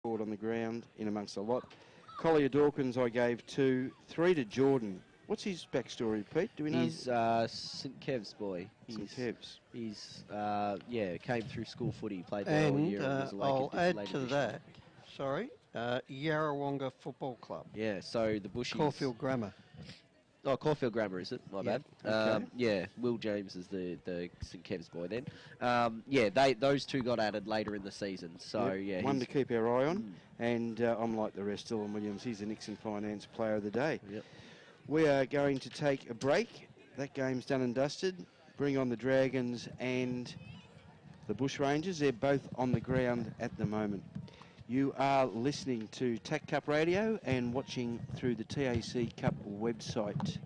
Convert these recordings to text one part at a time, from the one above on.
forward on the ground in amongst a lot. Collier Dawkins I gave 2, 3 to Jordan. What's his backstory, Pete? Do we know? He's St Kev's boy. St Kev's. He's came through school footy, played there all year. And was I'll add to that. Sorry, Yarrawonga Football Club. Yeah, so the Bushies. Caulfield Grammar. Oh, Caulfield Grammar, is it? My bad. Okay. Yeah, Will James is the St Kev's boy then. Those two got added later in the season. So yeah, one to keep our eye on. And I'm like the rest, Dylan Williams. He's the Nixon Finance Player of the Day. Yep. We are going to take a break. That game's done and dusted. Bring on the Dragons and the Bushrangers. They're both on the ground at the moment. You are listening to TAC Cup Radio and watching through the TAC Cup website.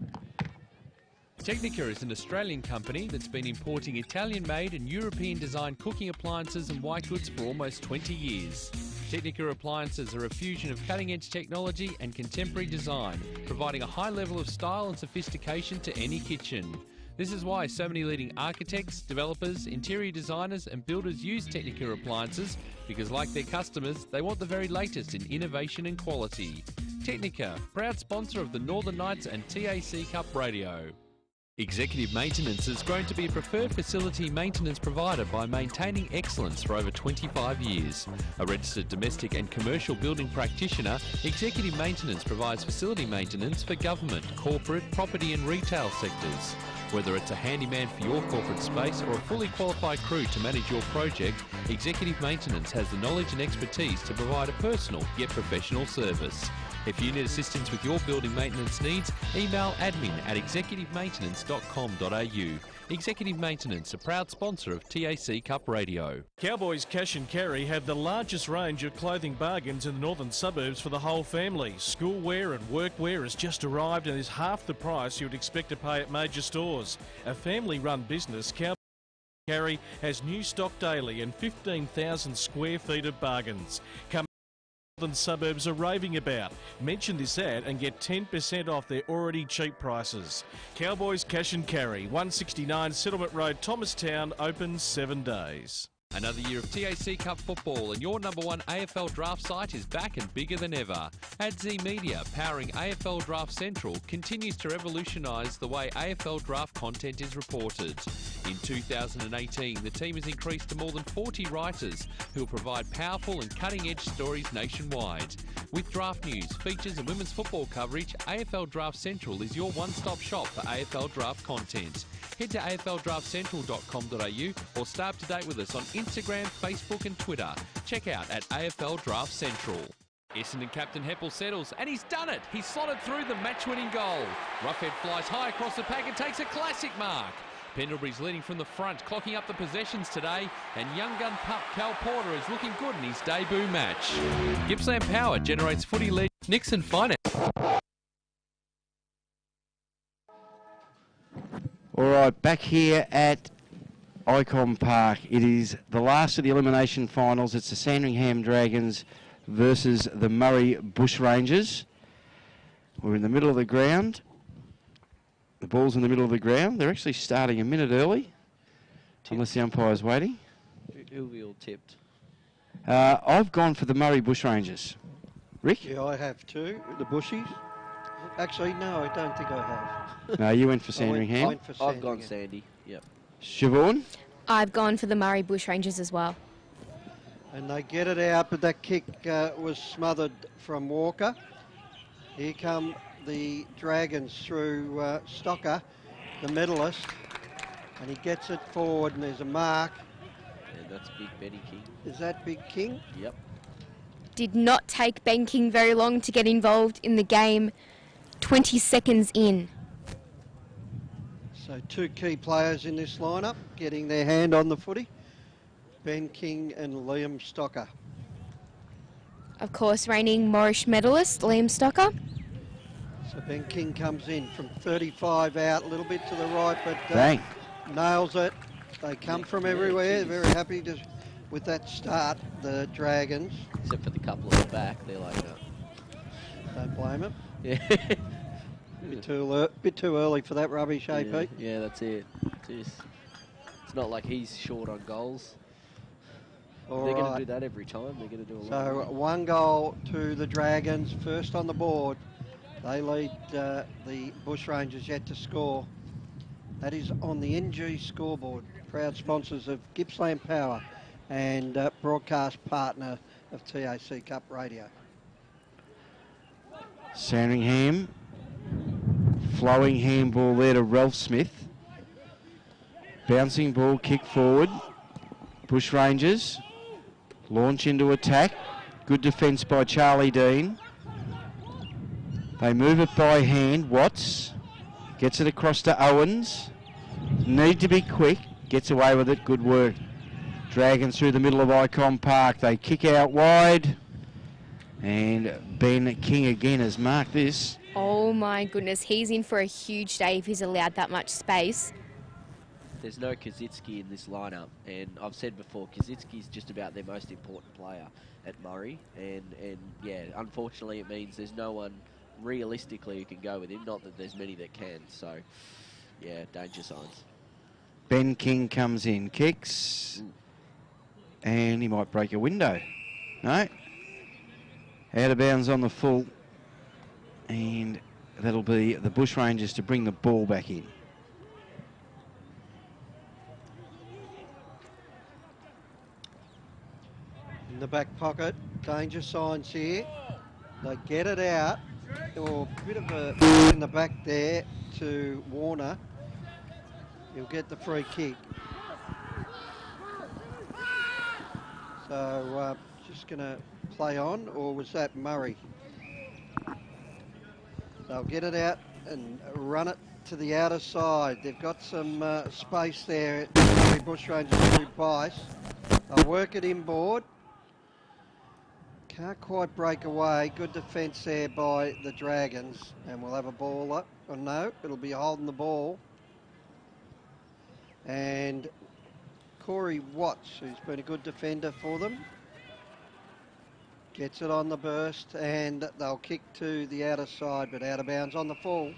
Technica is an Australian company that's been importing Italian-made and European-designed cooking appliances and white goods for almost 20 years. Technica appliances are a fusion of cutting-edge technology and contemporary design, providing a high level of style and sophistication to any kitchen. This is why so many leading architects, developers, interior designers and builders use Technica appliances, because like their customers, they want the very latest in innovation and quality. Technica, proud sponsor of the Northern Knights and TAC Cup Radio. Executive Maintenance has grown to be a preferred facility maintenance provider by maintaining excellence for over 25 years. A registered domestic and commercial building practitioner, Executive Maintenance provides facility maintenance for government, corporate, property and retail sectors. Whether it's a handyman for your corporate space or a fully qualified crew to manage your project, Executive Maintenance has the knowledge and expertise to provide a personal yet professional service. If you need assistance with your building maintenance needs, email admin@executivemaintenance.com.au. Executive Maintenance, a proud sponsor of TAC Cup Radio. Cowboys Cash and Carry have the largest range of clothing bargains in the northern suburbs for the whole family. School wear and workwear has just arrived and is half the price you would expect to pay at major stores. A family-run business, Cowboys Carry has new stock daily and 15,000 square feet of bargains. Come northern suburbs are raving about. Mention this ad and get 10% off their already cheap prices. Cowboys Cash and Carry, 169 Settlement Road, Thomastown, open 7 days. Another year of TAC Cup football and your number one AFL draft site is back and bigger than ever. AdZ Media, powering AFL Draft Central, continues to revolutionise the way AFL draft content is reported. In 2018, the team has increased to more than 40 writers who will provide powerful and cutting-edge stories nationwide. With draft news, features and women's football coverage, AFL Draft Central is your one-stop shop for AFL draft content. Head to afldraftcentral.com.au or stay up to date with us on Instagram, Facebook and Twitter. Check out at AFL Draft Central. Essendon captain Heppel settles, and he's done it! He's slotted through the match-winning goal. Roughhead flies high across the pack and takes a classic mark. Pendlebury's leading from the front, clocking up the possessions today, and young gun pup Cal Porter is looking good in his debut match. Gippsland Power generates footy lead. Nixon Finance. All right, back here at Icon Park. It is the last of the elimination finals. It's the Sandringham Dragons versus the Murray Bushrangers. We're in the middle of the ground. The ball's in the middle of the ground. They're actually starting a minute early, unless the umpire's waiting. Who we all tipped? I've gone for the Murray Bushrangers. Rick? Yeah, I have too. The Bushies. Actually, no, I don't think I have. No, you went for Sandringham. I've gone Sandy, yep. Siobhan? I've gone for the Murray Bushrangers as well. And they get it out, but that kick was smothered from Walker. Here come the Dragons through Stocker, the medalist, and he gets it forward, and there's a mark. Yeah, that's Big Benny King. Is that Big King? Yep. Did not take Ben King very long to get involved in the game. 20 seconds in. So two key players in this lineup getting their hand on the footy. Ben King and Liam Stocker. Of course, reigning Morris medalist, Liam Stocker. So Ben King comes in from 35 out, a little bit to the right, but nails it. They come from everywhere. Very happy with that start, the Dragons. Except for the couple at the back, they're like, no. Don't blame them. Yeah. Bit too early for that rubbish, eh, Pete? Yeah, that's it. It's not like he's short on goals. All They're going right. to do that every time. They're going to do a lot. So 1 goal to the Dragons, first on the board. They lead the Bushrangers yet to score. That is on the NG scoreboard. Proud sponsors of Gippsland Power and broadcast partner of TAC Cup Radio. Sandringham. Flowing handball there to Ralph Smith. Bouncing ball, kick forward. Bushrangers launch into attack. Good defence by Charlie Dean. They move it by hand. Watts gets it across to Owens. Need to be quick. Gets away with it. Good work. Dragons through the middle of Icon Park. They kick out wide. And Ben King again has marked this. Oh my goodness, he's in for a huge day if he's allowed that much space. There's no Kaczynski in this lineup, and I've said before, Kaczynski's just about their most important player at Murray, and yeah, unfortunately it means there's no one realistically who can go with him, not that there's many that can, so yeah, danger signs. Ben King comes in, kicks, and he might break a window. No. Out of bounds on the full, and that'll be the Bushrangers to bring the ball back in. In the back pocket, danger signs here. They get it out. Or a bit of a in the back there to Warner. He'll get the free kick. So just going to play on, or was that Murray? They'll get it out and run it to the outer side. They've got some space there. Bushrangers through Bice. They'll work it inboard. Can't quite break away. Good defence there by the Dragons. And we'll have a ball up. Oh no, it'll be holding the ball. And Corey Watts, who's been a good defender for them, gets it on the burst, and they'll kick to the outer side, but out of bounds on the full.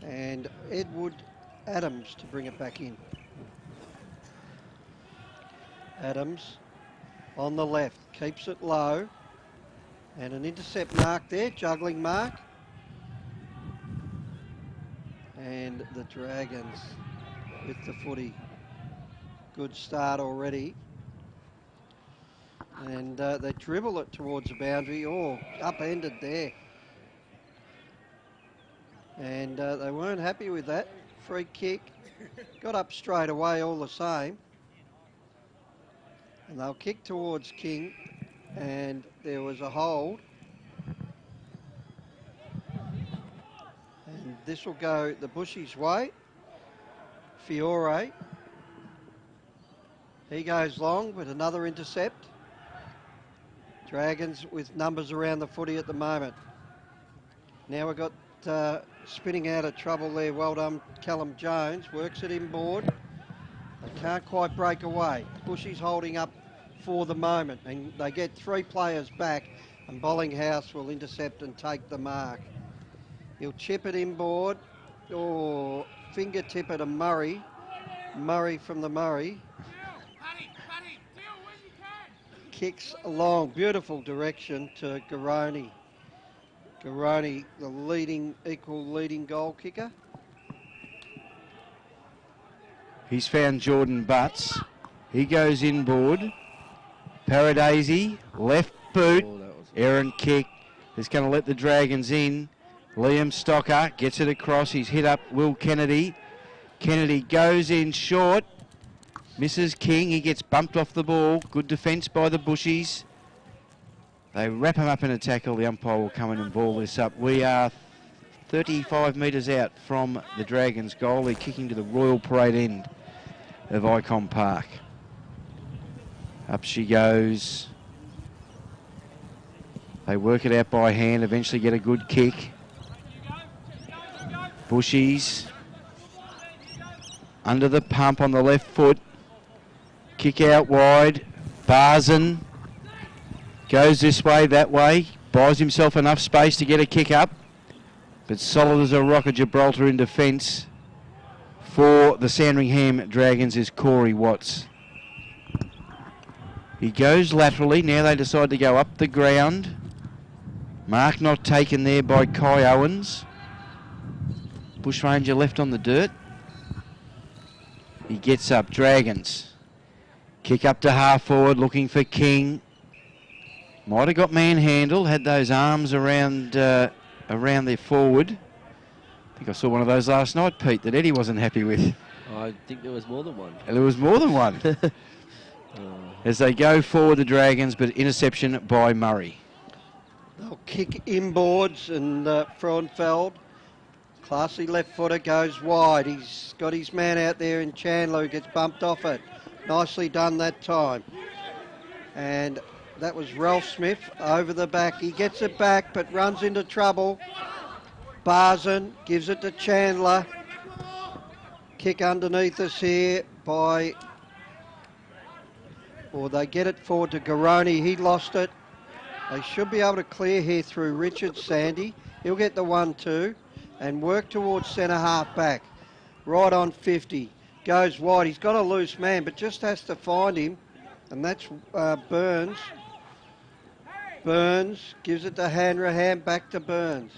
And Edward Adams to bring it back in. Adams on the left, keeps it low, and an intercept mark there, juggling mark. And the Dragons with the footy. Good start already. And they dribble it towards the boundary. Oh, upended there. And they weren't happy with that. Free kick. Got up straight away all the same. And they'll kick towards King. And there was a hold. And this will go the Bushies' way. Fiore. He goes long with another intercept. Dragons with numbers around the footy at the moment. Now we've got spinning out of trouble there. Well done, Callum Jones. Works it inboard. They can't quite break away. Bushy's holding up for the moment. And they get 3 players back. And Bollinghouse will intercept and take the mark. He'll chip it inboard. Or fingertip it to Murray. Murray from the Murray. Kicks along, beautiful direction to Garoni. Garoni, the equal leading goal kicker. He's found Jordan Butts. He goes inboard. Paradisi, left boot. Errant kick. Is going to let the Dragons in. Liam Stocker gets it across. He's hit up Will Kennedy. Kennedy goes in short. Misses King, he gets bumped off the ball. Good defence by the Bushies. They wrap him up in a tackle. The umpire will come in and ball this up. We are 35 metres out from the Dragons' goal. They're kicking to the Royal Parade end of Icon Park. Up she goes. They work it out by hand, eventually get a good kick. Bushies under the pump on the left foot. Kick out wide. Barzen goes this way, that way. Buys himself enough space to get a kick up. But solid as a rock of Gibraltar in defence for the Sandringham Dragons is Corey Watts. He goes laterally. Now they decide to go up the ground. Mark not taken there by Kai Owens. Bushranger left on the dirt. He gets up. Dragons. Kick up to half forward, looking for King. Might have got manhandled, had those arms around around their forward. I think I saw one of those last night, Pete, that Eddie wasn't happy with. I think there was more than one. And there was more than one. As they go forward, the Dragons, but interception by Murray. They'll kick inboards and Frauenfeld. Classy left footer goes wide. He's got his man out there in Chandler who gets bumped off it. Nicely done that time. And that was Ralph Smith over the back. He gets it back but runs into trouble. Barzan gives it to Chandler. Kick underneath us here by... Or they get it forward to Garoni. He lost it. They should be able to clear here through Richard Sandy. He'll get the 1-2 and work towards centre half back. Right on 50. Goes wide. He's got a loose man, but just has to find him. And that's Burns. Burns gives it to Hanrahan, back to Burns.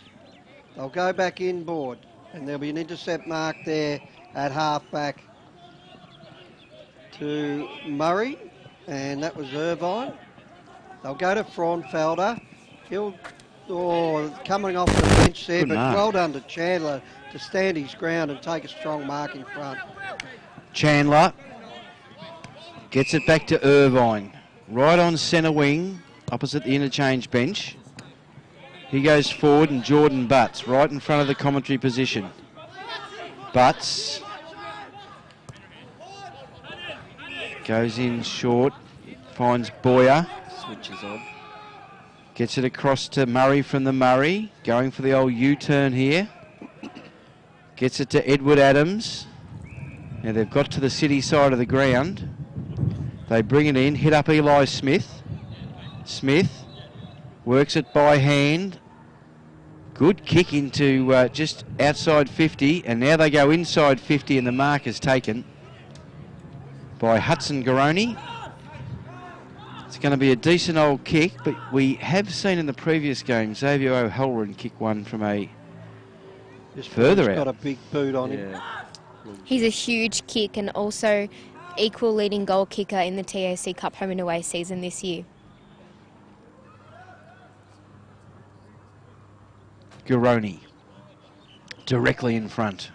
They'll go back inboard. And there'll be an intercept mark there at half back to Murray. And that was Irvine. They'll go to Frauenfelder. He'll, coming off the bench there, but well done to Chandler to stand his ground and take a strong mark in front. Chandler gets it back to Irvine. Right on centre wing, opposite the interchange bench. He goes forward and Jordan Butts, right in front of the commentary position. Butts goes in short, finds Boyer. Switches on. Gets it across to Murray from the Murray. Going for the old U-turn here. Gets it to Edward Adams. Now they've got to the city side of the ground. They bring it in, hit up Eli Smith. Smith works it by hand. Good kick into just outside 50. And now they go inside 50 and the mark is taken by Hudson Garoni. It's going to be a decent old kick, but we have seen in the previous game Xavier O'Halloran kick one from a further out. Got a big boot on him. He's a huge kick and also equal leading goal kicker in the TAC Cup home and away season this year. Garoni directly in front.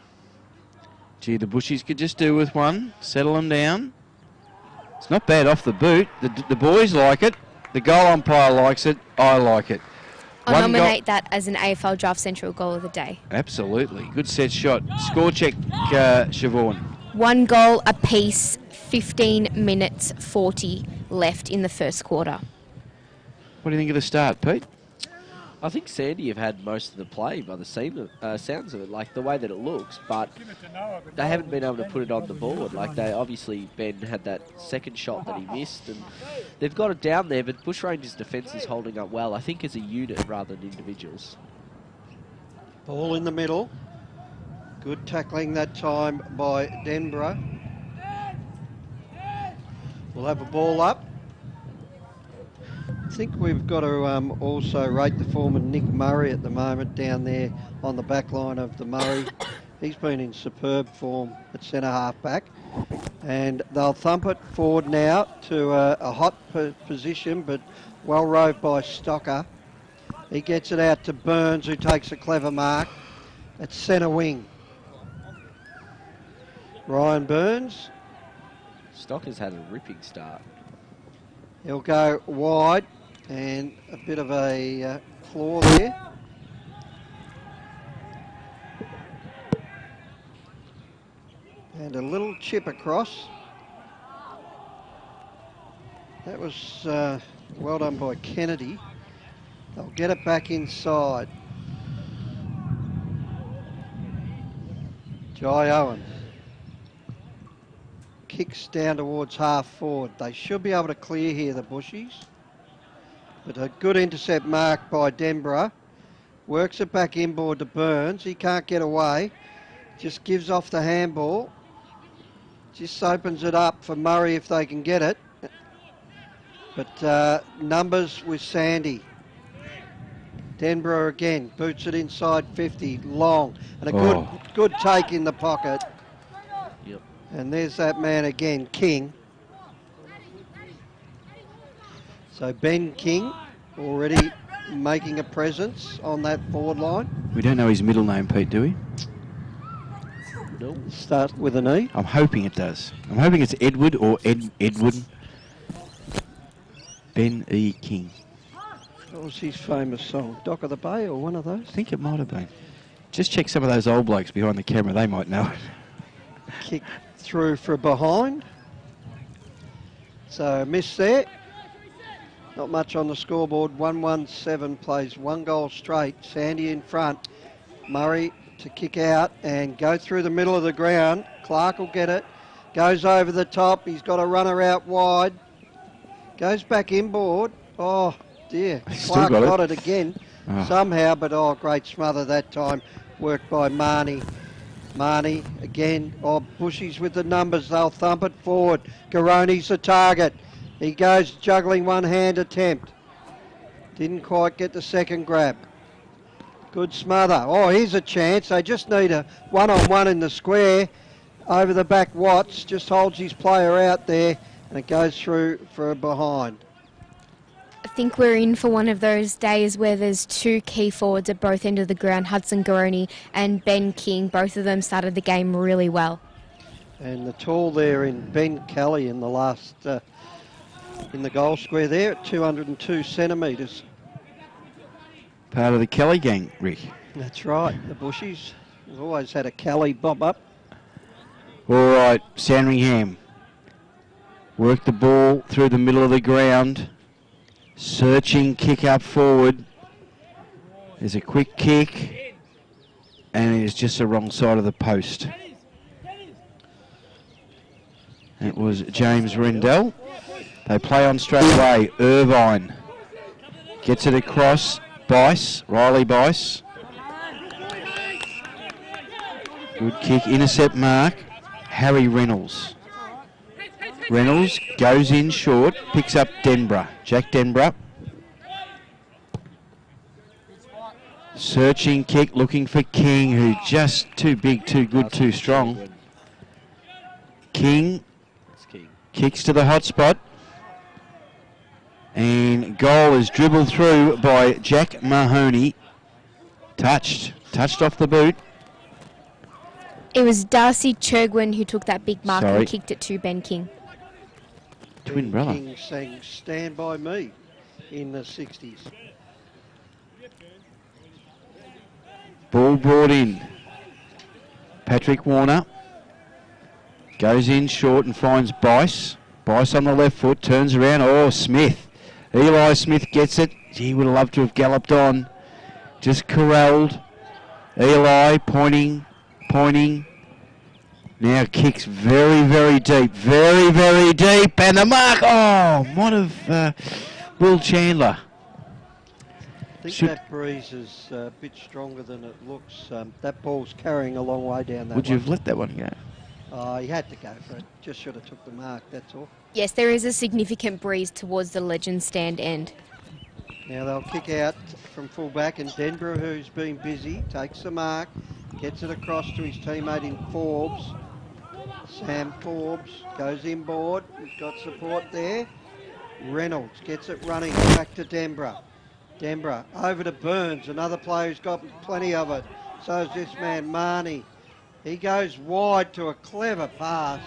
Gee, the Bushies could just do with one, settle them down. It's not bad off the boot. The boys like it. The goal umpire likes it. I like it. I'll nominate that as an AFL Draft Central goal of the day. Absolutely. Good set shot. Score check, Siobhan. 1 goal apiece, 15 minutes 40 left in the first quarter. What do you think of the start, Pete? I think Sandy have had most of the play by the sounds of it, like the way that it looks, but they haven't been able to put it on the board. Like they obviously, Ben had that second shot that he missed, and they've got it down there, but Bushrangers' defence is holding up well, I think as a unit rather than individuals. Ball in the middle. Good tackling that time by Denborough. We'll have a ball up. I think we've got to also rate the form of Nick Murray at the moment down there on the back line of the Murray. He's been in superb form at centre half back. And they'll thump it forward now to a hot position, but well roved by Stocker. He gets it out to Burns, who takes a clever mark at centre wing. Ryan Burns. Stocker's had a ripping start. He'll go wide and a bit of a claw there. And a little chip across. That was well done by Kennedy. They'll get it back inside. Jai Owens. Kicks down towards half forward. They should be able to clear here, the Bushies. But a good intercept mark by Denborough. Works it back inboard to Burns. He can't get away. Just gives off the handball. Just opens it up for Murray if they can get it. But numbers with Sandy. Denborough again, boots it inside 50, long, and a good take in the pocket. Yep. And there's that man again, King. So Ben King already making a presence on that forward line. We don't know his middle name, Pete, do we? Nope. Starts with an E. I'm hoping it does. I'm hoping it's Edward or Edward. Ben E. King. What was his famous song? Dock of the Bay or one of those? I think it might have been. Just check some of those old blokes behind the camera. They might know it. Kick through for behind. So miss there. Not much on the scoreboard. 1-1-7 plays 1 goal straight. Sandy in front. Murray to kick out and go through the middle of the ground. Clark will get it. Goes over the top. He's got a runner out wide. Goes back inboard. Oh dear. Clark got it again somehow, but great smother that time. Worked by Marnie. Marnie again. Bushies with the numbers. They'll thump it forward. Garoni's the target. He goes juggling one-hand attempt. Didn't quite get the second grab. Good smother. Here's a chance. They just need a one-on-one in the square. Over the back, Watts just holds his player out there, and it goes through for a behind. I think we're in for one of those days where there's 2 key forwards at both ends of the ground, Hudson Garoni and Ben King. Both of them started the game really well. And the tall there in Ben Kelly in the last... in the goal square there at 202 centimetres. Part of the Kelly gang, Rick. That's right, the Bushies. We've always had a Kelly bob up. All right, Sandringham. Work the ball through the middle of the ground. Searching kick up forward. There's a quick kick. And it is just the wrong side of the post. It was James Rendell. They play on straight away. Irvine gets it across. Bice, Riley Bice. Good kick, intercept mark. Harry Reynolds. Reynolds goes in short, picks up Denborough. Jack Denborough. Searching kick, looking for King, who just too big, too good, too strong. King kicks to the hot spot. And goal is dribbled through by Jack Mahoney. Touched off the boot. It was Darcy Churgwin who took that big mark and kicked it to Ben King. Twin brother. King sang Stand By Me in the 60s. Ball brought in. Patrick Warner goes in short and finds Bice. Bice on the left foot, turns around. Smith. Eli Smith gets it. He would have loved to have galloped on. Just corralled. Eli pointing. Now kicks very, very deep. Very, very deep. And the mark. Might have Will Chandler. I think that breeze is a bit stronger than it looks. That ball's carrying a long way down that Would you have let that one go? He had to go for it. Just should have took the mark, that's all. Yes, there is a significant breeze towards the Legend stand end. Now they'll kick out from full-back, and Denborough, who's been busy, takes the mark, gets it across to his teammate in Forbes. Sam Forbes goes inboard. He's got support there. Reynolds gets it running back to Denborough. Denborough over to Burns, another player who's got plenty of it. So is this man, Marnie. He goes wide to a clever pass.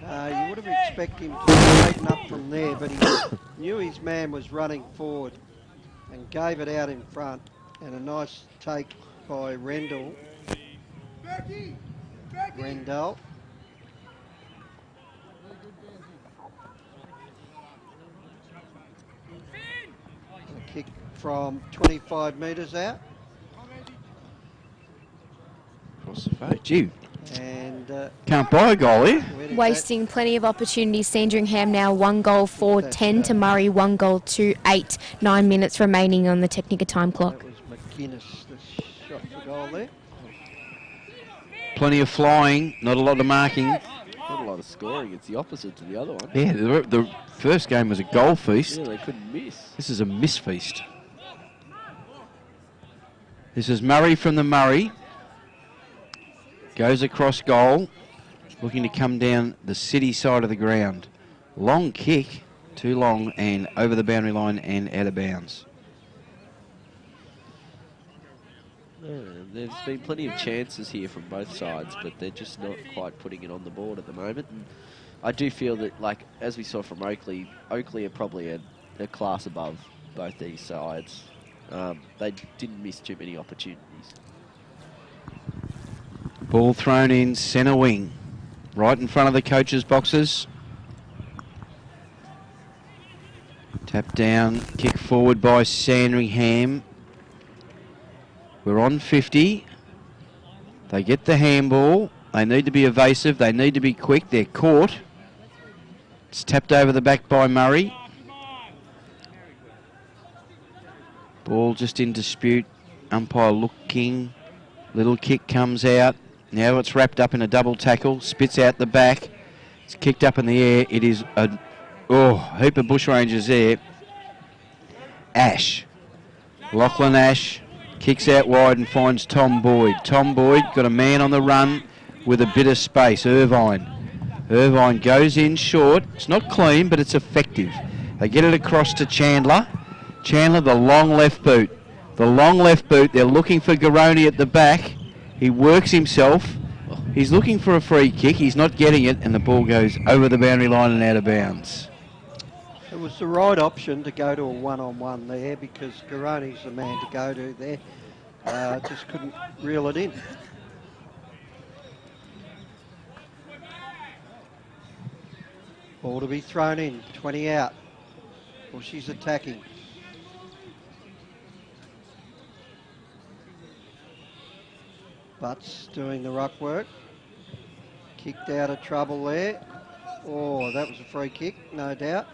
You would have expected him to straighten up from there, but he knew his man was running forward and gave it out in front. And a nice take by Rendell. Rendell. A kick from 25 metres out. Across the face. Gee. And can't buy a goal here. Wasting plenty of opportunities. Sandringham now 1 goal for 10 to Murray, 1 goal to 8. 9 minutes remaining on the Technica time clock. That was McGuinness, the shot for goal there. Plenty of flying, not a lot of marking. Not a lot of scoring. It's the opposite to the other one. Yeah, the first game was a goal feast. Yeah, they couldn't miss. This is a miss feast. This is Murray from the Murray. Goes across goal, looking to come down the city side of the ground. Long kick, too long, and over the boundary line and out of bounds. There's been plenty of chances here from both sides, but they're just not quite putting it on the board at the moment. And I do feel that, like, as we saw from Oakley are probably a class above both these sides. They didn't miss too many opportunities. Ball thrown in centre wing, right in front of the coaches' boxes. Tap down, kick forward by Sandringham. We're on 50. They get the handball. They need to be evasive. They need to be quick. They're caught. It's tapped over the back by Murray. Ball just in dispute. Umpire looking. Little kick comes out. Now it's wrapped up in a double tackle. Spits out the back. It's kicked up in the air. It is a heap of Bushrangers there. Ash. Lachlan Ash kicks out wide and finds Tom Boyd. Tom Boyd got a man on the run with a bit of space. Irvine goes in short. It's not clean, but it's effective. They get it across to Chandler. Chandler, the long left boot. The long left boot. They're looking for Garoni at the back. He works himself. He's looking for a free kick. He's not getting it, and the ball goes over the boundary line and out of bounds. It was the right option to go to a one-on-one there because Garoni's the man to go to there. Just couldn't reel it in. Ball to be thrown in, 20 out. Well, she's attacking. Butts doing the ruck work. Kicked out of trouble there. Oh, that was a free kick, no doubt.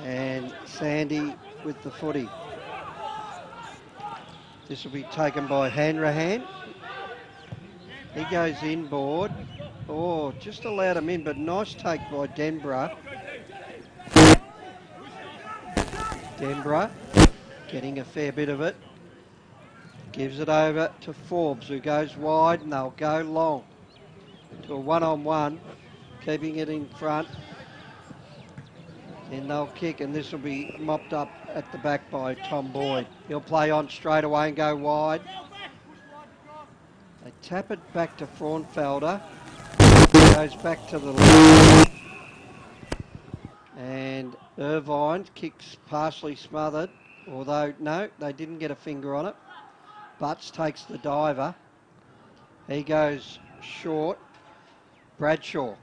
And Sandy with the footy. This will be taken by Hanrahan. He goes inboard. Oh, just allowed him in, but nice take by Denborough. Denborough getting a fair bit of it. Gives it over to Forbes, who goes wide, and they'll go long to a one-on-one, keeping it in front. And they'll kick, and this will be mopped up at the back by Tom Boyd. He'll play on straight away and go wide. They tap it back to Fraunfelder. Goes back to the left. And Irvine kicks partially smothered, although, no, they didn't get a finger on it. Butts takes the diver. He goes short. Bradshaw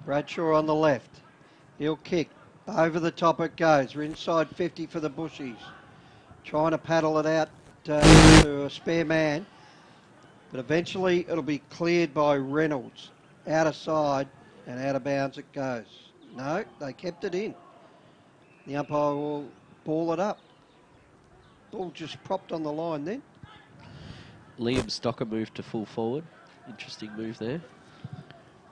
on the left. He'll kick. Over the top it goes. We're inside 50 for the Bushies. Trying to paddle it out to a spare man. But eventually it'll be cleared by Reynolds. Out of side and out of bounds it goes. No, they kept it in. The umpire will ball it up. Ball just propped on the line then. Liam Stocker moved to full forward. Interesting move there.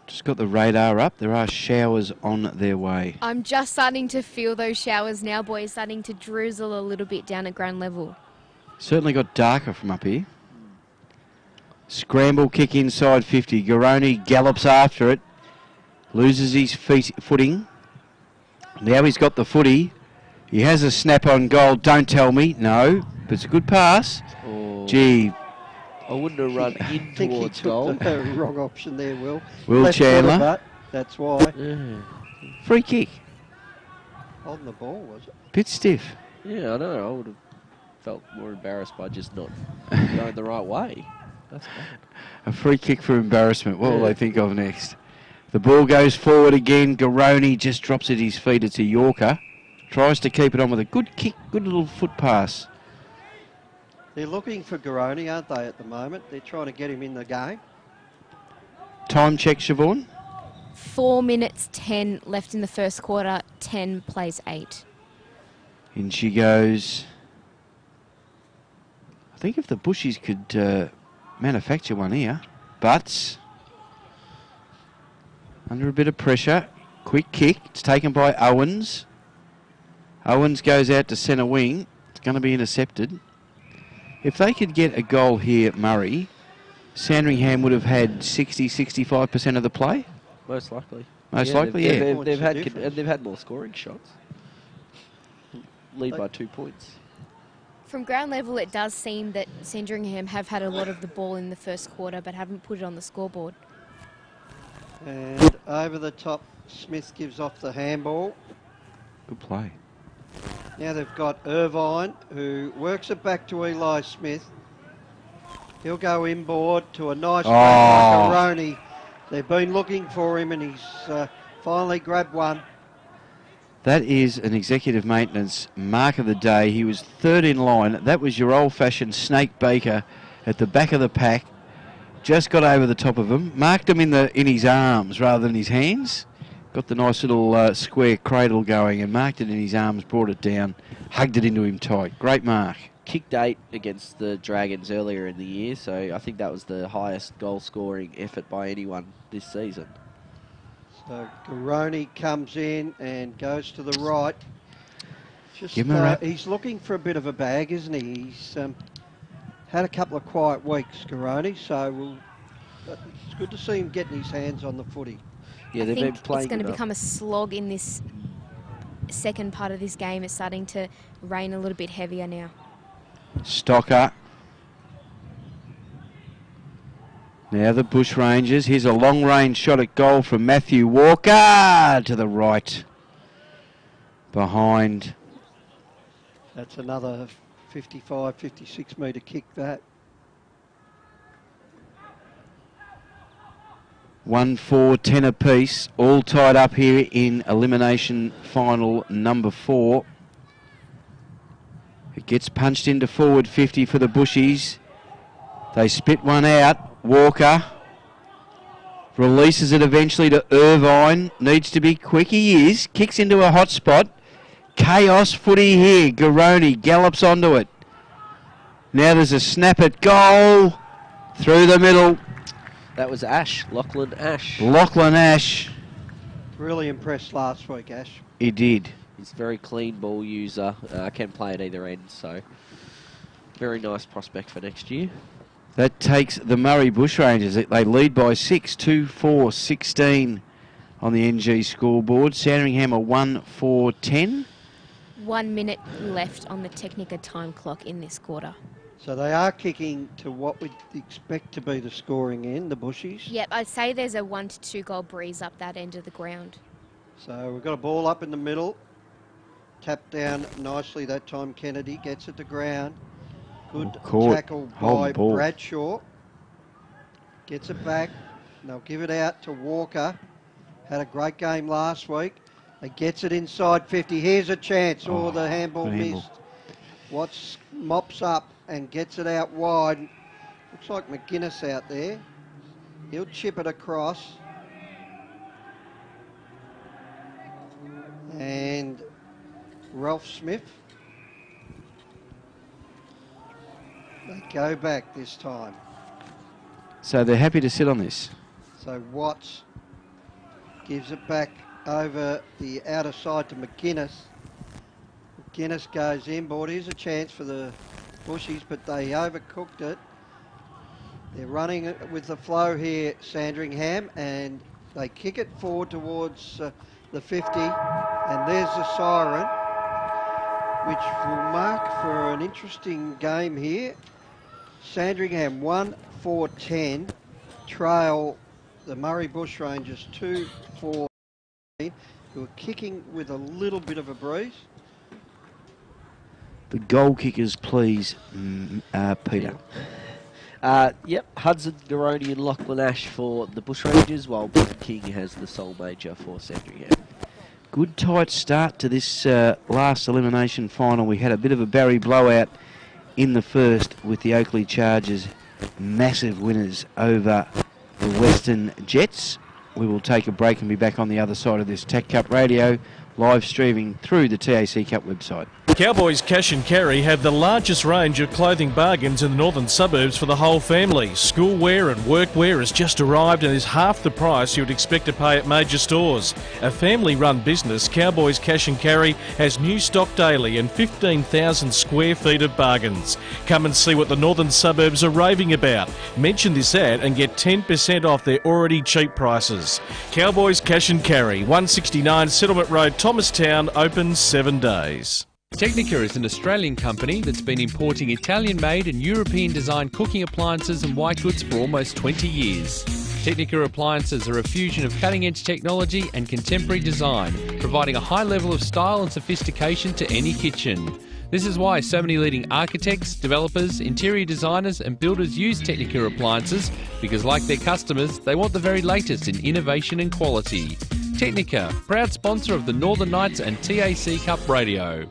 Just got the radar up. There are showers on their way. I'm just starting to feel those showers now, boys, starting to drizzle a little bit down at ground level. Certainly got darker from up here. Scramble kick inside 50. Garoni gallops after it. Loses his footing. Now he's got the footy. He has a snap on goal. Don't tell me. No. But it's a good pass. Oh. Gee. I wouldn't have run in towards goal. The wrong option there, Will. Will Left Chandler. footer, that's why. Yeah. Free kick. Holding the ball, was it? Bit stiff. Yeah, I know. I would have felt more embarrassed by just not going the right way. That's bad. A free kick for embarrassment. What will they think of next? The ball goes forward again. Garoni just drops at his feet. It's a Yorker. Tries to keep it on with a good kick, good little foot pass. They're looking for Garoni, aren't they, at the moment? They're trying to get him in the game. Time check, Siobhan. 4 minutes 10 left in the first quarter. 10 plays 8. In she goes. I think if the Bushies could manufacture one here. Butts Under a bit of pressure. Quick kick. It's taken by Owens. Owens goes out to centre wing. It's going to be intercepted. If they could get a goal here, Murray, Sandringham would have had 60-65% of the play. Most likely. Most likely, yeah. They've had more scoring shots. Lead by 2 points. From ground level, it does seem that Sandringham have had a lot of the ball in the first quarter but haven't put it on the scoreboard. And over the top, Smith gives off the handball. Good play. Now they've got Irvine, who works it back to Eli Smith. He'll go inboard to a nice macaroni. They've been looking for him, and he's finally grabbed one. That is an executive maintenance mark of the day. He was third in line. That was your old-fashioned snake baker at the back of the pack. Just got over the top of him. Marked him in his arms rather than his hands. Got the nice little square cradle going and marked it in his arms, brought it down, hugged it into him tight. Great mark. Kicked 8 against the Dragons earlier in the year, so I think that was the highest goal-scoring effort by anyone this season. So Garoni comes in and goes to the right. Just, Give him a wrap. He's looking for a bit of a bag, isn't he? He's had a couple of quiet weeks, Garoni, so it's good to see him getting his hands on the footy. Yeah, I they've been think playing it's going to enough. become a slog in this second part of this game. It's starting to rain a little bit heavier now. Stocker. Now the Bushrangers. Here's a long-range shot at goal from Matthew Walker to the right. Behind. That's another 55, 56 metre kick, that. 1-4-10 apiece. All tied up here in elimination final number 4. It gets punched into forward 50 for the Bushies. They spit one out. Walker releases it eventually to Irvine. Needs to be quick. He is. Kicks into a hot spot. Chaos footy here. Garoni gallops onto it. Now there's a snap at goal. Through the middle. That was Ash, Lachlan Ash. Lachlan Ash. Really impressed last week, Ash. He did. He's a very clean ball user, can play at either end, so very nice prospect for next year. That takes the Murray Bushrangers. They lead by 6, 2-4-16 on the NG scoreboard. Sandringham are 1-4-10. 1 minute left on the Technica time clock in this quarter. So they are kicking to what we'd expect to be the scoring end, the Bushies. Yep, I'd say there's a 1 to 2 goal breeze up that end of the ground. So we've got a ball up in the middle. Tapped down nicely that time. Kennedy gets it to ground. Good tackle by Bradshaw. Gets it back. And they'll give it out to Walker. Had a great game last week. He gets it inside 50. Here's a chance. Oh, the handball missed. Watts mops up and gets it out wide. Looks like McGuinness out there. He'll chip it across. And Ralph Smith. They go back this time. So they're happy to sit on this. So Watts gives it back over the outer side to McGuinness. McGuinness goes inboard. Here's a chance for the Bushies, but they overcooked it. They're running with the flow here, Sandringham, and they kick it forward towards the 50. And there's the siren, which will mark for an interesting game here. Sandringham 1-4-10, trail the Murray Bushrangers 2-4, who are kicking with a little bit of a breeze. The goal kickers, please, Peter. Yep, Hudson, Garoni and Lachlan Ash for the Bushrangers, while Ben King has the sole major for Sandringham. Good tight start to this last elimination final. We had a bit of a Barry blowout in the first with the Oakley Chargers massive winners over the Western Jets. We will take a break and be back on the other side of this Tech Cup Radio, live streaming through the TAC Cup website. Cowboys Cash and Carry have the largest range of clothing bargains in the northern suburbs for the whole family. School wear and workwear has just arrived and is half the price you would expect to pay at major stores. A family-run business, Cowboys Cash and Carry has new stock daily and 15,000 square feet of bargains. Come and see what the northern suburbs are raving about. Mention this ad and get 10% off their already cheap prices. Cowboys Cash and Carry, 169 Settlement Road, Thomastown, open 7 days. Technica is an Australian company that's been importing Italian-made and European-designed cooking appliances and white goods for almost 20 years. Technica appliances are a fusion of cutting-edge technology and contemporary design, providing a high level of style and sophistication to any kitchen. This is why so many leading architects, developers, interior designers and builders use Technica appliances, because like their customers, they want the very latest in innovation and quality. Technica, proud sponsor of the Northern Knights and TAC Cup Radio.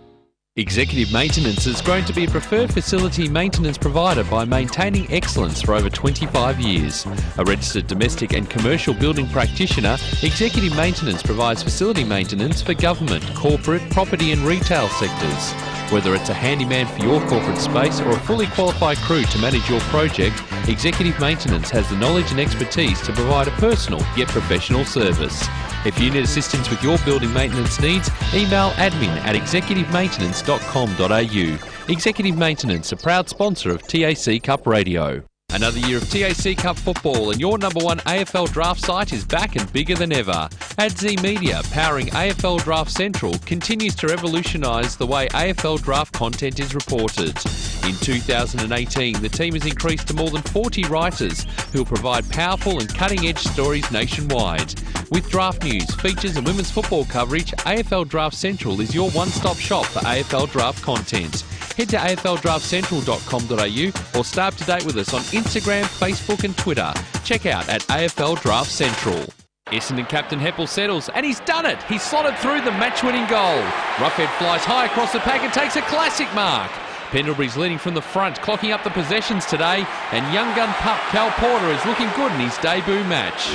Executive Maintenance has grown to be a preferred facility maintenance provider by maintaining excellence for over 25 years. A registered domestic and commercial building practitioner, Executive Maintenance provides facility maintenance for government, corporate, property and retail sectors. Whether it's a handyman for your corporate space or a fully qualified crew to manage your project, Executive Maintenance has the knowledge and expertise to provide a personal yet professional service. If you need assistance with your building maintenance needs, email admin@executivemaintenance.com.au. Executive Maintenance, a proud sponsor of TAC Cup Radio. Another year of TAC Cup football and your number one AFL draft site is back and bigger than ever. AdZ Media, powering AFL Draft Central, continues to revolutionise the way AFL draft content is reported. In 2018, the team has increased to more than 40 writers who will provide powerful and cutting-edge stories nationwide. With draft news, features and women's football coverage, AFL Draft Central is your one-stop shop for AFL draft content. Head to afldraftcentral.com.au or stay up to date with us on Instagram, Facebook and Twitter. Check out at AFL Draft Central. Essendon captain Heppel settles, and he's done it! He's slotted through the match-winning goal. Roughhead flies high across the pack and takes a classic mark. Pendlebury's leading from the front, clocking up the possessions today, and young gun pup Cal Porter is looking good in his debut match.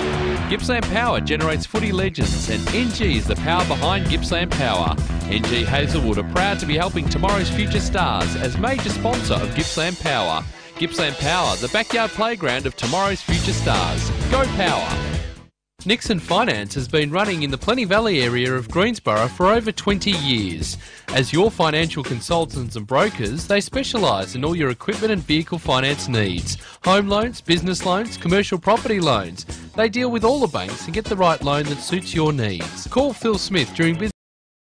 Gippsland Power generates footy legends, and NG is the power behind Gippsland Power. NG Hazelwood are proud to be helping tomorrow's future stars as major sponsor of Gippsland Power. Gippsland Power, the backyard playground of tomorrow's future stars. Go Power! Nixon Finance has been running in the Plenty Valley area of Greensborough for over 20 years. As your financial consultants and brokers, they specialise in all your equipment and vehicle finance needs. Home loans, business loans, commercial property loans. They deal with all the banks and get the right loan that suits your needs. Call Phil Smith during business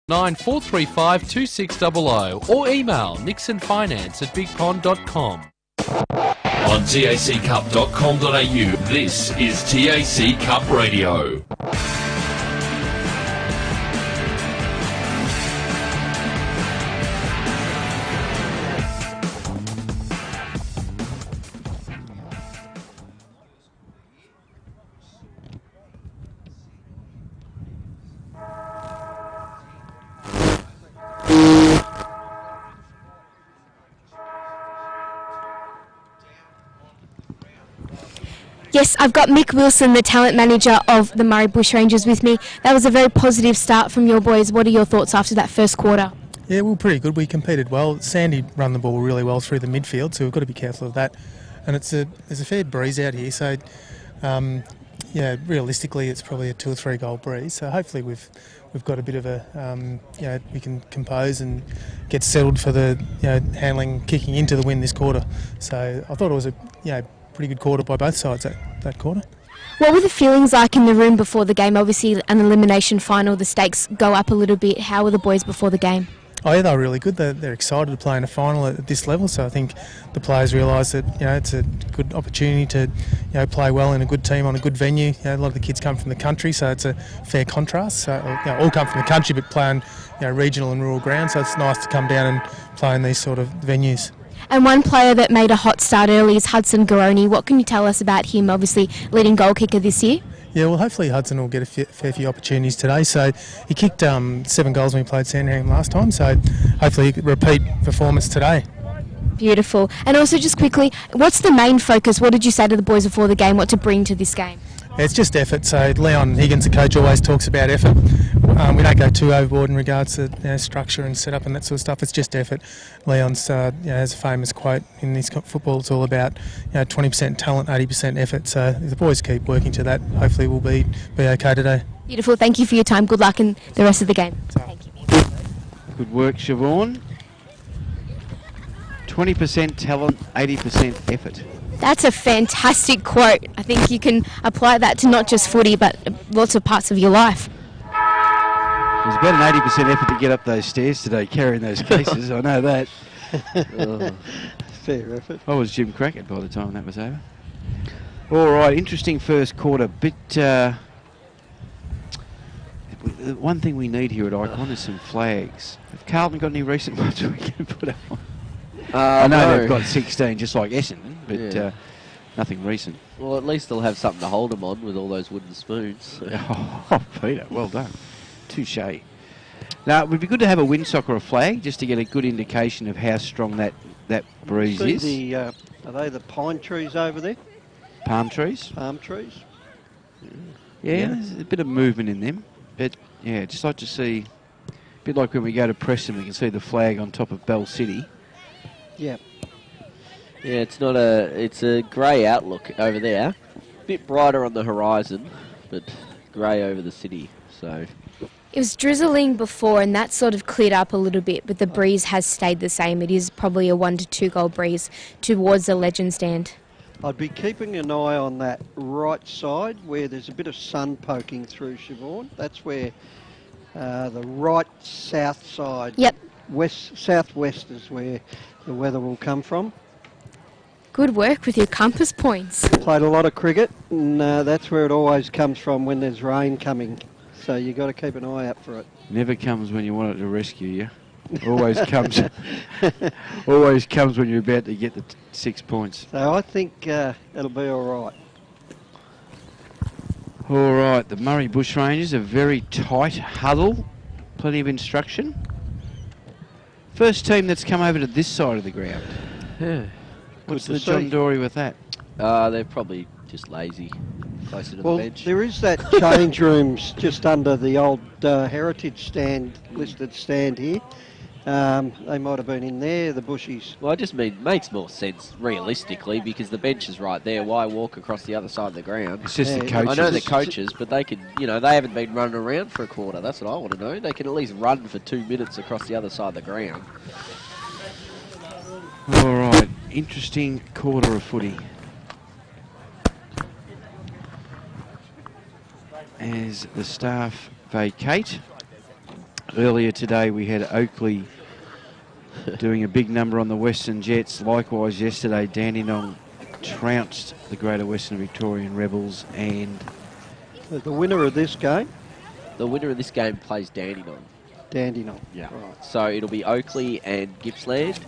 9435 2600 or email nixonfinance@bigpond.com. On taccup.com.au, this is TAC Cup Radio. Yes, I've got Mick Wilson, the talent manager of the Murray Bushrangers with me. That was a very positive start from your boys. What are your thoughts after that first quarter? Yeah, we were pretty good. We competed well. Sandy run the ball really well through the midfield, so we've got to be careful of that. And there's a fair breeze out here, so realistically it's probably a 2 or 3 goal breeze. So hopefully we've got a bit of a we can compose and get settled for the handling, kicking into the win this quarter. So I thought it was a pretty good quarter by both sides that quarter. What were the feelings like in the room before the game? Obviously an elimination final, the stakes go up a little bit. How were the boys before the game? Oh yeah, they were really good. They're excited to play in a final at this level, so I think the players realise that it's a good opportunity to play well in a good team on a good venue. A lot of the kids come from the country, so it's a fair contrast. So all come from the country but play on regional and rural ground, so it's nice to come down and play in these sort of venues. And one player that made a hot start early is Hudson Garoni. What can you tell us about him, obviously leading goal kicker this year? Yeah, well, hopefully Hudson will get a fair few opportunities today. So he kicked 7 goals when we played Sandringham last time, so hopefully he can repeat performance today. Beautiful. And also just quickly, what's the main focus? What did you say to the boys before the game, what to bring to this game? It's just effort. So Leon Higgins, the coach, always talks about effort. We don't go too overboard in regards to structure and setup and that sort of stuff. It's just effort. Leon's has a famous quote in his football. It's all about 20% talent, 80% effort. So if the boys keep working to that, hopefully we'll be okay today. Beautiful. Thank you for your time. Good luck in the rest of the game. Thank you. Good work, Siobhan. 20% talent, 80% effort. That's a fantastic quote. I think you can apply that to not just footy, but lots of parts of your life. It was about an 80% effort to get up those stairs today, carrying those cases. I know that. Fair effort. I was Jim Crackett by the time that was over. All right, interesting first quarter. One thing we need here at Icon is some flags. Have Carlton got any recent ones we can put up on? I know no. they've got 16, just like Essendon, but nothing recent. Well, at least they'll have something to hold them on with all those wooden spoons. So. Oh, Peter, well done. Touche. Now, it would be good to have a windsock or a flag just to get a good indication of how strong that breeze See is. Are they the pine trees over there? Palm trees? Palm trees? Yeah, there's a bit of movement in them. But, yeah, just like to see, a bit like when we go to Preston, we can see the flag on top of Bell City. Yeah. Yeah, it's a grey outlook over there. A bit brighter on the horizon, but grey over the city. So It was drizzling before and that sort of cleared up a little bit, but the breeze has stayed the same. It is probably a 1 to 2 goal breeze towards the Legend stand. I'd be keeping an eye on that right side where there's a bit of sun poking through, Siobhan. That's where the right south side, Yep. southwest is where the weather will come from. Good work with your compass points. Played a lot of cricket, and that's where it always comes from when there's rain coming. So you got to keep an eye out for it. Never comes when you want it to rescue you. Always comes. Always comes when you're about to get the 6 points. So I think it'll be all right. All right, the Murray Bushrangers, a very tight huddle, plenty of instruction. First team that's come over to this side of the ground. yeah, What's Good the to John see. Dory with that? they're probably just lazy, closer to Well, the bench. there is that change rooms just under the old heritage stand, listed stand here. They might have been in there, the bushies. Well, I just mean makes more sense realistically because the bench is right there. Why walk across the other side of the ground? It's just the Yeah, coaches. I know they're coaches, but they could, they haven't been running around for a quarter. That's what I want to know. They can at least run for 2 minutes across the other side of the ground. All right, interesting quarter of footy. As the staff vacate. Earlier today we had Oakley doing a big number on the Western Jets. Likewise yesterday Dandenong trounced the Greater Western Victorian Rebels, and The winner of this game, The winner of this game plays Dandenong. Dandenong. Yeah. Right. So it'll be Oakley and Gippsland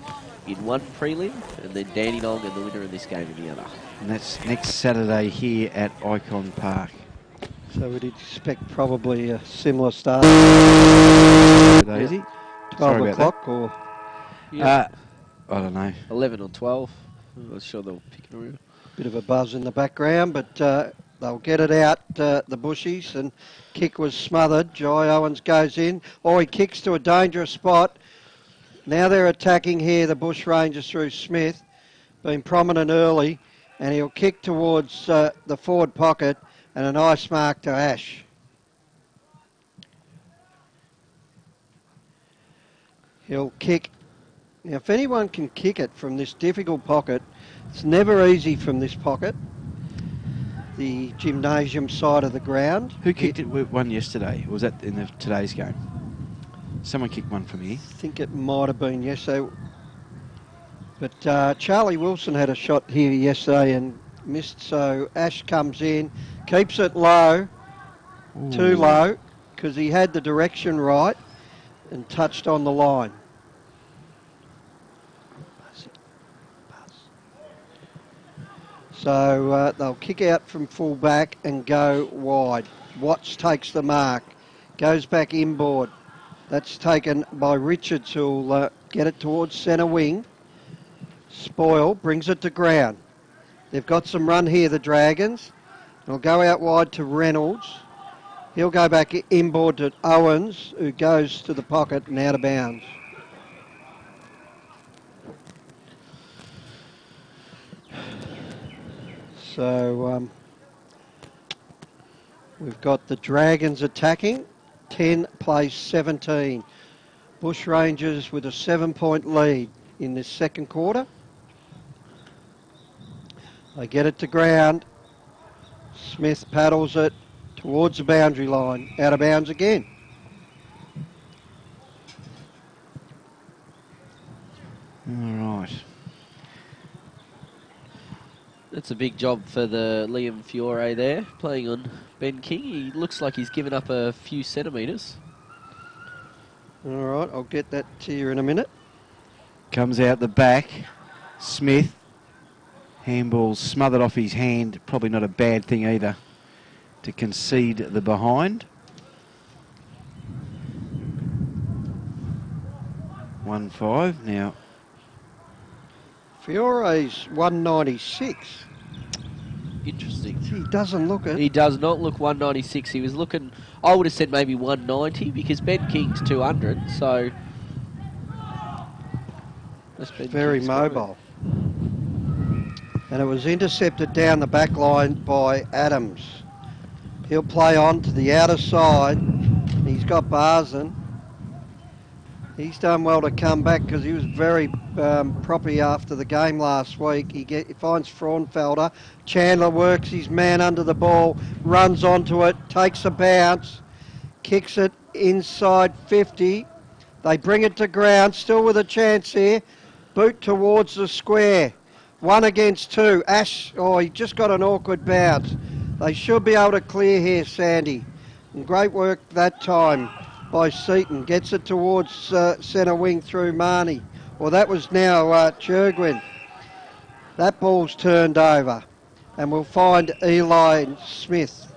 in one prelim, and then Dandenong and the winner of this game in the other. and that's next Saturday here at Icon Park. So we'd expect probably a similar start. Daisy? 12 Sorry about o'clock or I don't know. 11 or 12. I'm not sure they'll pick it around. bit of a buzz in the background, but they'll get it out, the bushies, and kick was smothered. Jai Owens goes in. Oh, he kicks to a dangerous spot. Now they're attacking here, the Bushrangers through Smith, been prominent early, and he'll kick towards the forward pocket, and a nice mark to Ash. He'll kick. Now, if anyone can kick it from this difficult pocket, it's never easy from this pocket, the gymnasium side of the ground. Who kicked it one yesterday? Or was that in today's game? Someone kicked one from here. I think it might have been yesterday. But Charlie Wilson had a shot here yesterday and missed, so Ash comes in, keeps it low, too low, because he had the direction right and touched on the line. So they'll kick out from full back and go wide. Watts takes the mark, goes back inboard. That's taken by Richards, who'll get it towards centre wing. Spoil brings it to ground. They've got some run here, the Dragons. It'll go out wide to Reynolds. He'll go back inboard to Owens, who goes to the pocket and out of bounds. So we've got the Dragons attacking. 10 plays 17. Bushrangers with a 7-point lead in this second quarter. They get it to ground. Smith paddles it towards the boundary line. Out of bounds again. All right. That's a big job for the Liam Fiore there, playing on Ben King. He looks like he's given up a few centimetres. All right, I'll get that to you in a minute. Comes out the back. Smith. Handball smothered off his hand. Probably not a bad thing either to concede the behind. 1-5 now. Fiore's 196. Interesting. He doesn't look it. He does not look 196. He was looking, I would have said maybe 190 because Ben King's 200, so... Very mobile. And it was intercepted down the back line by Adams. He'll play on to the outer side. He's got Barzen. He's done well to come back because he was very proppy after the game last week. He finds Fraunfelder. Chandler works his man under the ball, runs onto it, takes a bounce, kicks it inside 50. They bring it to ground, still with a chance here. Boot towards the square. 1 against 2. Ash, he just got an awkward bounce. They should be able to clear here, Sandy. And great work that time by Seaton. Gets it towards centre wing through Marnie. Well, that was now Churgwin. That ball's turned over. And we'll find Eli Smith.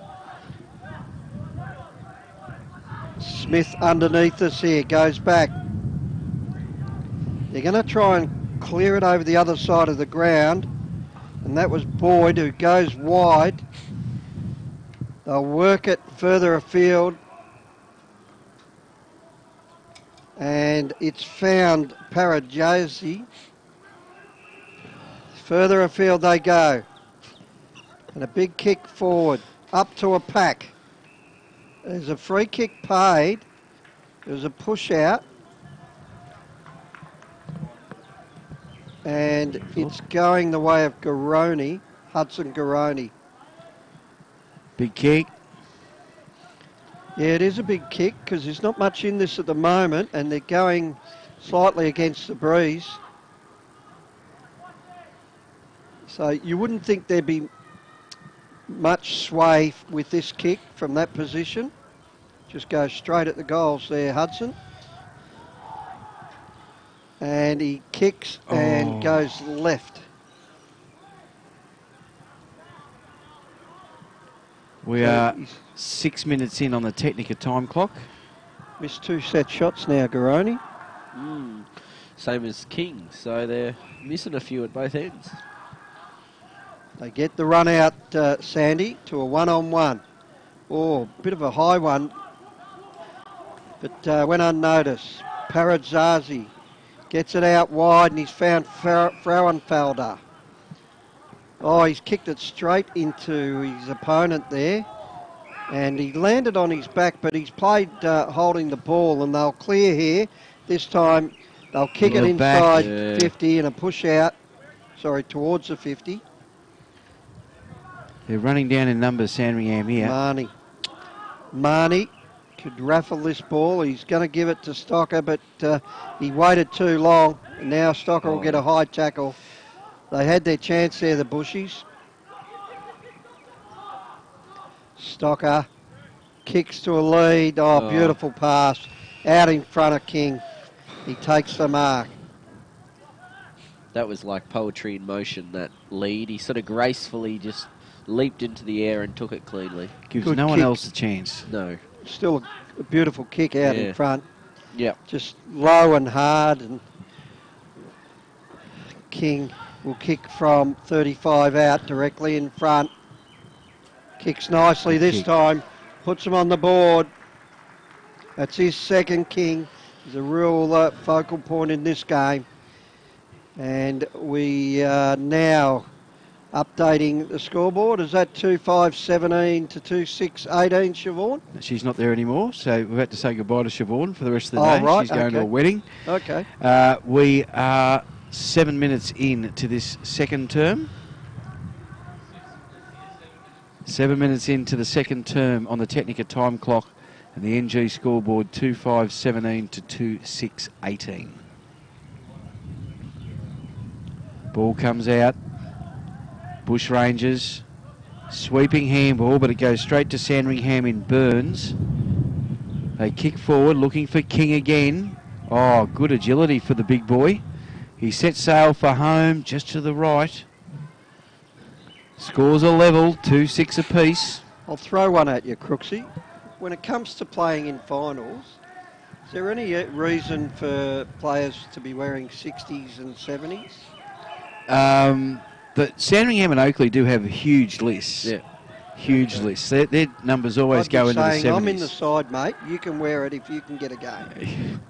Smith underneath us here. Goes back. They're going to try and clear it over the other side of the ground. And that was Boyd, who goes wide. They'll work it further afield. And it's found Parajasi. Further afield they go. And a big kick forward. Up to a pack. There's a free kick paid. There's a push out. And it's going the way of Garoni, Hudson Garoni. Big kick. Yeah, it is a big kick because there's not much in this at the moment and they're going slightly against the breeze. So you wouldn't think there'd be much sway with this kick from that position. Just goes straight at the goals there, Hudson. And he kicks and goes left. We are 6 minutes in on the Technica time clock. Missed 2 set shots now, Garoni. Same as King, so they're missing a few at both ends. They get the run out, Sandy, to a 1-on-1. Oh, bit of a high one, but went unnoticed. Paradzazi gets it out wide and he's found Frauenfelder. Oh, he's kicked it straight into his opponent there. And he landed on his back, but he's played holding the ball and they'll clear here. This time they'll kick it inside 50 and a push out. Sorry, towards the 50. They're running down in numbers, Sandringham here. Marnie could raffle this ball. He's going to give it to Stocker, but he waited too long. Now Stocker will get a high tackle. They had their chance there, the Bushies. Stocker kicks to a lead. Oh, beautiful pass. Out in front of King. He takes the mark. That was like poetry in motion, that lead. He sort of gracefully just leaped into the air and took it cleanly. Gives Good no one kick. else a chance. No. Still a beautiful kick out in front. Yep. Just low and hard. And King will kick from 35 out directly in front. Kicks nicely this time. Puts him on the board. That's his second king. He's a real focal point in this game. And we are now updating the scoreboard. Is that 2-5-17 to 2-6-18, Siobhan? She's not there anymore, so we've had to say goodbye to Siobhan for the rest of the day. Right, She's going to a wedding. Okay. We are 7 minutes in to this second term. 7 minutes into the second term on the Technica time clock, and the NG scoreboard 2-5-17 to 2-6-18. Ball comes out. Bushrangers, sweeping handball, but it goes straight to Sandringham in Burns. They kick forward, looking for King again. Oh, good agility for the big boy. He sets sail for home, just to the right. Scores are level, 2-6 apiece. I'll throw one at you, Crooksy. When it comes to playing in finals, is there any reason for players to be wearing 60s and 70s? But Sandringham and Oakley do have huge lists. Yeah. Huge lists. Their numbers always go into the 70s. I'm in the side, mate. You can wear it if you can get a game.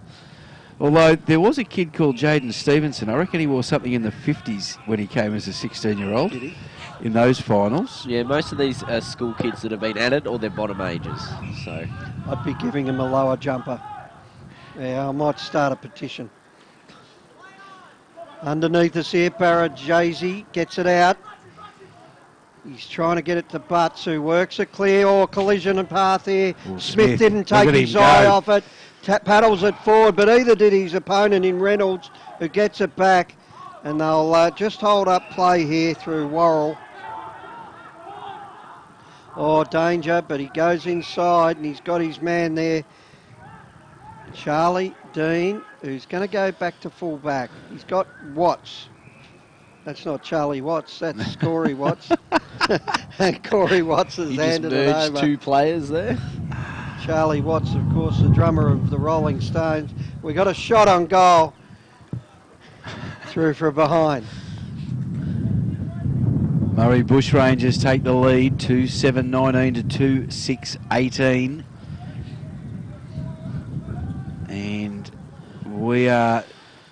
Although there was a kid called Jaden Stevenson. I reckon he wore something in the 50s when he came as a 16-year-old. Did he? In those finals. Yeah, most of these are school kids that have been added or they're bottom ages. So I'd be giving him a lower jumper. Yeah, I might start a petition. Underneath us here, Barra Jay-Z gets it out. He's trying to get it to Butts, who works it clear. Or collision and path here. Oh, Smith didn't take his eye off it. Paddles it forward, but either did his opponent in Reynolds, who gets it back. And they'll just hold up play here through Worrell. Oh, danger, but he goes inside and he's got his man there. Charlie Dean, who's going to go back to full back. He's got Watts. That's not Charlie Watts, that's Corey Watts. And Corey Watts has handed it over. You just merged two players there. Charlie Watts, of course, the drummer of the Rolling Stones. We got a shot on goal. Through from behind. Murray Bushrangers take the lead, 2-7-19 to 2-6-18. And we are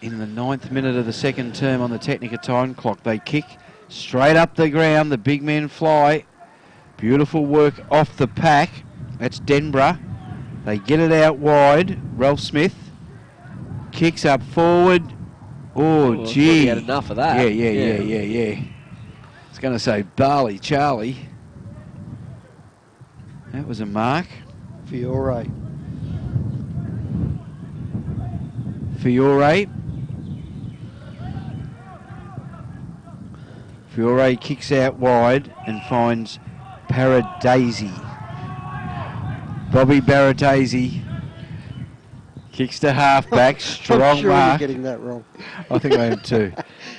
in the 9th minute of the second term on the Technica time clock. They kick straight up the ground. The big men fly. Beautiful work off the pack. That's Denborough. They get it out wide. Ralph Smith kicks up forward. Oh, gee. He had enough of that. Yeah. I was going to say Barley Charlie. That was a mark. Fiore. Fiore kicks out wide and finds Paradisi. Bobby Baratese kicks to halfback, strong I'm sure mark. you're getting that wrong. I think I am too.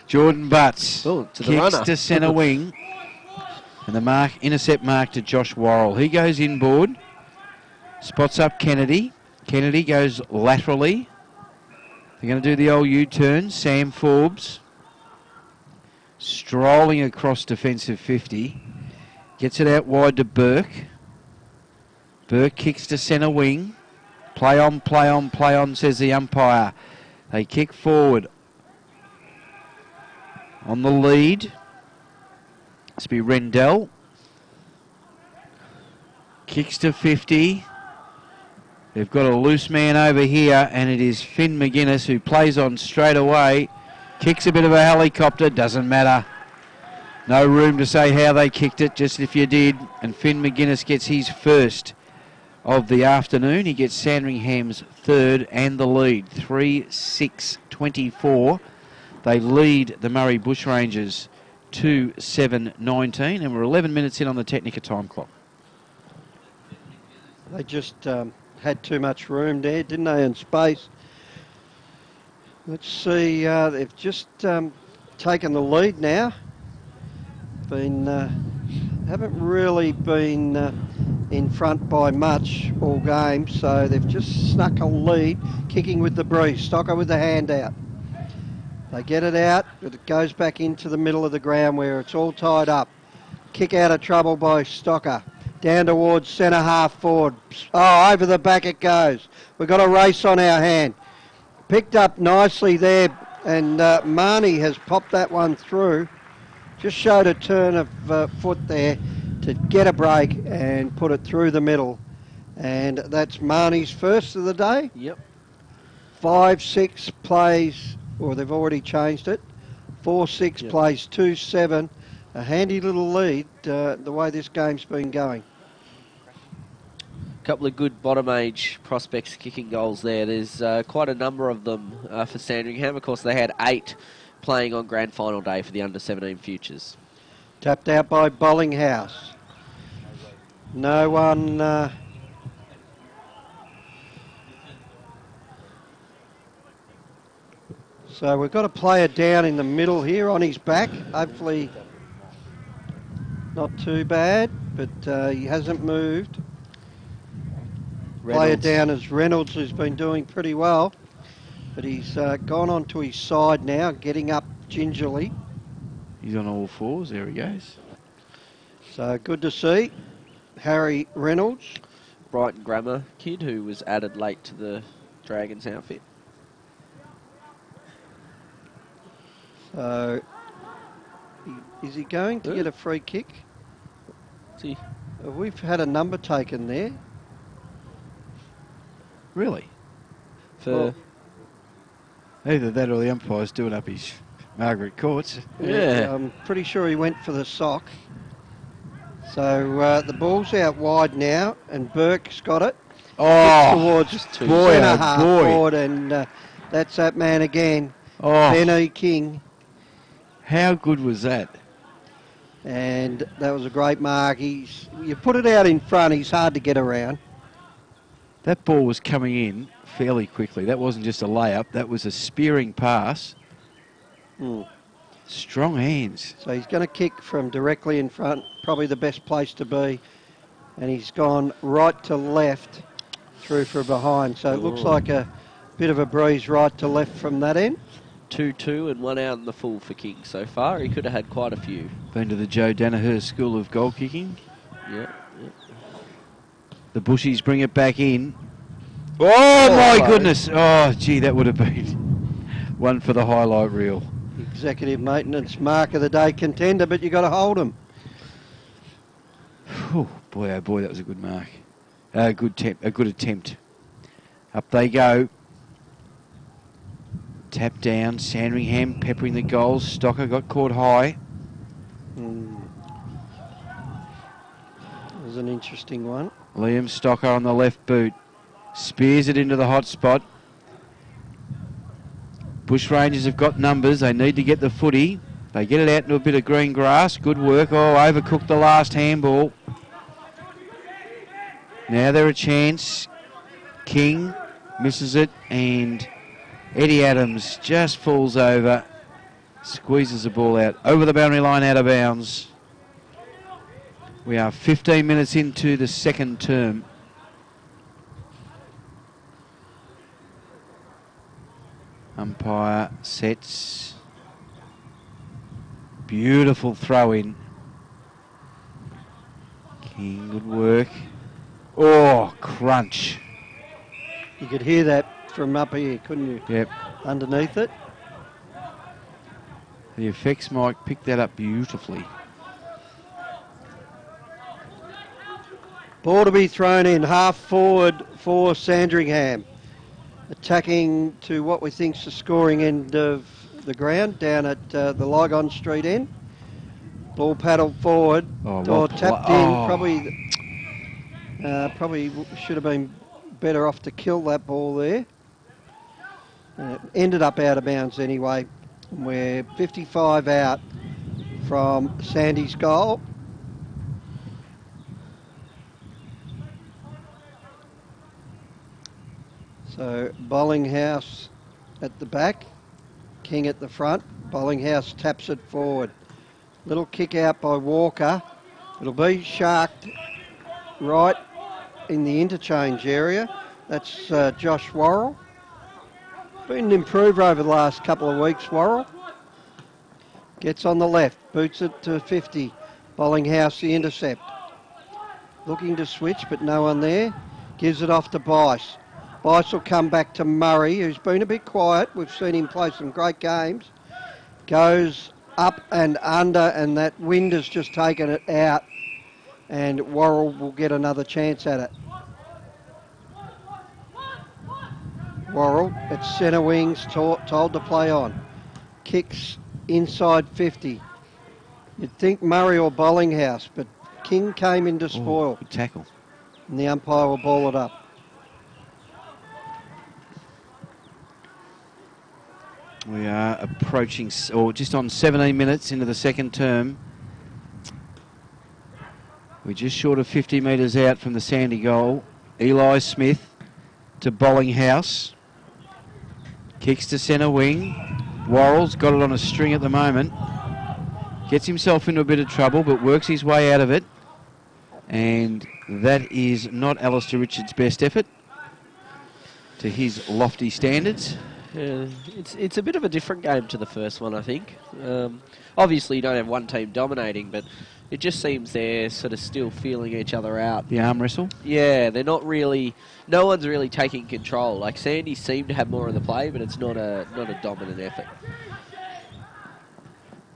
Jordan Butts To the kicks runner. to centre wing, and the intercept mark to Josh Worrell. He goes inboard, spots up Kennedy. Kennedy goes laterally. They're going to do the old U-turn. Sam Forbes strolling across defensive 50, gets it out wide to Burke. Burke kicks to centre wing. Play on, says the umpire. They kick forward. On the lead. Must be Rendell. Kicks to 50. They've got a loose man over here, and it is Finn McGuinness who plays on straight away. Kicks a bit of a helicopter, doesn't matter. No room to say how they kicked it, just if you did. And Finn McGuinness gets his first of the afternoon. He gets Sandringham's third and the lead, 3-6-24. They lead the Murray Bushrangers 2-7-19, and we're 11 minutes in on the Technica time clock. They just had too much room there, didn't they, and space. Let's see, they've just taken the lead now. Haven't really been in front by much all game, so they've just snuck a lead, kicking with the breeze. Stocker with the hand out. They get it out, but it goes back into the middle of the ground where it's all tied up. kick out of trouble by Stocker. Down towards centre half forward. Oh, over the back it goes. We've got a race on our hand. Picked up nicely there, and Marnie has popped that one through. Just showed a turn of foot there to get a break and put it through the middle. And that's Marnie's first of the day. Yep. 5-6 plays, or they've already changed it. 4-6 plays 2-7. A handy little lead, the way this game's been going. Couple of good bottom age prospects kicking goals there. There's quite a number of them for Sandringham. Of course, they had 8 playing on grand final day for the under-17 futures. Tapped out by Bollinghouse. No one... So we've got a player down in the middle here on his back. Hopefully not too bad, but he hasn't moved. Player down is Reynolds, who's been doing pretty well, but he's gone onto his side now, getting up gingerly. He's on all fours. There he goes. So good to see. Harry Reynolds. Brighton Grammar kid who was added late to the Dragons outfit. So is he going to get a free kick? See, We've had a number taken there. Really? for Either that or the umpire's doing up his Margaret Courts. Yeah. I'm pretty sure he went for the sock. So the ball's out wide now, and Burke's got it. Oh, Towards too boy, centre oh half boy. forward, and that's that man again, Oh, Benny King. how good was that? And that was a great mark. You put it out in front, he's hard to get around. That ball was coming in fairly quickly. That wasn't just a layup. That was a spearing pass. Strong hands. So he's going to kick from directly in front, probably the best place to be. And he's gone right to left through for behind. So it looks like a bit of a breeze right to left from that end. 2-2 and 1 out in the full for King so far. He could have had quite a few. Been to the Joe Danaher School of Goal Kicking. Yeah. The Bushies bring it back in. Oh, my my. goodness. Oh, gee, that would have been one for the highlight reel. Executive maintenance mark of the day contender, but you got to hold him. Oh boy, that was a good mark. A good attempt. Up they go. Tap down. Sandringham peppering the goals. Stocker got caught high. It was an interesting one. Liam Stocker on the left boot. Spears it into the hot spot. Bushrangers have got numbers. They need to get the footy. They get it out into a bit of green grass. Good work. Oh, overcooked the last handball. Now they're a chance. King misses it, and Eddie Adams just falls over. Squeezes the ball out. Over the boundary line, out of bounds. We are 15 minutes into the second term. Umpire sets. Beautiful throw in. King, good work. Oh, crunch. You could hear that from up here, couldn't you? Yep. Underneath it. The effects mic picked that up beautifully. Ball to be thrown in, half forward for Sandringham. Attacking to what we think's the scoring end of the ground, down at the Lygon Street end. Ball paddled forward, or tapped in. Probably should have been better off to kill that ball there. Ended up out of bounds anyway. We're 55 out from Sandy's goal. So Bollinghouse at the back, King at the front. Bollinghouse taps it forward. Little kick out by Walker. It'll be sharked right in the interchange area. That's Josh Worrell. Been an improver over the last couple of weeks, Worrell. Gets on the left, boots it to 50. Bollinghouse the intercept. Looking to switch, but no one there. Gives it off to Bice. Bice will come back to Murray, who's been a bit quiet. We've seen him play some great games. Goes up and under, and that wind has just taken it out. And Worrell will get another chance at it. Worrell at centre wings, told to play on. Kicks inside 50. You'd think Murray or Bollinghouse, but King came in to spoil. Good tackle. And the umpire will ball it up. We are approaching, or just on 17 minutes into the second term. We're just short of 50 metres out from the Sandy goal. Eli Smith to Bollinghouse. Kicks to centre wing. Worrell's got it on a string at the moment. Gets himself into a bit of trouble, but works his way out of it. And that is not Alistair Richards' best effort to his lofty standards. Yeah, it's a bit of a different game to the first one, I think. Obviously, you don't have one team dominating, but it just seems they're sort of still feeling each other out. The arm wrestle? Yeah, they're not really... No one's really taking control. Like, Sandy seemed to have more of the play, but it's not a dominant effort.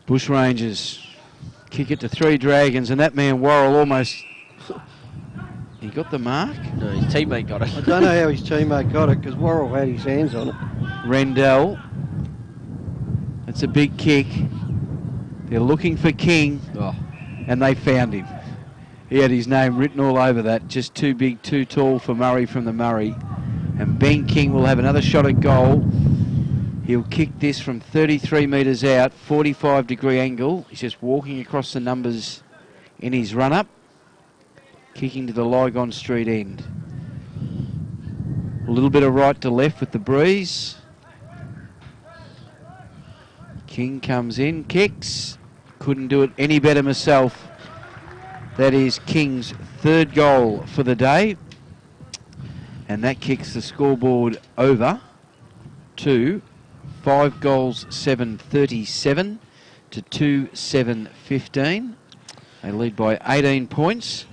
Bushrangers kick it to 3 Dragons, and that man Worrell almost... He got the mark? No, his teammate got it. I don't know how his teammate got it, because Worrell had his hands on it. Rendell. That's a big kick. They're looking for King, and they found him. He had his name written all over that. Just too big, too tall for Murray from the Murray. And Ben King will have another shot at goal. He'll kick this from 33 metres out, 45-degree angle. He's just walking across the numbers in his run-up. Kicking to the Lygon Street end. A little bit of right to left with the breeze. King comes in, kicks. Couldn't do it any better myself. That is King's 3rd goal for the day. And that kicks the scoreboard over to 5 goals, 7-37 to 2-7-15. They lead by 18 points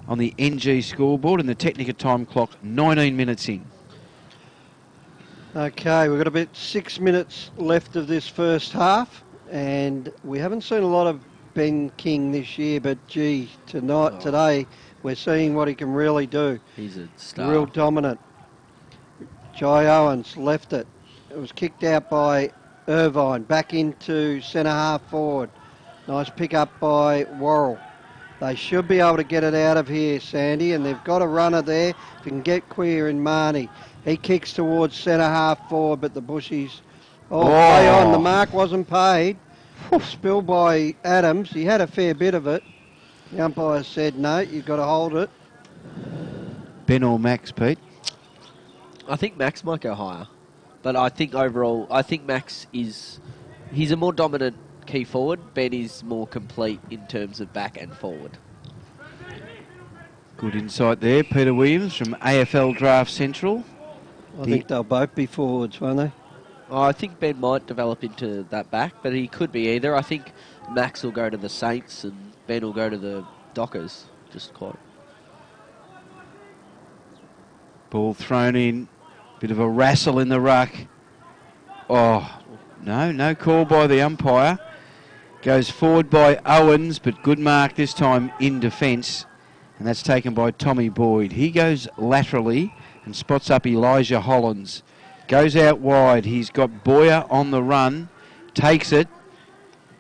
on the NG scoreboard, and the Technica time clock 19 minutes in. Okay, we've got about 6 minutes left of this first half, and we haven't seen a lot of Ben King this year, but gee, today we're seeing what he can really do. He's a star. Real dominant. Jai Owens left it. It was kicked out by Irvine, back into centre half forward. Nice pick up by Worrell. They should be able to get it out of here, Sandy, and they've got a runner there. If you can get clear in Marnie. He kicks towards centre half forward, but the Bushies... play on. The mark wasn't paid. Spill by Adams. He had a fair bit of it. The umpire said, no, you've got to hold it. Ben or Max, Pete? I think Max might go higher. But I think overall, Max is... He's a more dominant key forward. Ben is more complete in terms of back and forward. Good insight there. Peter Williams from AFL Draft Central. I think they'll both be forwards, won't they? I think Ben might develop into that back, but he could be either. I think Max will go to the Saints and Ben will go to the Dockers. Just quite. Ball thrown in. Bit of a wrestle in the ruck. Oh, no call by the umpire. Goes forward by Owens, but good mark this time in defence. And that's taken by Tommy Boyd. He goes laterally and spots up Elijah Hollins. Goes out wide. He's got Boyer on the run. Takes it.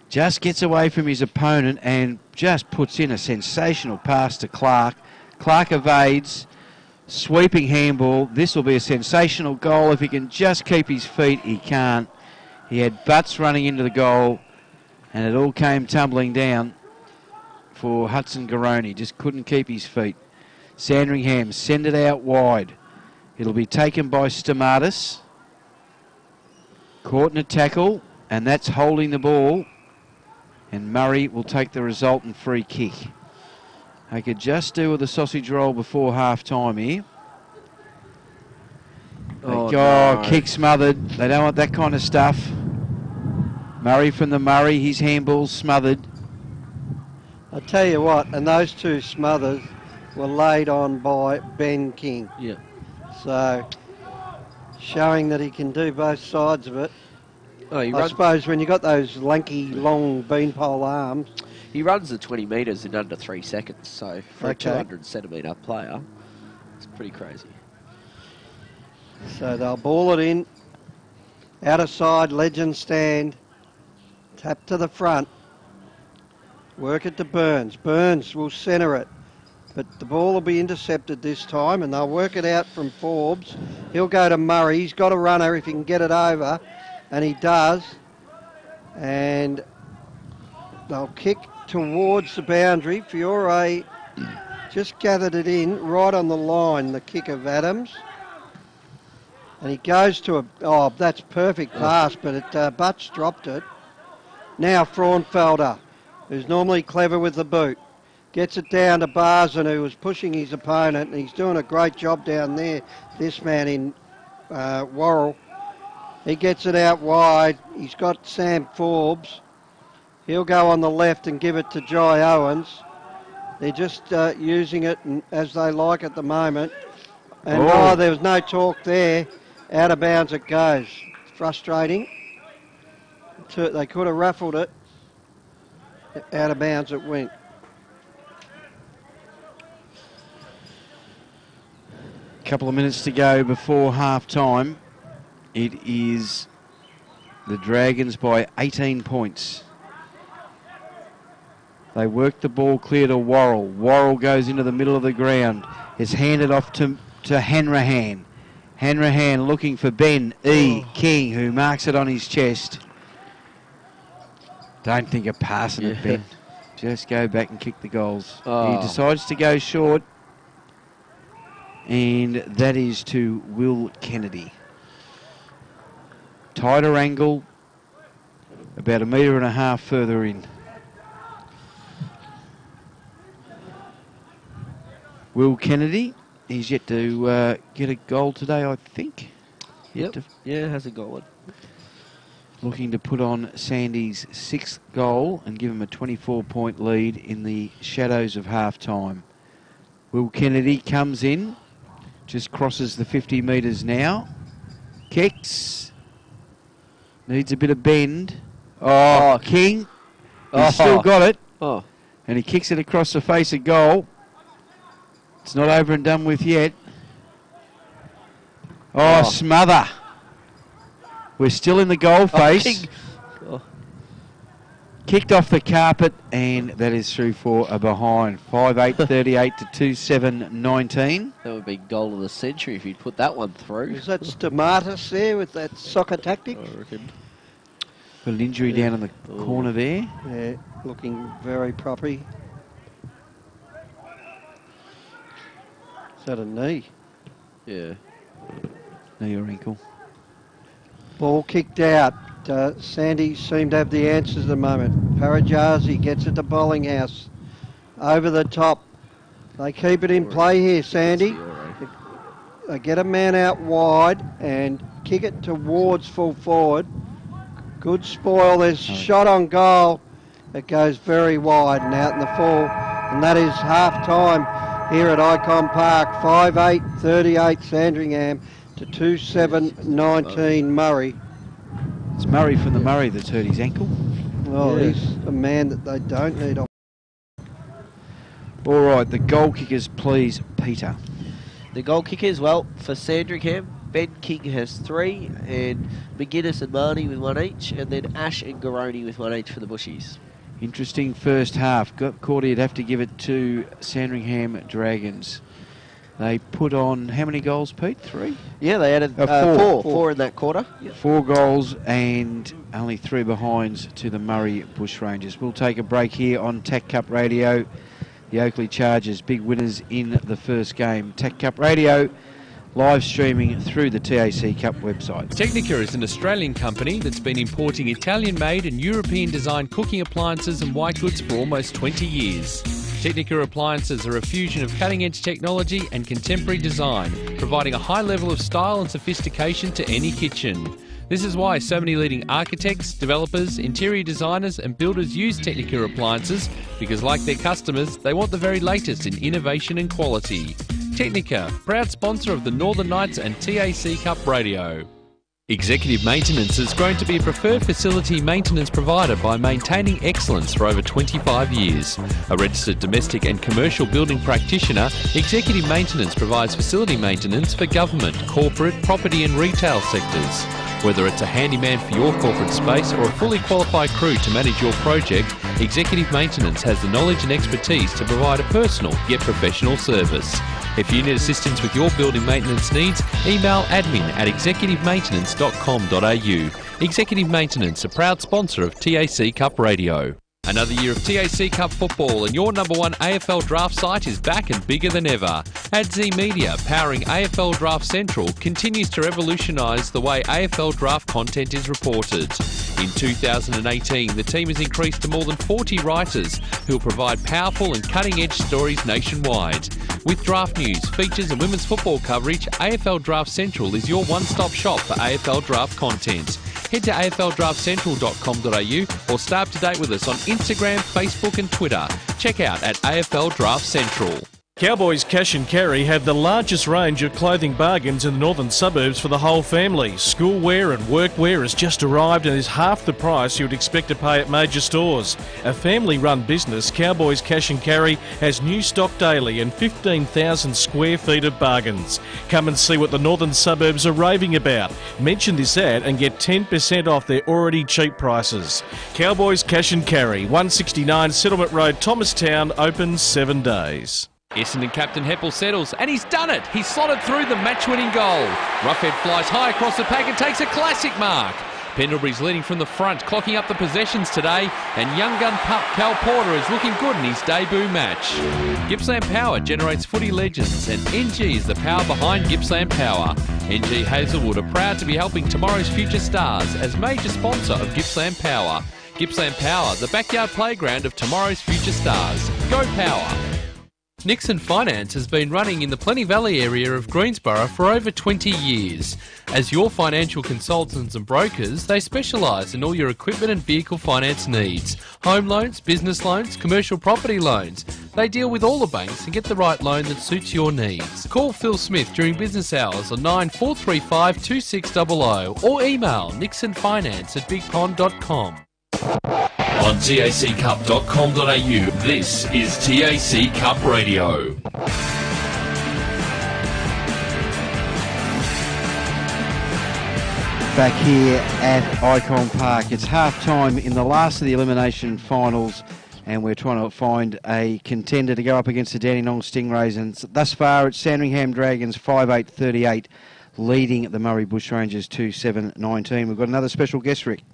Just gets away from his opponent and just puts in a sensational pass to Clark. Clark evades. Sweeping handball. This will be a sensational goal. If he can just keep his feet, he can't. He had butts running into the goal, and it all came tumbling down for Hudson Garoni. Just couldn't keep his feet. Sandringham send it out wide. It'll be taken by Stamatis. Caught in a tackle, and that's holding the ball. And Murray will take the resultant free kick. They could just do with a sausage roll before half-time here. No. Kick smothered. They don't want that kind of stuff. Murray from the Murray, his handball's smothered. I tell you what, and those two smothers were laid on by Ben King. Yeah. So, showing that he can do both sides of it. Oh, I suppose when you got those lanky, long beanpole arms. He runs the 20 metres in under 3 seconds, so for a 200 centimetre player, it's pretty crazy. So they'll ball it in. Outer side, legend stand. Tap to the front. Work it to Burns. Burns will centre it. But the ball will be intercepted this time, and they'll work it out from Forbes. He'll go to Murray. He's got a runner if he can get it over, and he does. And they'll kick towards the boundary. Fiore just gathered it in right on the line, the kick of Adams. And he goes to a, that's perfect pass, but Butch dropped it. Now Fraunfelder, who's normally clever with the boot, gets it down to Barson, who was pushing his opponent, and he's doing a great job down there, this man in Worrell. He gets it out wide. He's got Sam Forbes. He'll go on the left and give it to Jai Owens. They're just using it as they like at the moment. And there was no talk there. Out of bounds it goes. Frustrating. They could have ruffled it. Out of bounds it went. Couple of minutes to go before half time. It is the Dragons by 18 points. They work the ball clear to Worrell. Worrell goes into the middle of the ground. Is handed off to Hanrahan. Hanrahan looking for Ben King, who marks it on his chest. Don't think of passing it, Ben. Just go back and kick the goals. He decides to go short. And that is to Will Kennedy. Tighter angle, about 1.5 meters further in. Will Kennedy, he's yet to get a goal today, I think. Yep. Yeah, has a goal. Looking to put on Sandy's 6th goal and give him a 24-point lead in the shadows of half-time. Will Kennedy comes in, just crosses the 50 metres now. Kicks. Needs a bit of bend. King. He's still got it. And he kicks it across the face of goal. It's not over and done with yet. Smother. We're still in the goal face. Kicked off the carpet, and that is through for a behind. 5-8-38 to 2-7-19. That would be goal of the century if he'd put that one through. Is that Stamatis there with that soccer tactic? I reckon. Got an injury down in the corner there. Yeah, looking very proppy. Is that a knee? Yeah. Knee or ankle. Ball kicked out. Sandy seemed to have the answers at the moment. Parajazi gets it to Bollinghouse. Over the top. They keep it in play here, Sandy. They get a man out wide and kick it towards full forward. Good spoil. There's shot on goal. It goes very wide and out in the full. And that is half-time here at Icon Park. 5-8-38 Sandringham to 2-7-19 Murray. It's Murray from the Murray that's hurt his ankle. He's a man that they don't need off. All right, the goal kickers, please, Peter. The goal kickers, well, for Sandringham, Ben King has 3, and McGuinness and Marnie with 1 each, and then Ash and Garoni with 1 each for the Bushies. Interesting first half. Cordy'd have to give it to Sandringham Dragons. They put on how many goals, Pete? 3? Yeah, they added 4 in that quarter. Yep. 4 goals and only 3 behinds to the Murray Bushrangers. We'll take a break here on TAC Cup Radio. The Oakley Chargers, big winners in the first game. TAC Cup Radio, live streaming through the TAC Cup website. Technica is an Australian company that's been importing Italian-made and European-designed cooking appliances and white goods for almost 20 years. Technica appliances are a fusion of cutting-edge technology and contemporary design, providing a high level of style and sophistication to any kitchen. This is why so many leading architects, developers, interior designers and builders use Technica appliances, because like their customers, they want the very latest in innovation and quality. Technica, proud sponsor of the Northern Knights and TAC Cup Radio. Executive Maintenance has grown to be a preferred facility maintenance provider by maintaining excellence for over 25 years. A registered domestic and commercial building practitioner, Executive Maintenance provides facility maintenance for government, corporate, property and retail sectors. Whether it's a handyman for your corporate space or a fully qualified crew to manage your project, Executive Maintenance has the knowledge and expertise to provide a personal yet professional service. If you need assistance with your building maintenance needs, email admin@executivemaintenance.com.au. Executive Maintenance, a proud sponsor of TAC Cup Radio. Another year of TAC Cup football and your number one AFL draft site is back and bigger than ever. AdZ Media, powering AFL Draft Central, continues to revolutionise the way AFL draft content is reported. In 2018, the team has increased to more than 40 writers who will provide powerful and cutting-edge stories nationwide. With draft news, features and women's football coverage, AFL Draft Central is your one-stop shop for AFL draft content. Head to afldraftcentral.com.au or stay up to date with us on Instagram, Facebook and Twitter. Check out at AFL Draft Central. Cowboys Cash and Carry have the largest range of clothing bargains in the northern suburbs for the whole family. Schoolwear and workwear has just arrived and is half the price you would expect to pay at major stores. A family-run business, Cowboys Cash and Carry has new stock daily and 15,000 square feet of bargains. Come and see what the northern suburbs are raving about. Mention this ad and get 10% off their already cheap prices. Cowboys Cash and Carry, 169 Settlement Road, Thomastown, open 7 days. Essendon captain Heppel settles, and he's done it. He's slotted through the match-winning goal. Roughhead flies high across the pack and takes a classic mark. Pendlebury's leading from the front, clocking up the possessions today, and young gun pup Cal Porter is looking good in his debut match. Gippsland Power generates footy legends, and NG is the power behind Gippsland Power. NG Hazelwood are proud to be helping tomorrow's future stars as major sponsor of Gippsland Power. Gippsland Power, the backyard playground of tomorrow's future stars. Go Power! Nixon Finance has been running in the Plenty Valley area of Greensborough for over 20 years. As your financial consultants and brokers, they specialise in all your equipment and vehicle finance needs. Home loans, business loans, commercial property loans. They deal with all the banks and get the right loan that suits your needs. Call Phil Smith during business hours on 9435 2600 or email nixonfinance@bigpond.com. On taccup.com.au, this is TAC Cup Radio. Back here at Icon Park. It's half-time in the last of the elimination finals, and we're trying to find a contender to go up against the Dandenong Stingrays. And thus far, it's Sandringham Dragons 5-8-38, leading the Murray Bushrangers 2-7-19. We've got another special guest, Rick.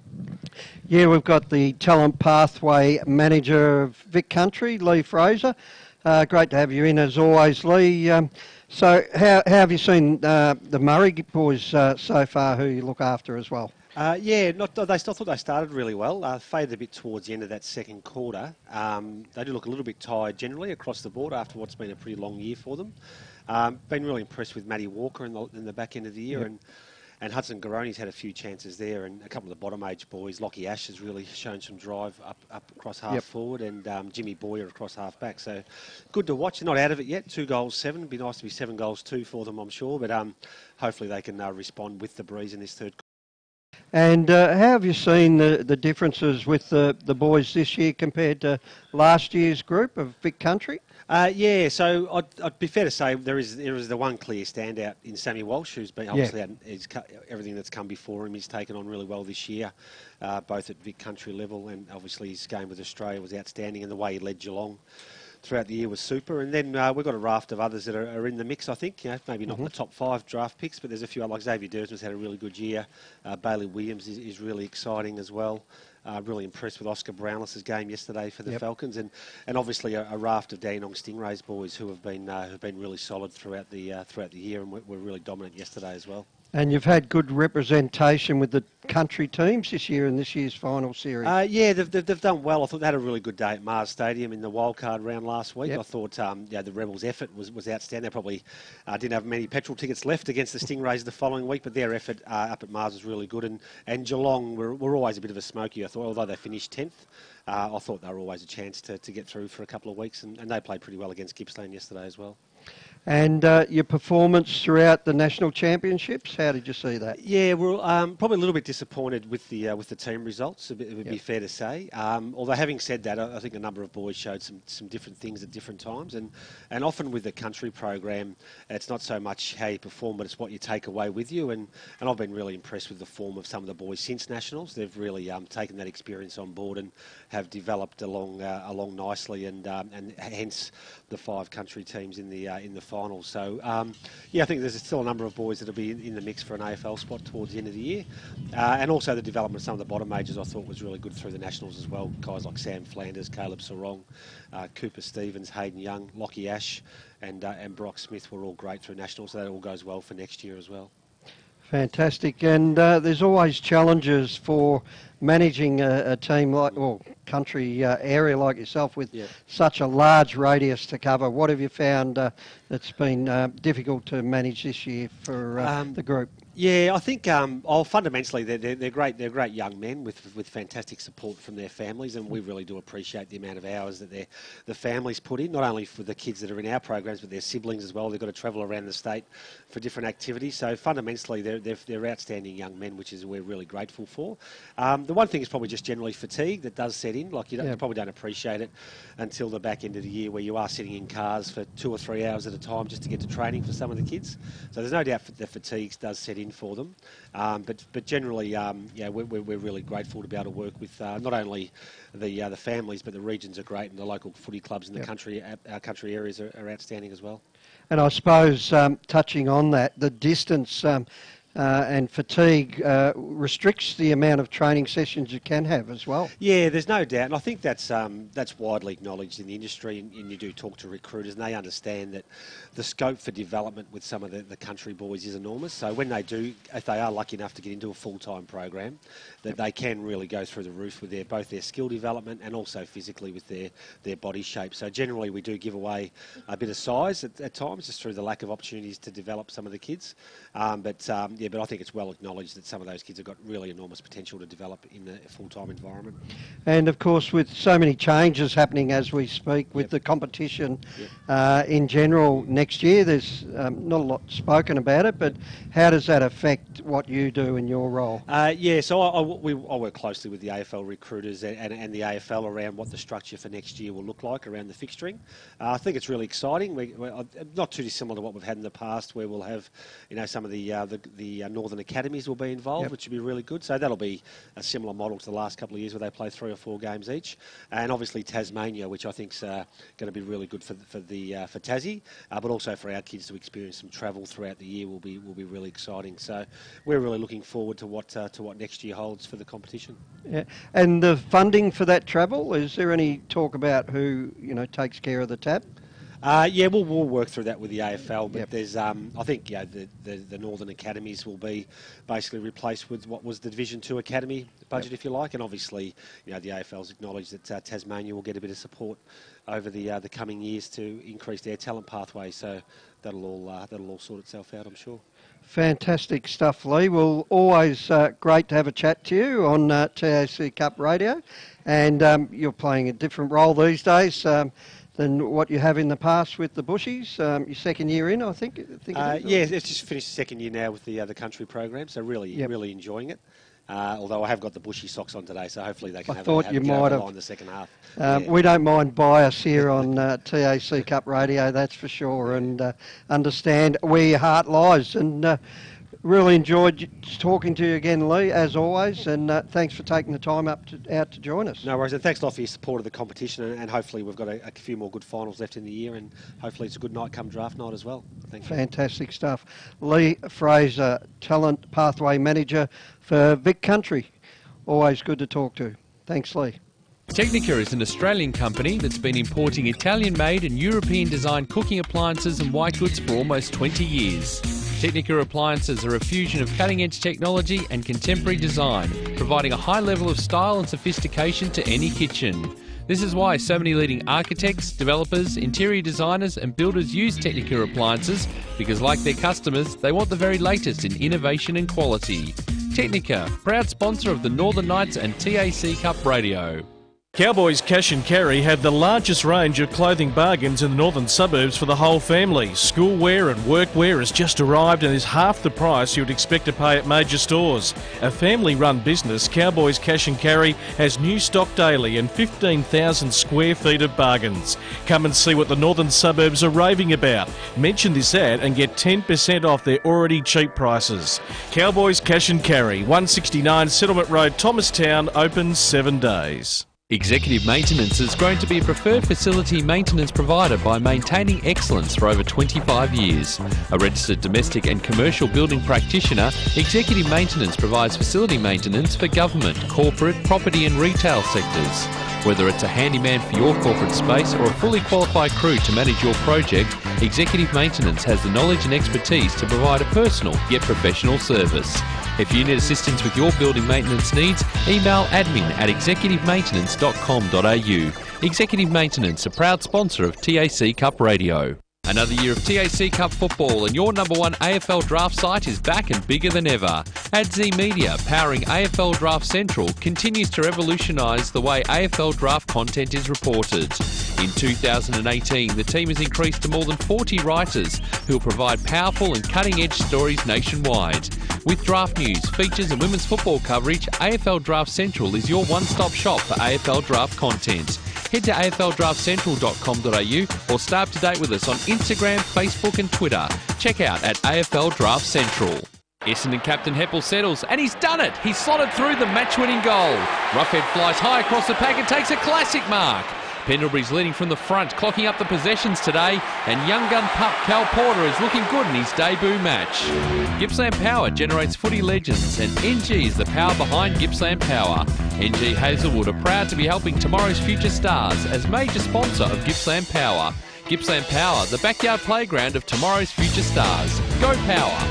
Yeah, we've got the Talent Pathway Manager of Vic Country, Lee Fraser. Great to have you in as always, Lee. So how have you seen the Murray boys so far, who you look after as well? They still thought they started really well. Faded a bit towards the end of that second quarter. They do look a little bit tired generally across the board after what's been a pretty long year for them. Been really impressed with Matty Walker in the back end of the year, Yep. and Hudson Garoni's had a few chances there, and a couple of the bottom age boys. Lockie Ash has really shown some drive up across half forward, and Jimmy Boyer across half back. So good to watch. They're not out of it yet. 2 goals, 7. It'd be nice to be 7 goals 2 for them, I'm sure. But hopefully they can respond with the breeze in this third quarter. And how have you seen the differences with the boys this year compared to last year's group of Vic Country? So I'd be fair to say there is the one clear standout in Sammy Walsh, who's been obviously everything that's come before him. He's taken on really well this year, both at Vic Country level, and obviously his game with Australia was outstanding, and the way he led Geelong throughout the year was super. And then we've got a raft of others that are in the mix, I think. Maybe not the top 5 draft picks, but there's a few, like Xavier Dersman's had a really good year. Bailey Williams is really exciting as well. Really impressed with Oscar Brownless's game yesterday for the Falcons, and obviously a raft of Dandenong Stingrays boys who have been really solid throughout the year, and were really dominant yesterday as well. And you've had good representation with the country teams this year in this year's final series. Yeah, they've done well. I thought they had a really good day at Mars Stadium in the wildcard round last week. Yep. I thought the Rebels' effort was outstanding. They probably didn't have many petrol tickets left against the Stingrays the following week, but their effort up at Mars was really good. And Geelong were always a bit of a smoky. I thought, although they finished 10th, I thought they were always a chance to get through for a couple of weeks, and they played pretty well against Gippsland yesterday as well. And your performance throughout the national championships, how did you see that? Yeah, we're probably a little bit disappointed with the team results. It would be fair to say. Although having said that, I think a number of boys showed some different things at different times, and often with the country program, it's not so much how you perform, but it's what you take away with you. And I've been really impressed with the form of some of the boys since nationals. They've really taken that experience on board and have developed along nicely, and hence the 5 country teams in the finals. So I think there's still a number of boys that'll be in the mix for an AFL spot towards the end of the year, and also the development of some of the bottom majors I thought was really good through the nationals as well. Guys like Sam Flanders, Caleb Sarong, Cooper Stevens, Hayden Young, Lockie Ash, and Brock Smith were all great through nationals. So that all goes well for next year as well. Fantastic. And there's always challenges for managing a team like, or country area like yourself with such a large radius to cover. What have you found that's been difficult to manage this year for the group? Yeah, I think fundamentally they're great. They're great young men with fantastic support from their families, and we really do appreciate the amount of hours that the families put in, not only for the kids that are in our programs, but their siblings as well. They've got to travel around the state for different activities. So fundamentally, they're outstanding young men, which is we're really grateful for. The one thing is probably just generally fatigue that does set in. Like you probably don't appreciate it until the back end of the year, where you are sitting in cars for 2 or 3 hours at a time just to get to training for some of the kids. So there's no doubt the fatigue does set in for them, but generally, we're really grateful to be able to work with not only the families, but the regions are great, and the local footy clubs in the country, our country areas are outstanding as well. And I suppose touching on that, the distance and fatigue restricts the amount of training sessions you can have as well. Yeah, there's no doubt, and I think that's widely acknowledged in the industry, and you do talk to recruiters, and they understand that the scope for development with some of the country boys is enormous. So when they do, if they are lucky enough to get into a full-time program, that they can really go through the roof with both their skill development and also physically with their body shape. So generally we do give away a bit of size at times, just through the lack of opportunities to develop some of the kids. But I think it's well acknowledged that some of those kids have got really enormous potential to develop in a full-time environment. And of course, with so many changes happening as we speak, with the competition in general next year, there's not a lot spoken about it, but how does that affect what you do in your role? So I work closely with the AFL recruiters and the AFL around what the structure for next year will look like around the fixturing. I think it's really exciting. We're not too dissimilar to what we've had in the past, where we'll have some of the Northern Academies will be involved, which will be really good. So that'll be a similar model to the last couple of years, where they play 3 or 4 games each. And obviously Tasmania, which I think is going to be really good for Tassie, but also for our kids to experience some travel throughout the year will be really exciting. So we're really looking forward to what next year holds for the competition. Yeah. And the funding for that travel, is there any talk about who takes care of the tab? We'll work through that with the AFL, but there's, I think, the Northern Academies will be basically replaced with what was the Division 2 Academy budget, if you like, and obviously, the AFL's acknowledged that Tasmania will get a bit of support over the coming years to increase their talent pathway. So that'll all sort itself out, I'm sure. Fantastic stuff, Lee. Well, always great to have a chat to you on TAC Cup Radio, and you're playing a different role these days than what you have in the past with the Bushies. Your second year in, I think it is. It's just finished the second year now with the country program, so really enjoying it. Although I have got the Bushy socks on today, so hopefully they can have in the second half. We don't mind bias here on TAC Cup Radio, that's for sure, and understand where your heart lies. And really enjoyed talking to you again, Lee, as always, and thanks for taking the time out to join us. No worries, and thanks a lot for your support of the competition, and hopefully we've got a few more good finals left in the year, and hopefully it's a good night come draft night as well. Thank you. Fantastic stuff. Lee Fraser, Talent Pathway Manager for Vic Country. Always good to talk to. Thanks, Lee. Technica is an Australian company that's been importing Italian-made and European-designed cooking appliances and white goods for almost 20 years. Technica appliances are a fusion of cutting-edge technology and contemporary design, providing a high level of style and sophistication to any kitchen. This is why so many leading architects, developers, interior designers and builders use Technica appliances, because like their customers, they want the very latest in innovation and quality. Technica, proud sponsor of the Northern Knights and TAC Cup Radio. Cowboys Cash and Carry have the largest range of clothing bargains in the northern suburbs for the whole family. Schoolwear and workwear has just arrived and is half the price you would expect to pay at major stores. A family-run business, Cowboys Cash and Carry has new stock daily and 15,000 square feet of bargains. Come and see what the northern suburbs are raving about. Mention this ad and get 10% off their already cheap prices. Cowboys Cash and Carry, 169 Settlement Road, Thomastown, open 7 days. Executive Maintenance has grown to be a preferred facility maintenance provider by maintaining excellence for over 25 years. A registered domestic and commercial building practitioner, Executive Maintenance provides facility maintenance for government, corporate, property and retail sectors. Whether it's a handyman for your corporate space or a fully qualified crew to manage your project, Executive Maintenance has the knowledge and expertise to provide a personal yet professional service. If you need assistance with your building maintenance needs, email admin@executivemaintenance.com.au. Executive Maintenance, a proud sponsor of TAC Cup Radio. Another year of TAC Cup football and your number one AFL draft site is back and bigger than ever. AdZ Media, powering AFL Draft Central, continues to revolutionise the way AFL draft content is reported. In 2018, the team has increased to more than 40 writers who will provide powerful and cutting-edge stories nationwide. With draft news, features and women's football coverage, AFL Draft Central is your one-stop shop for AFL draft content. Head to afldraftcentral.com.au or stay up to date with us on Instagram, Facebook and Twitter. Check out at AFL Draft Central. Essendon captain Heppel settles, and he's done it! He's slotted through the match-winning goal. Roughhead flies high across the pack and takes a classic mark. Pendlebury's leading from the front, clocking up the possessions today, and young gun pup Cal Porter is looking good in his debut match. Gippsland Power generates footy legends, and NG is the power behind Gippsland Power. NG Hazelwood are proud to be helping tomorrow's future stars as major sponsor of Gippsland Power. Gippsland Power, the backyard playground of tomorrow's future stars. Go Power!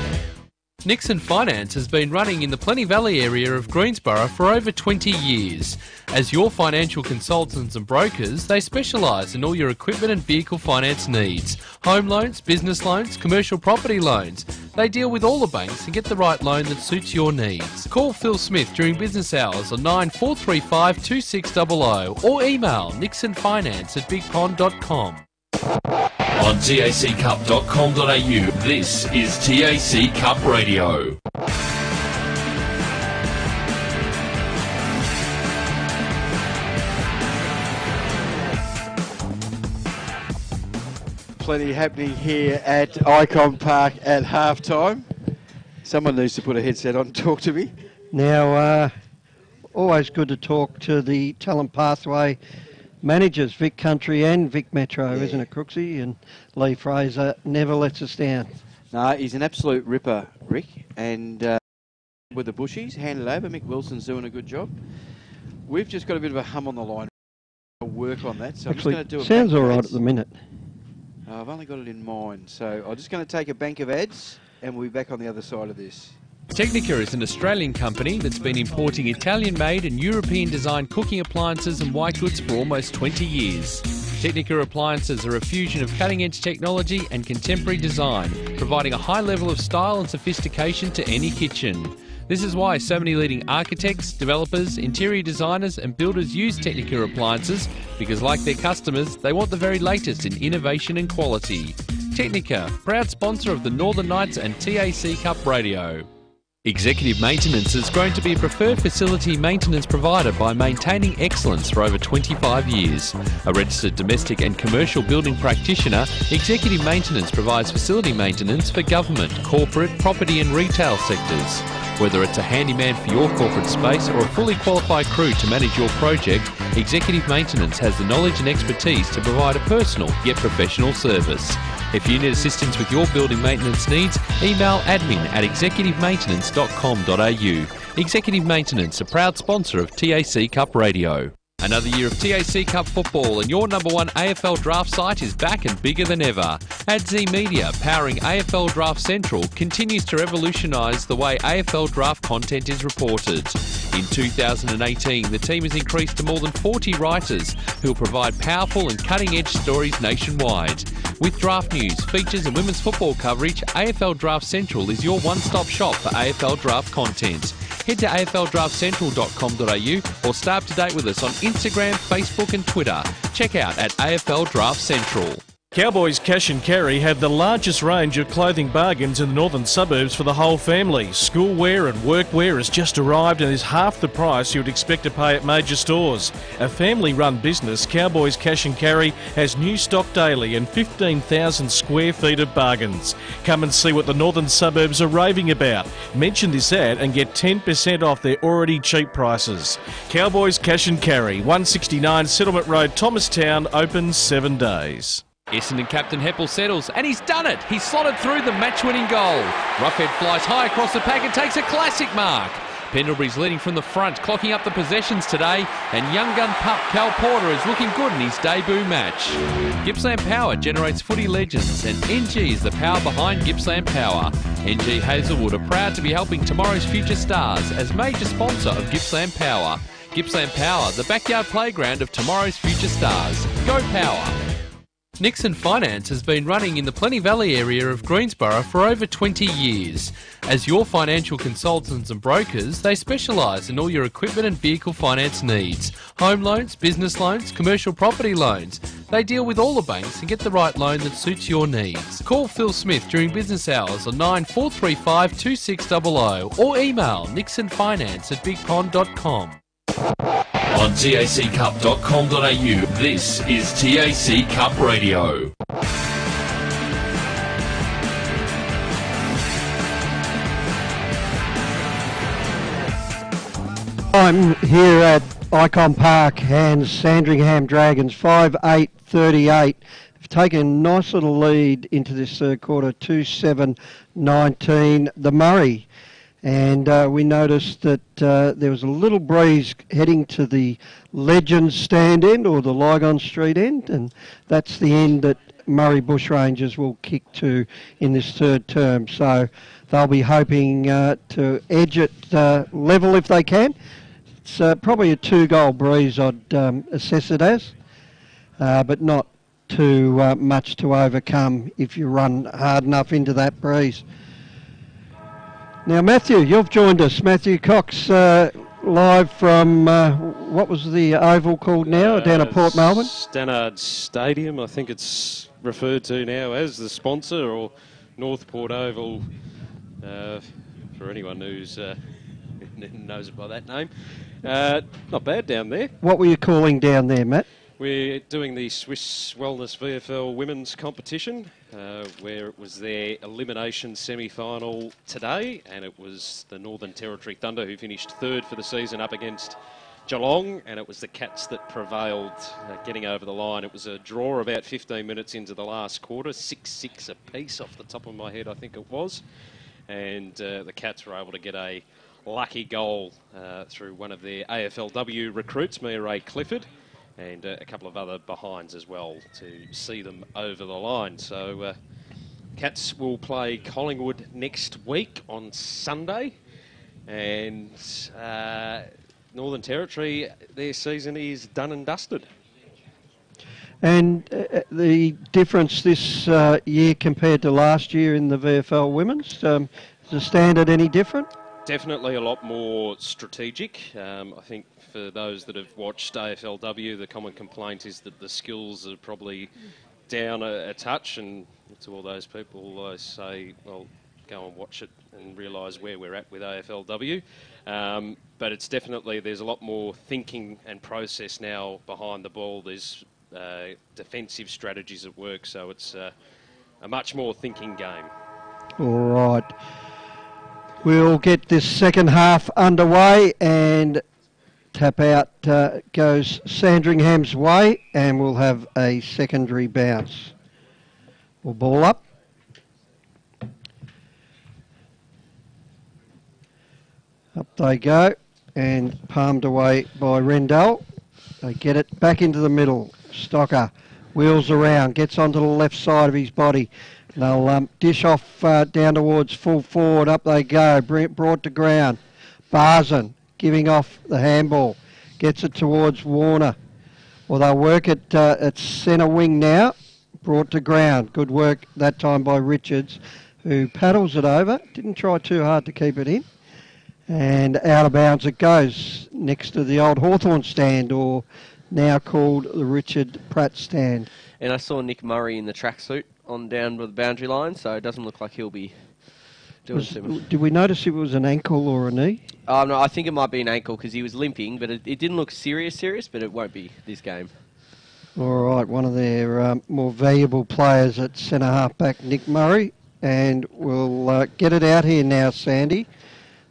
Nixon Finance has been running in the Plenty Valley area of Greensborough for over 20 years. As your financial consultants and brokers, they specialise in all your equipment and vehicle finance needs. Home loans, business loans, commercial property loans. They deal with all the banks and get the right loan that suits your needs. Call Phil Smith during business hours on 9435 2600 or email nixonfinance@bigpond.com. On taccup.com.au, this is TAC Cup Radio. Plenty happening here at Icon Park at halftime. Someone needs to put a headset on and talk to me. Now, always good to talk to the talent pathway managers, Vic Country and Vic Metro, isn't it, Crooksy? And Lee Fraser never lets us down. No, he's an absolute ripper, Rick. And with the Bushies, hand it over. Mick Wilson's doing a good job. We've just got a bit of a hum on the line. I'll work on that. So Actually, I'm just going to do sounds all right at the minute. I've only got it in mind. So I'm just going to take a bank of ads and we'll be back on the other side of this. Technica is an Australian company that's been importing Italian-made and European-designed cooking appliances and white goods for almost 20 years. Technica appliances are a fusion of cutting-edge technology and contemporary design, providing a high level of style and sophistication to any kitchen. This is why so many leading architects, developers, interior designers and builders use Technica appliances, because like their customers, they want the very latest in innovation and quality. Technica, proud sponsor of the Northern Knights and TAC Cup Radio. Executive Maintenance has grown to be a preferred facility maintenance provider by maintaining excellence for over 25 years. A registered domestic and commercial building practitioner, Executive Maintenance provides facility maintenance for government, corporate, property and retail sectors. Whether it's a handyman for your corporate space or a fully qualified crew to manage your project, Executive Maintenance has the knowledge and expertise to provide a personal yet professional service. If you need assistance with your building maintenance needs, email admin@executivemaintenance.com.au. Executive Maintenance, a proud sponsor of TAC Cup Radio. Another year of TAC Cup football, and your number one AFL draft site is back and bigger than ever. AdZ Media, powering AFL Draft Central, continues to revolutionise the way AFL draft content is reported. In 2018, the team has increased to more than 40 writers who will provide powerful and cutting-edge stories nationwide. With draft news, features and women's football coverage, AFL Draft Central is your one-stop shop for AFL draft content. Head to afldraftcentral.com.au or stay up to date with us on Instagram, Facebook and Twitter. Check out at AFL Draft Central. Cowboys Cash and Carry have the largest range of clothing bargains in the northern suburbs for the whole family. Schoolwear and workwear has just arrived and is half the price you would expect to pay at major stores. A family-run business, Cowboys Cash and Carry has new stock daily and 15,000 square feet of bargains. Come and see what the northern suburbs are raving about. Mention this ad and get 10% off their already cheap prices. Cowboys Cash and Carry, 169 Settlement Road, Thomastown, open 7 days. Essendon captain Heppel settles, and he's done it. He's slotted through the match-winning goal. Roughhead flies high across the pack and takes a classic mark. Pendlebury's leading from the front, clocking up the possessions today, and young gun pup Cal Porter is looking good in his debut match. Gippsland Power generates footy legends, and NG is the power behind Gippsland Power. NG Hazelwood are proud to be helping tomorrow's future stars as major sponsor of Gippsland Power. Gippsland Power, the backyard playground of tomorrow's future stars. Go Power! Nixon Finance has been running in the Plenty Valley area of Greensborough for over 20 years. As your financial consultants and brokers, they specialise in all your equipment and vehicle finance needs. Home loans, business loans, commercial property loans. They deal with all the banks and get the right loan that suits your needs. Call Phil Smith during business hours on 9435 2600 or email nixonfinance@bigpond.com. On taccup.com.au, this is TAC Cup Radio. I'm here at Icon Park and Sandringham Dragons, 5-8-38. They've taken a nice little lead into this third quarter, 2-7-19. The Murray. And we noticed that there was a little breeze heading to the Legends stand end or the Lygon Street end, and that's the end that Murray Bushrangers will kick to in this third term. So they'll be hoping to edge it level if they can. It's probably a 2-goal breeze I'd assess it as, but not too much to overcome if you run hard enough into that breeze. Now, Matthew, you've joined us. Matthew Cox, live from, what was the oval called now, down at Port Melbourne? Stannard Stadium, I think it's referred to now as the sponsor, or Northport Oval, for anyone who's knows it by that name. Not bad down there. What were you calling down there, Matt? We're doing the Swiss Wellness VFL Women's Competition, where it was their elimination semi-final today, and it was the Northern Territory Thunder who finished third for the season up against Geelong, and it was the Cats that prevailed, getting over the line. It was a draw about 15 minutes into the last quarter, 6-6 apiece off the top of my head, I think it was, and the Cats were able to get a lucky goal through one of their AFLW recruits, Mia Ray Clifford, and a couple of other behinds as well to see them over the line. So Cats will play Collingwood next week on Sunday, and Northern Territory, their season is done and dusted. And the difference this year compared to last year in the VFL Women's, is the standard any different? Definitely a lot more strategic. I think for those that have watched AFLW, the common complaint is that the skills are probably down a touch, and to all those people I say, well, go and watch it and realise where we're at with AFLW. But it's definitely, there's a lot more thinking and process now behind the ball. There's defensive strategies at work, so it's a much more thinking game. All right. We'll get this second half underway, and tap out goes Sandringham's way, and we'll have a secondary bounce. We'll ball up. Up they go, and palmed away by Rendell. They get it back into the middle. Stocker wheels around, gets onto the left side of his body. They'll dish off down towards full forward. Up they go, brought to ground. Barzan giving off the handball. Gets it towards Warner. Well, they'll work it at centre wing now. Brought to ground. Good work that time by Richards, who paddles it over. Didn't try too hard to keep it in. And out of bounds it goes next to the old Hawthorn stand, or now called the Richard Pratt stand. And I saw Nick Murray in the tracksuit on down the boundary line, so it doesn't look like he'll be doing too much. Did we notice if it was an ankle or a knee? No, I think it might be an ankle because he was limping, but it didn't look serious, but it won't be this game. All right, one of their more valuable players at centre half-back, Nick Murray. And we'll get it out here now, Sandy.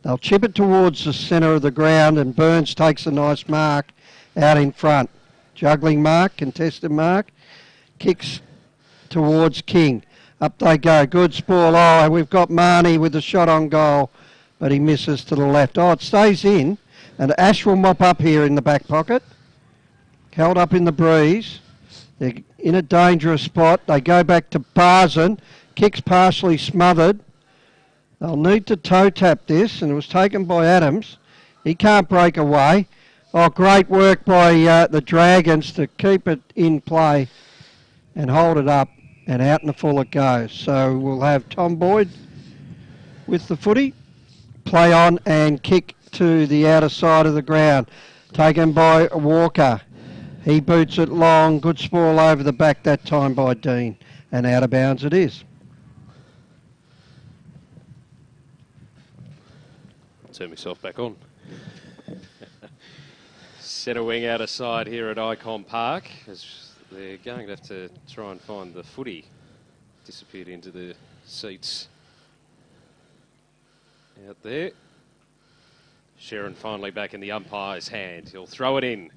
They'll chip it towards the centre of the ground, and Burns takes a nice mark out in front. Juggling mark, contested mark. Kicks towards King. Up they go. Good spoil. Oh, we've got Marnie with the shot on goal, but he misses to the left. Oh, it stays in, and Ash will mop up here in the back pocket. Held up in the breeze. They're in a dangerous spot. They go back to Barzan. Kick's partially smothered. They'll need to toe tap this, and it was taken by Adams. He can't break away. Oh, great work by the Dragons to keep it in play and hold it up, and out in the full it goes. So we'll have Tom Boyd with the footy. Play on and kick to the outer side of the ground. Taken by Walker. He boots it long. Good spoil over the back that time by Dean. And out of bounds it is. Turn myself back on. Centre wing out of side here at Icon Park, as they're going to have to try and find the footy. Disappeared into the seats out there. Sharon finally back in the umpire's hand. He'll throw it in.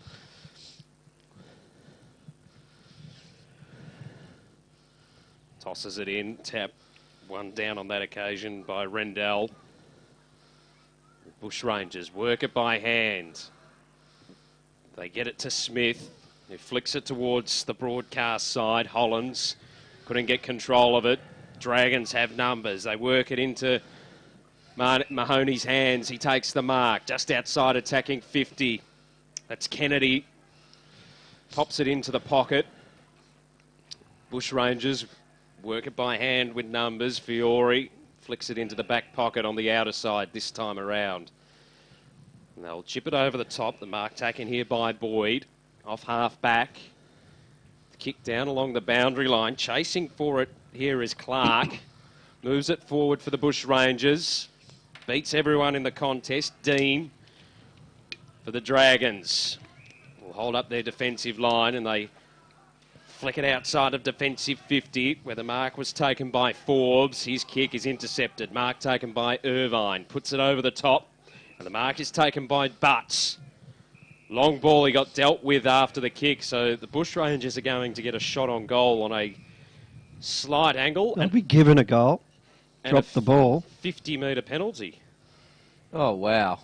Tosses it in. Tap one down on that occasion by Rendell. Bushrangers work it by hand. They get it to Smith, who flicks it towards the broadcast side. Hollands couldn't get control of it. Dragons have numbers. They work it into Mahoney's hands. He takes the mark just outside attacking 50. That's Kennedy. Pops it into the pocket. Bushrangers work it by hand with numbers. Fiore flicks it into the back pocket on the outer side this time around. And they'll chip it over the top. The mark taken here by Boyd. Off half back. Kick down along the boundary line. Chasing for it here is Clark. Moves it forward for the Bushrangers. Beats everyone in the contest. Dean for the Dragons. Will hold up their defensive line, and they flick it outside of defensive 50, where the mark was taken by Forbes. His kick is intercepted. Mark taken by Irvine. Puts it over the top, and the mark is taken by Butts. Long ball he got dealt with after the kick, so the Bushrangers are going to get a shot on goal on a slight angle. They'll be given a goal. Drop the ball. 50-metre penalty. Oh, wow.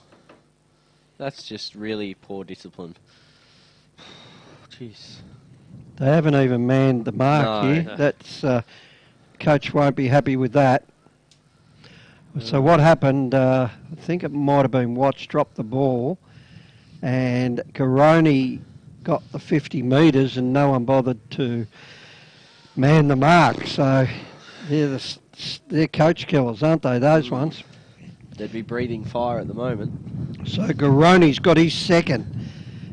That's just really poor discipline. Jeez. They haven't even manned the mark here. No. That's coach won't be happy with that. So what happened, I think it might have been Watts dropped the ball, and Garoni got the 50 metres and no one bothered to man the mark. So they're coach killers, aren't they, those ones? They'd be breathing fire at the moment. So Garoni's got his second,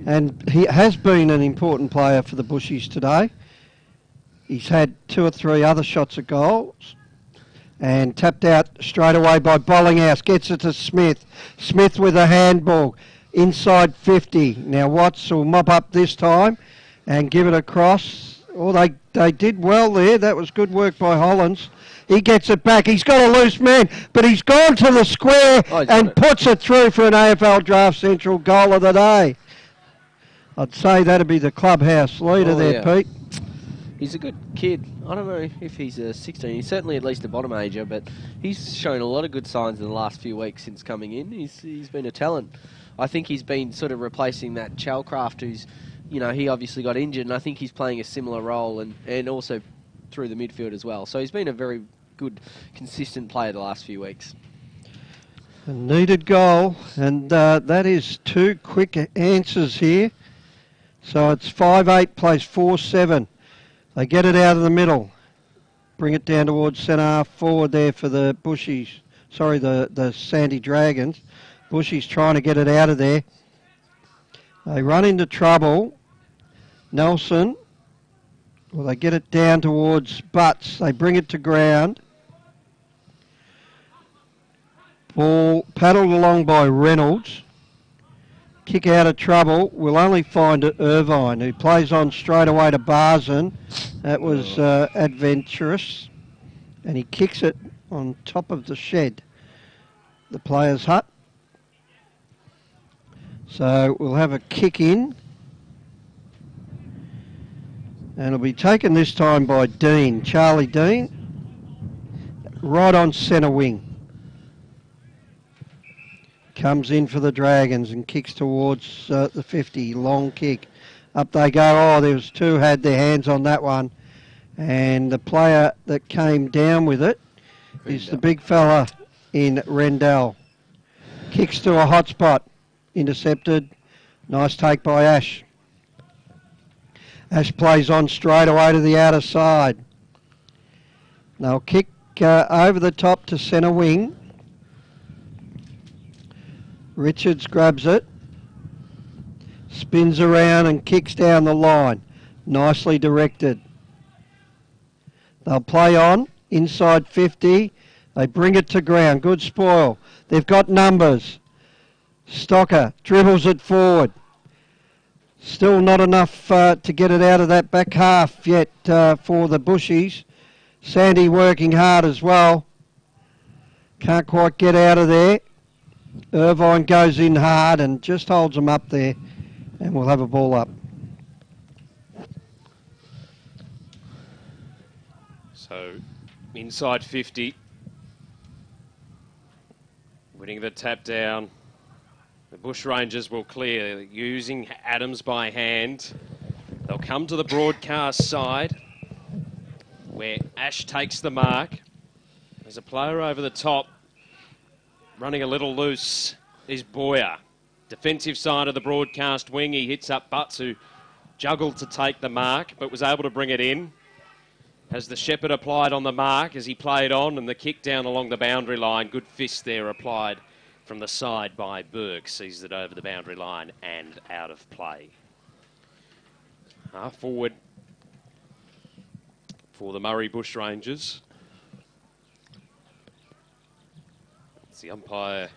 and he has been an important player for the Bushies today. He's had 2 or 3 other shots at goals, and tapped out straight away by Bollinghouse. Gets it to Smith. Smith with a handball inside 50. Now Watts will mop up this time and give it across. Oh, they did well there. That was good work by Hollands. He gets it back. He's got a loose man, but he's gone to the square and puts it through for an AFL Draft Central goal of the day. I'd say that'd be the clubhouse leader there, Pete. He's a good kid. I don't know if he's a 16. He's certainly at least a bottom ager, but he's shown a lot of good signs in the last few weeks since coming in. He's been a talent. I think he's been sort of replacing that Chalcraft who's you know, he obviously got injured, and I think he's playing a similar role and also through the midfield as well. So he's been a very good, consistent player the last few weeks. A needed goal, and that is 2 quick answers here. So it's 5-8 plays 4-7. They get it out of the middle. Bring it down towards centre half forward there for the Bushies. Sorry, the Sandy Dragons. Bushies trying to get it out of there. They run into trouble. Nelson, well, they get it down towards Butts. They bring it to ground. Ball paddled along by Reynolds. Kick out of trouble. We'll only find Irvine, who plays on straight away to Barzan. That was adventurous. And he kicks it on top of the shed, the player's hut. So we'll have a kick in. And it'll be taken this time by Dean, Charlie Dean, right on centre wing. Comes in for the Dragons and kicks towards the 50, long kick. Up they go. Oh, there was 2 had their hands on that one. And the player that came down with it is the big fella in Rendell. Kicks to a hot spot. Intercepted. Nice take by Ash. Ash plays on straight away to the outer side. They'll kick over the top to centre wing. Richards grabs it. Spins around and kicks down the line. Nicely directed. They'll play on. Inside 50. They bring it to ground. Good spoil. They've got numbers. Stocker dribbles it forward. Still not enough to get it out of that back half yet for the Bushies. Sandy working hard as well. Can't quite get out of there. Irvine goes in hard and just holds them up there, and we'll have a ball up. So inside 50. Winning the tap down. The Bushrangers will clear, using Adams by hand. They'll come to the broadcast side, where Ash takes the mark. There's a player over the top, running a little loose, is Boyer. Defensive side of the broadcast wing, he hits up Butts, who juggled to take the mark, but was able to bring it in. As the Shepherd applied on the mark as he played on, and the kick down along the boundary line. Good fist there applied from the side by Burke. Sees it over the boundary line and out of play. Half forward for the Murray Bushrangers. As the umpire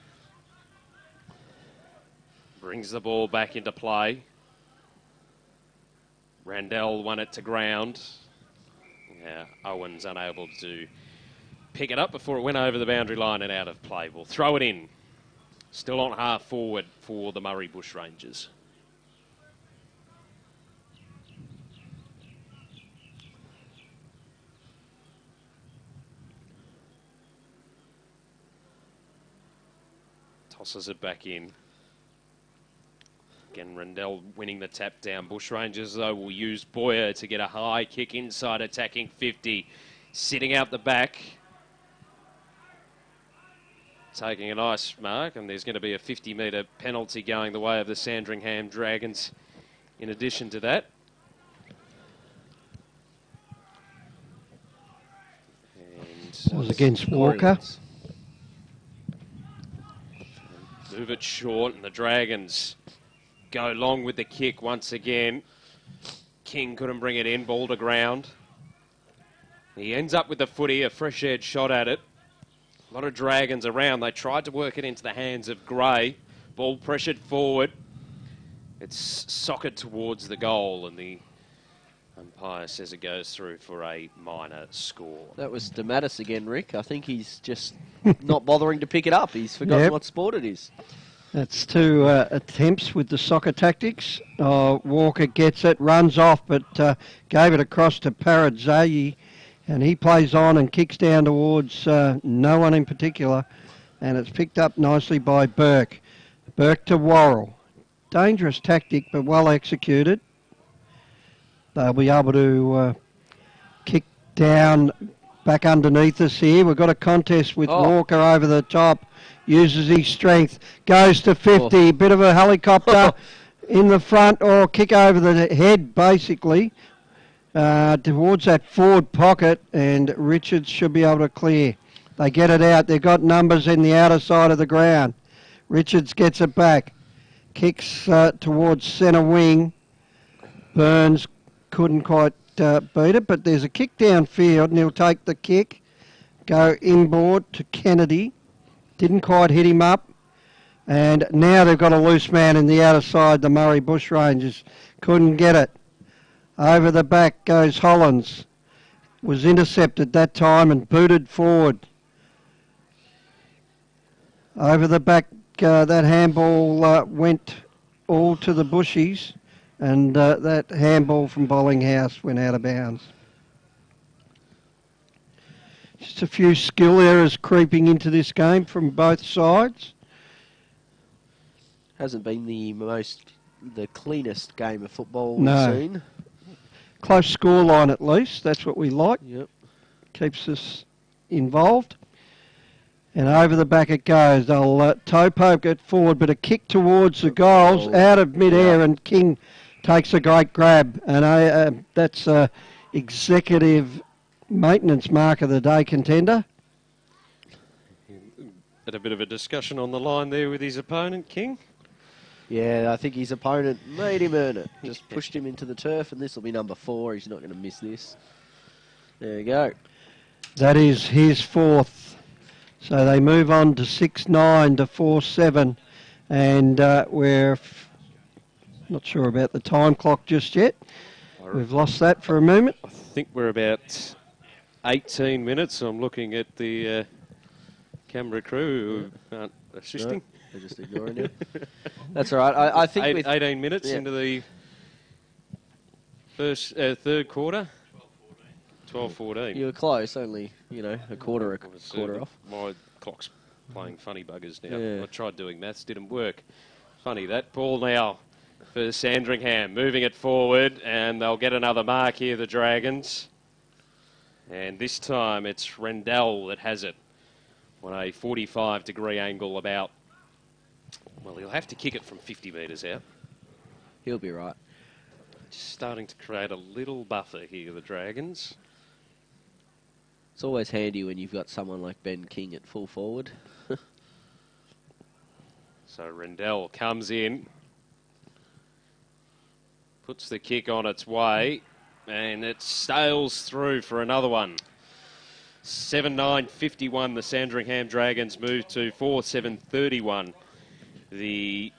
brings the ball back into play. Randell won it to ground. Owens unable to pick it up before it went over the boundary line and out of play. We'll throw it in. Still on half forward for the Murray Bushrangers. Tosses it back in. Again, Rendell winning the tap down. Bushrangers, though, will use Boyer to get a high kick inside, attacking 50. Sitting out the back. Taking a nice mark, and there's going to be a 50-metre penalty going the way of the Sandringham Dragons in addition to that. And it was against Walker. Move it short, and the Dragons go long with the kick once again. King couldn't bring it in, ball to ground. He ends up with the footy, a fresh edge shot at it. A lot of Dragons around. They tried to work it into the hands of Gray. Ball pressured forward. It's socked towards the goal, and the umpire says it goes through for a minor score. That was DeMattis again, Rick. I think he's just not bothering to pick it up. He's forgotten what sport it is. That's 2 attempts with the soccer tactics. Walker gets it, runs off, but gave it across to Paradzayi, and he plays on and kicks down towards no one in particular, and it's picked up nicely by Burke. Burke to Worrell. Dangerous tactic, but well executed. they'll be able to kick down back underneath us here. We've got a contest with Walker over the top. Uses his strength. Goes to 50. Bit of a helicopter in the front, or kick over the head, basically, towards that forward pocket, and Richards should be able to clear. They get it out. They've got numbers in the outer side of the ground. Richards gets it back. Kicks towards centre wing. Burns couldn't quite beat it, but there's a kick downfield, and he'll take the kick. Go inboard to Kennedy. Didn't quite hit him up. And now they've got a loose man in the outer side, the Murray Bushrangers. Couldn't get it. Over the back goes Hollins. Was intercepted that time and booted forward. Over the back, that handball went all to the Bushies, and that handball from Bollinghouse went out of bounds. Just a few skill errors creeping into this game from both sides. Hasn't been the cleanest game of football No. we've seen. Close scoreline at least, that's what we like. Yep. Keeps us involved. And over the back it goes. They'll toe poke it forward, but a kick towards the goals out of mid-air, and King takes a great grab. And that's executive maintenance mark of the day contender. Had a bit of a discussion on the line there with his opponent, King. Yeah, I think his opponent made him earn it. Just pushed him into the turf, and this will be number 4. He's not going to miss this. There you go. That is his 4th. So they move on to 6-9 to 4-7. And we're not sure about the time clock just yet. We've lost that for a moment. I think we're about 18 minutes. I'm looking at the camera crew who aren't assisting. No, they're just ignoring you. That's all right. I think 18 minutes into the first third quarter. 12-14. You were close, only, a quarter off. My clock's playing funny buggers now. Yeah. I tried doing maths, didn't work. Funny, that ball now for Sandringham, moving it forward, and they'll get another mark here, the Dragons. And this time it's Rendell that has it on a 45-degree angle about. Well, he'll have to kick it from 50 metres out. He'll be right. Just starting to create a little buffer here, the Dragons. It's always handy when you've got someone like Ben King at full forward. So Rendell comes in, puts the kick on its way, and it sails through for another one. 7-9-51, the Sandringham Dragons move to 4-7-31, the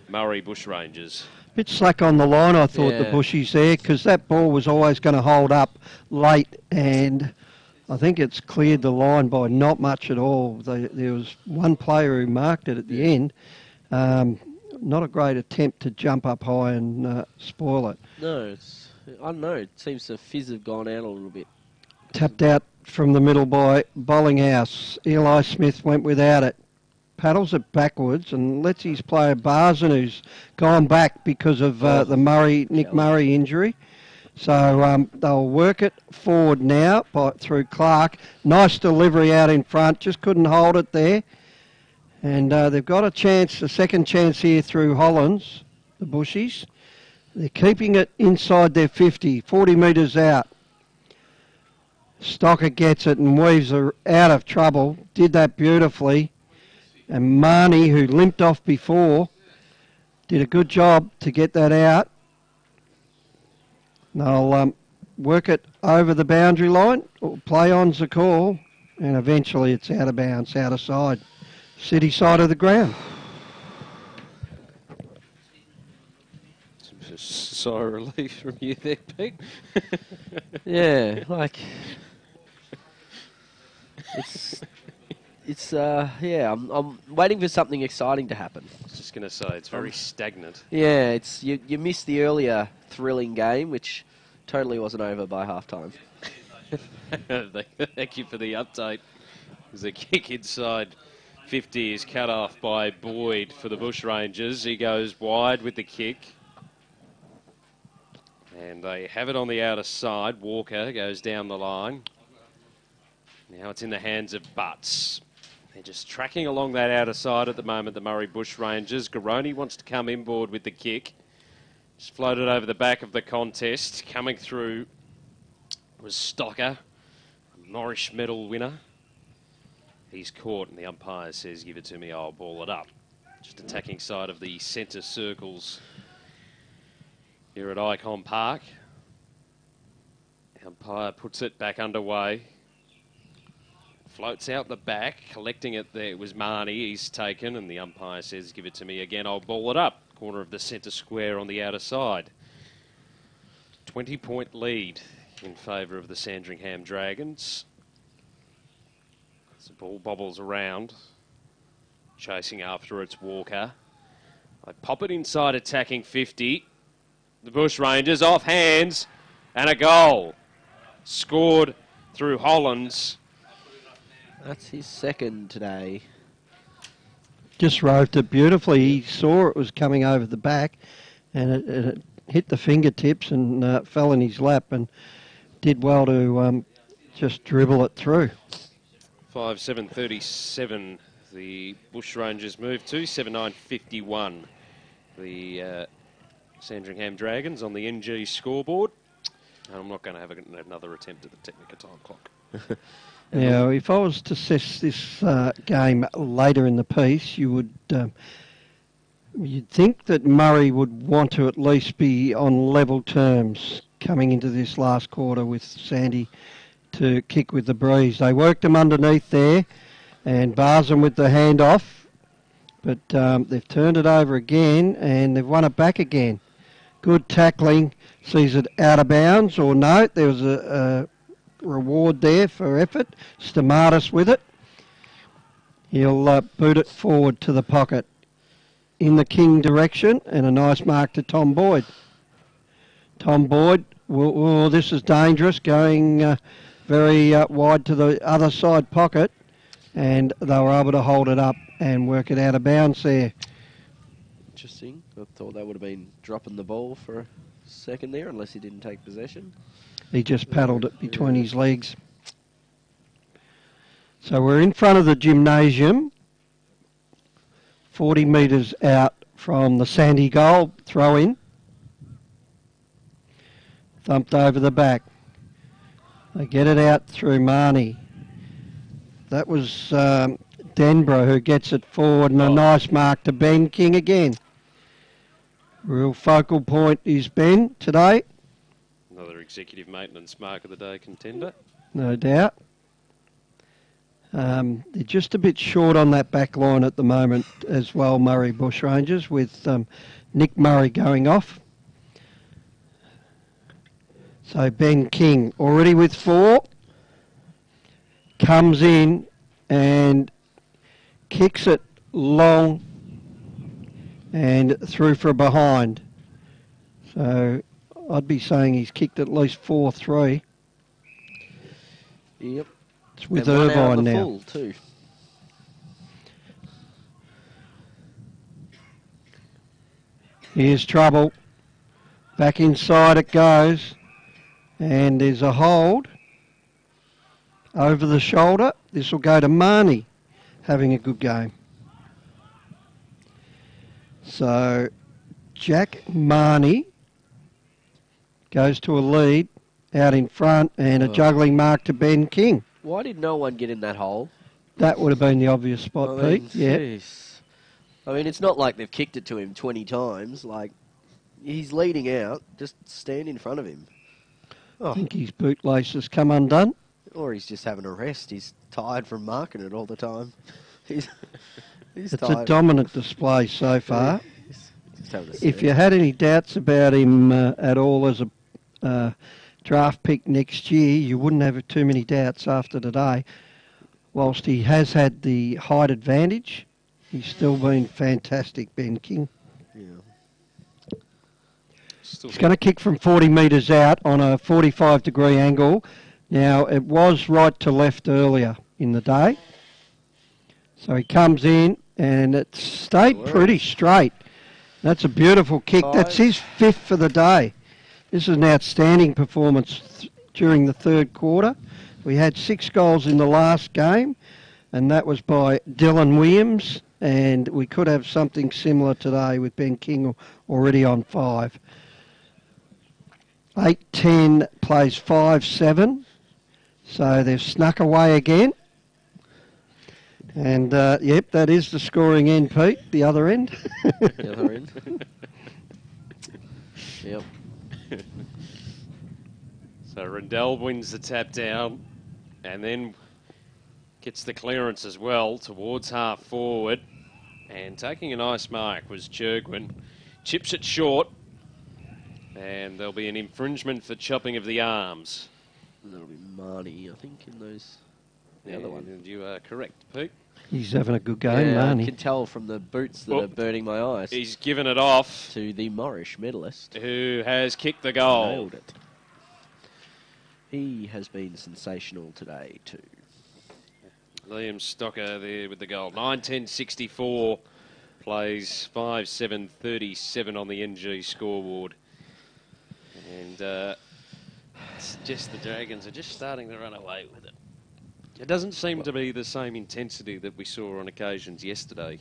Murray Bushrangers. Bit slack on the line, I thought, the Bushies there, because that ball was always going to hold up late, and I think it's cleared the line by not much at all. There was one player who marked it at the end. Not a great attempt to jump up high and spoil it. No, I don't know. It seems the fizz have gone out a little bit. Tapped out from the middle by Bollinghouse. Eli Smith went without it. Paddles it backwards and lets his player Barson, who's gone back because of the Nick Murray injury. So they'll work it forward now through Clark. Nice delivery out in front, just couldn't hold it there. And they've got a second chance here through Hollins, the Bushies. They're keeping it inside their 40 metres out. Stocker gets it and weaves her out of trouble. Did that beautifully. And Marnie, who limped off before, did a good job to get that out. They'll work it over the boundary line. Play on's the call. And eventually it's out of bounds, out of side. City side of the ground. Just sigh of relief from you there, Pete. Yeah, I'm waiting for something exciting to happen. I was just going to say, it's very stagnant. Yeah, you missed the earlier thrilling game, which totally wasn't over by half-time. Thank you for the update. There's a kick inside 50 is cut off by Boyd for the Bushrangers. He goes wide with the kick. And they have it on the outer side. Walker goes down the line. Now it's in the hands of Butts. They're just tracking along that outer side at the moment, the Murray Bushrangers. Garoni wants to come inboard with the kick. Just floated over the back of the contest. Coming through was Stocker, a Norrish medal winner. He's caught and the umpire says, give it to me, I'll ball it up. Just attacking side of the centre circles here at Icon Park. The umpire puts it back underway. Floats out the back, collecting it there. It was Marnie, he's taken, and the umpire says, give it to me again, I'll ball it up. Corner of the centre square on the outer side. 20-point lead in favour of the Sandringham Dragons. As the ball bobbles around, chasing after it's Walker. They pop it inside attacking 50. The Bushrangers off hands and a goal. Scored through Hollands. That's his second today. Just roved it beautifully. He saw it was coming over the back and it hit the fingertips and fell in his lap and did well to just dribble it through. 5-7-37 the Bushrangers move to. 7-9-51 the Sandringham Dragons on the NG scoreboard. And I'm not going to have another attempt at the Technica time clock. Now, if I was to assess this game later in the piece, you would you'd think that Murray would want to at least be on level terms coming into this last quarter with Sandy to kick with the breeze. They worked them underneath there and bars them with the handoff, but they've turned it over again and they've won it back again. Good tackling, sees it out of bounds or no, there was a reward there for effort. Stamatis with it. He'll boot it forward to the pocket in the King direction and a nice mark to Tom Boyd. Tom Boyd, this is dangerous, going very wide to the other side pocket, and they were able to hold it up and work it out of bounds there. Interesting. I thought that would have been dropping the ball for a second there, unless he didn't take possession. He just paddled it between his legs. So we're in front of the gymnasium, 40 metres out from the Sandy goal, throw in. Thumped over the back. They get it out through Marnie. That was Denborough who gets it forward and a nice mark to Ben King again. Real focal point is Ben today. Another executive maintenance mark of the day contender. No doubt. They're just a bit short on that back line at the moment as well, Murray Bushrangers, with Nick Murray going off. So Ben King already with 4, comes in and kicks it long and through for a behind. So I'd be saying he's kicked at least 4-3. Yep. It's with and Irvine now. Full too. Here's trouble. Back inside it goes. And there's a hold over the shoulder. This will go to Marnie, having a good game. So Jack Marnie goes to a lead out in front and a juggling mark to Ben King. Why did no one get in that hole? That would have been the obvious spot, Pete. Yeah. I mean, it's not like they've kicked it to him 20 times. Like, he's leading out. Just stand in front of him. I think his bootlace has come undone. Or he's just having a rest. He's tired from marking it all the time. He's it's tired. a dominant display so far. Just having a If you had any doubts about him at all as a draft pick next year, you wouldn't have too many doubts after today. Whilst he has had the height advantage, he's still been fantastic, Ben King. Yeah. He's going to kick from 40 metres out on a 45-degree angle. Now, it was right to left earlier in the day. So he comes in, and it stayed pretty straight. That's a beautiful kick. That's his 5th for the day. This is an outstanding performance during the third quarter. We had 6 goals in the last game, and that was by Dylan Williams, and we could have something similar today with Ben King already on 5. 8-10 plays 5-7, so they've snuck away again. And, yep, that is the scoring end, Pete, the other end. The other end. Yep. So Rendell wins the tap down and then gets the clearance as well towards half forward. And taking a nice mark was Churgwin. Chips it short. And there'll be an infringement for chopping of the arms. And that'll be Marnie, I think, in those. The other one. And you are correct, Pete. He's having a good game, Yeah, I Marnie. can tell from the boots that are burning my eyes. He's given it off to the Morrish medalist, who has kicked the goal. Nailed it. He has been sensational today too. Liam Stocker there with the goal. 9-10-64 plays 5-7-37 on the NG scoreboard. And it's just the Dragons are just starting to run away with it. It doesn't seem to be the same intensity that we saw on occasions yesterday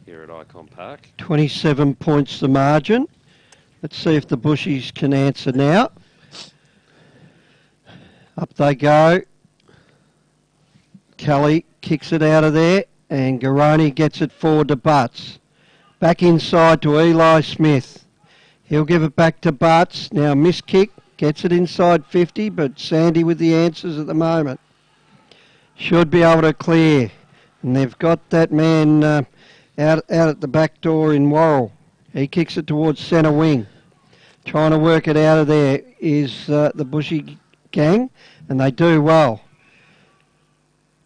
here at Icon Park. 27 points the margin. Let's see if the Bushies can answer now. Up they go. Kelly kicks it out of there, and Garoni gets it forward to Butts. Back inside to Eli Smith. He'll give it back to Butts. Now miss kick, gets it inside 50, but Sandy with the answers at the moment. Should be able to clear. And they've got that man out at the back door in Worrell. He kicks it towards centre wing. Trying to work it out of there is the Bushy gang, and they do well.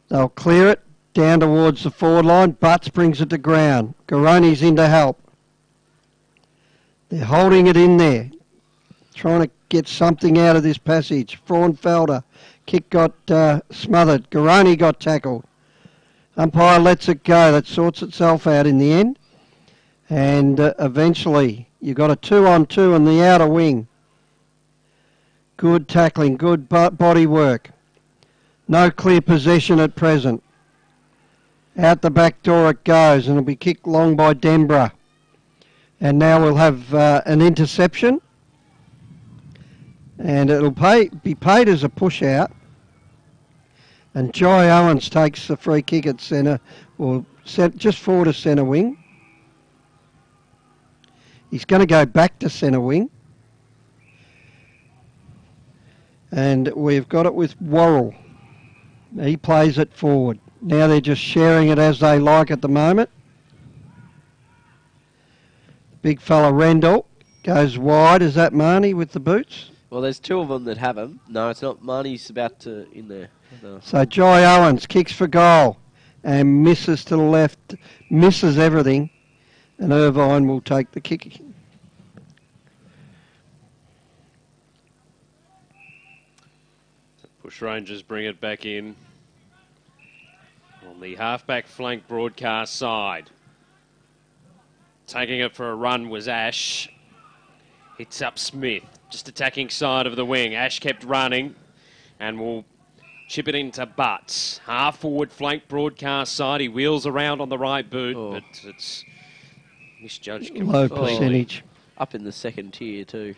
They'll clear it down towards the forward line. Butts brings it to ground. Garoni's in to help. They're holding it in there, trying to get something out of this passage. Fraunfelder, kick got smothered. Garoni got tackled. Umpire lets it go. That sorts itself out in the end. And eventually, you got a 2-on-2 on the outer wing. Good tackling, good body work. No clear possession at present. Out the back door it goes, and it'll be kicked long by Denborough. And now we'll have an interception. And it'll be paid as a push out. And Jai Owens takes the free kick at centre, or just forward to centre wing. He's going to go back to centre wing. And we've got it with Worrell. He plays it forward. Now they're just sharing it as they like at the moment. Big fella Rendell goes wide. Is that Marnie with the boots? Well, there's 2 of them that have them. No, it's not. Marnie's about to in there. No. So Jai Owens kicks for goal and misses to the left, misses everything, and Irvine will take the kick. Bushrangers bring it back in on the halfback flank broadcast side. Taking it for a run was Ash. Hits up Smith, just attacking side of the wing. Ash kept running and will chip it into Butts. Half forward flank broadcast side. He wheels around on the right boot, but it's misjudged Low completely. percentage. Up in the second tier too.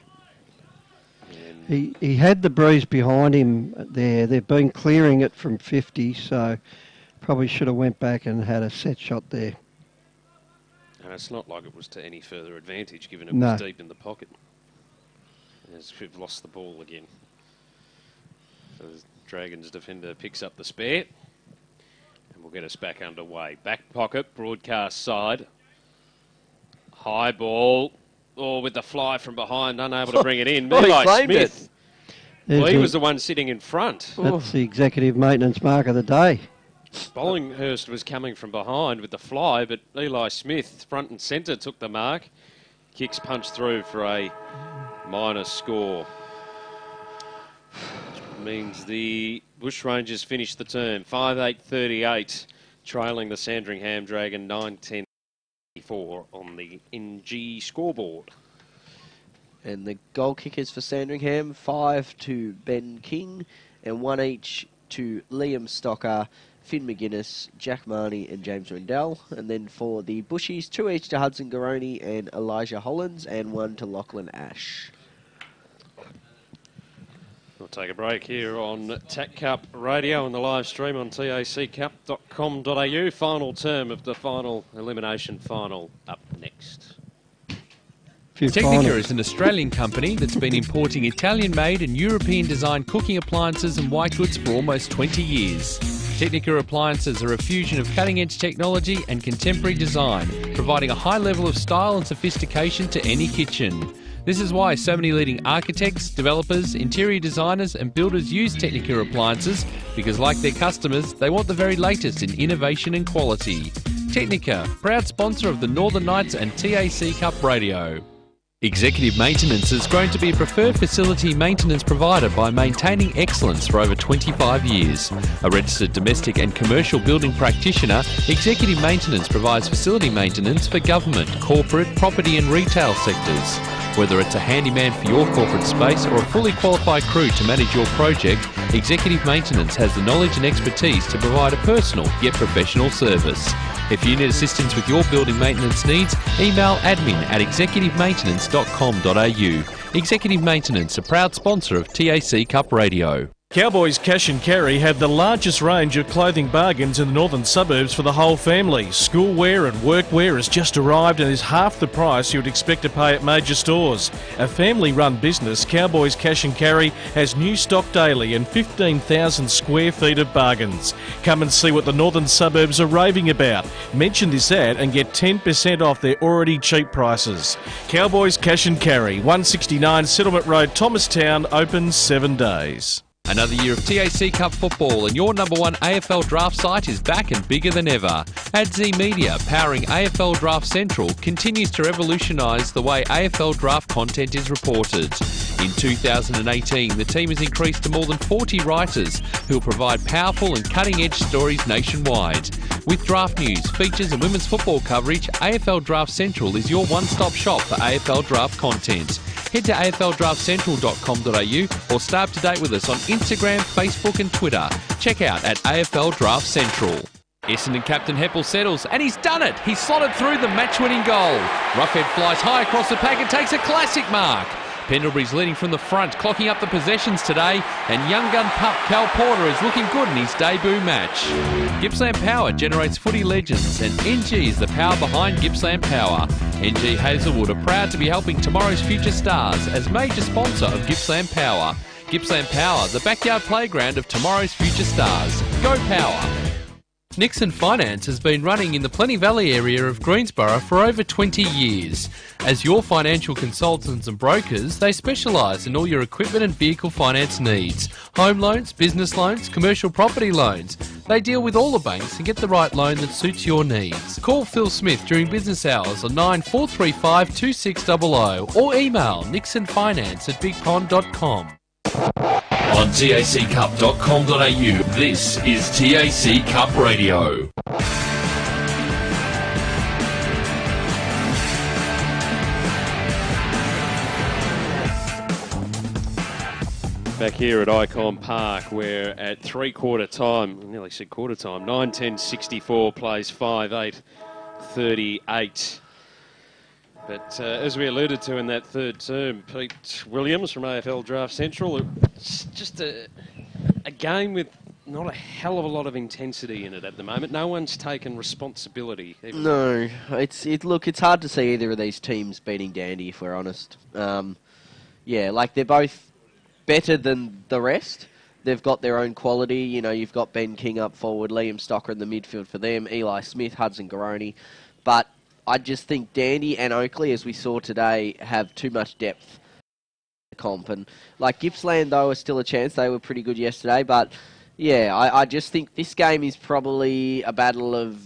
He had the breeze behind him there. They've been clearing it from 50, so probably should have went back and had a set shot there. And it's not like it was to any further advantage, given it No. was deep in the pocket. As we've lost the ball again. So the Dragons defender picks up the spare. And will get us back underway. Back pocket, broadcast side. High ball. Oh, with the fly from behind, unable to bring it in. Oh, he Eli claimed Smith. Well, he There's was the one sitting in front. That's the executive maintenance mark of the day. Bollinghurst was coming from behind with the fly, but Eli Smith, front and centre, took the mark. Kicks punched through for a minus score. Which means the Bushrangers finish the term 5-8-38, trailing the Sandringham Dragon 9-10-4 on the NG scoreboard. And the goal kickers for Sandringham, 5 to Ben King, and 1 each to Liam Stocker, Finn McGuinness, Jack Marnie and James Rendell. And then for the Bushies, 2 each to Hudson Garoni and Elijah Hollands, and 1 to Lachlan Ash. We'll take a break here on TAC Cup Radio and the live stream on taccup.com.au. Final term of the final elimination final up next. Technica is an Australian company that's been importing Italian-made and European-designed cooking appliances and white goods for almost 20 years. Technica appliances are a fusion of cutting-edge technology and contemporary design, providing a high level of style and sophistication to any kitchen. This is why so many leading architects, developers, interior designers and builders use Technica appliances, because like their customers, they want the very latest in innovation and quality. Technica, proud sponsor of the Northern Knights and TAC Cup Radio. Executive Maintenance has grown to be a preferred facility maintenance provider by maintaining excellence for over 25 years. A registered domestic and commercial building practitioner, Executive Maintenance provides facility maintenance for government, corporate, property and retail sectors. Whether it's a handyman for your corporate space or a fully qualified crew to manage your project, Executive Maintenance has the knowledge and expertise to provide a personal yet professional service. If you need assistance with your building maintenance needs, email admin@executivemaintenance.com.au. Executive Maintenance, a proud sponsor of TAC Cup Radio. Cowboys Cash and Carry have the largest range of clothing bargains in the northern suburbs for the whole family. Schoolwear and workwear has just arrived and is half the price you would expect to pay at major stores. A family-run business, Cowboys Cash and Carry has new stock daily and 15,000 square feet of bargains. Come and see what the northern suburbs are raving about. Mention this ad and get 10% off their already cheap prices. Cowboys Cash and Carry, 169 Settlement Road, Thomastown, open 7 days. Another year of TAC Cup football and your number one AFL draft site is back and bigger than ever. AdZ Media, powering AFL Draft Central, continues to revolutionise the way AFL draft content is reported. In 2018, the team has increased to more than 40 writers who will provide powerful and cutting-edge stories nationwide. With draft news, features and women's football coverage, AFL Draft Central is your one-stop shop for AFL draft content. Head to aflddraftcentral.com.au or stay up to date with us on Instagram, Facebook and Twitter. Check out at AFL Draft Central. Essendon captain Heppel settles, and he's done it! He's slotted through the match-winning goal. Roughhead flies high across the pack and takes a classic mark. Pendlebury's leading from the front, clocking up the possessions today, and young gun pup Cal Porter is looking good in his debut match. Gippsland Power generates footy legends, and NG is the power behind Gippsland Power. NG Hazelwood are proud to be helping tomorrow's future stars as major sponsor of Gippsland Power. Gippsland Power, the backyard playground of tomorrow's future stars. Go Power! Nixon Finance has been running in the Plenty Valley area of Greensborough for over 20 years. As your financial consultants and brokers, they specialise in all your equipment and vehicle finance needs. Home loans, business loans, commercial property loans. They deal with all the banks and get the right loan that suits your needs. Call Phil Smith during business hours on 9435 2600 or email nixonfinance@bigpond.com. On taccup.com.au, this is TAC Cup Radio. Back here at Icon Park, we're at three-quarter time, I nearly said quarter time, 9:10:64, plays 5:8:38. But as we alluded to in that third term, Pete Williams from AFL Draft Central, it's just a game with not a hell of a lot of intensity in it at the moment. No one's taken responsibility. No, it's hard to see either of these teams beating Dandy, if we're honest. They're both better than the rest. They've got their own quality. You know, you've got Ben King up forward, Liam Stocker in the midfield for them, Eli Smith, Hudson Garoni. But I just think Dandy and Oakley, as we saw today, have too much depth in the comp. And like Gippsland, though, is still a chance. They were pretty good yesterday. But, yeah, I just think this game is probably a battle of,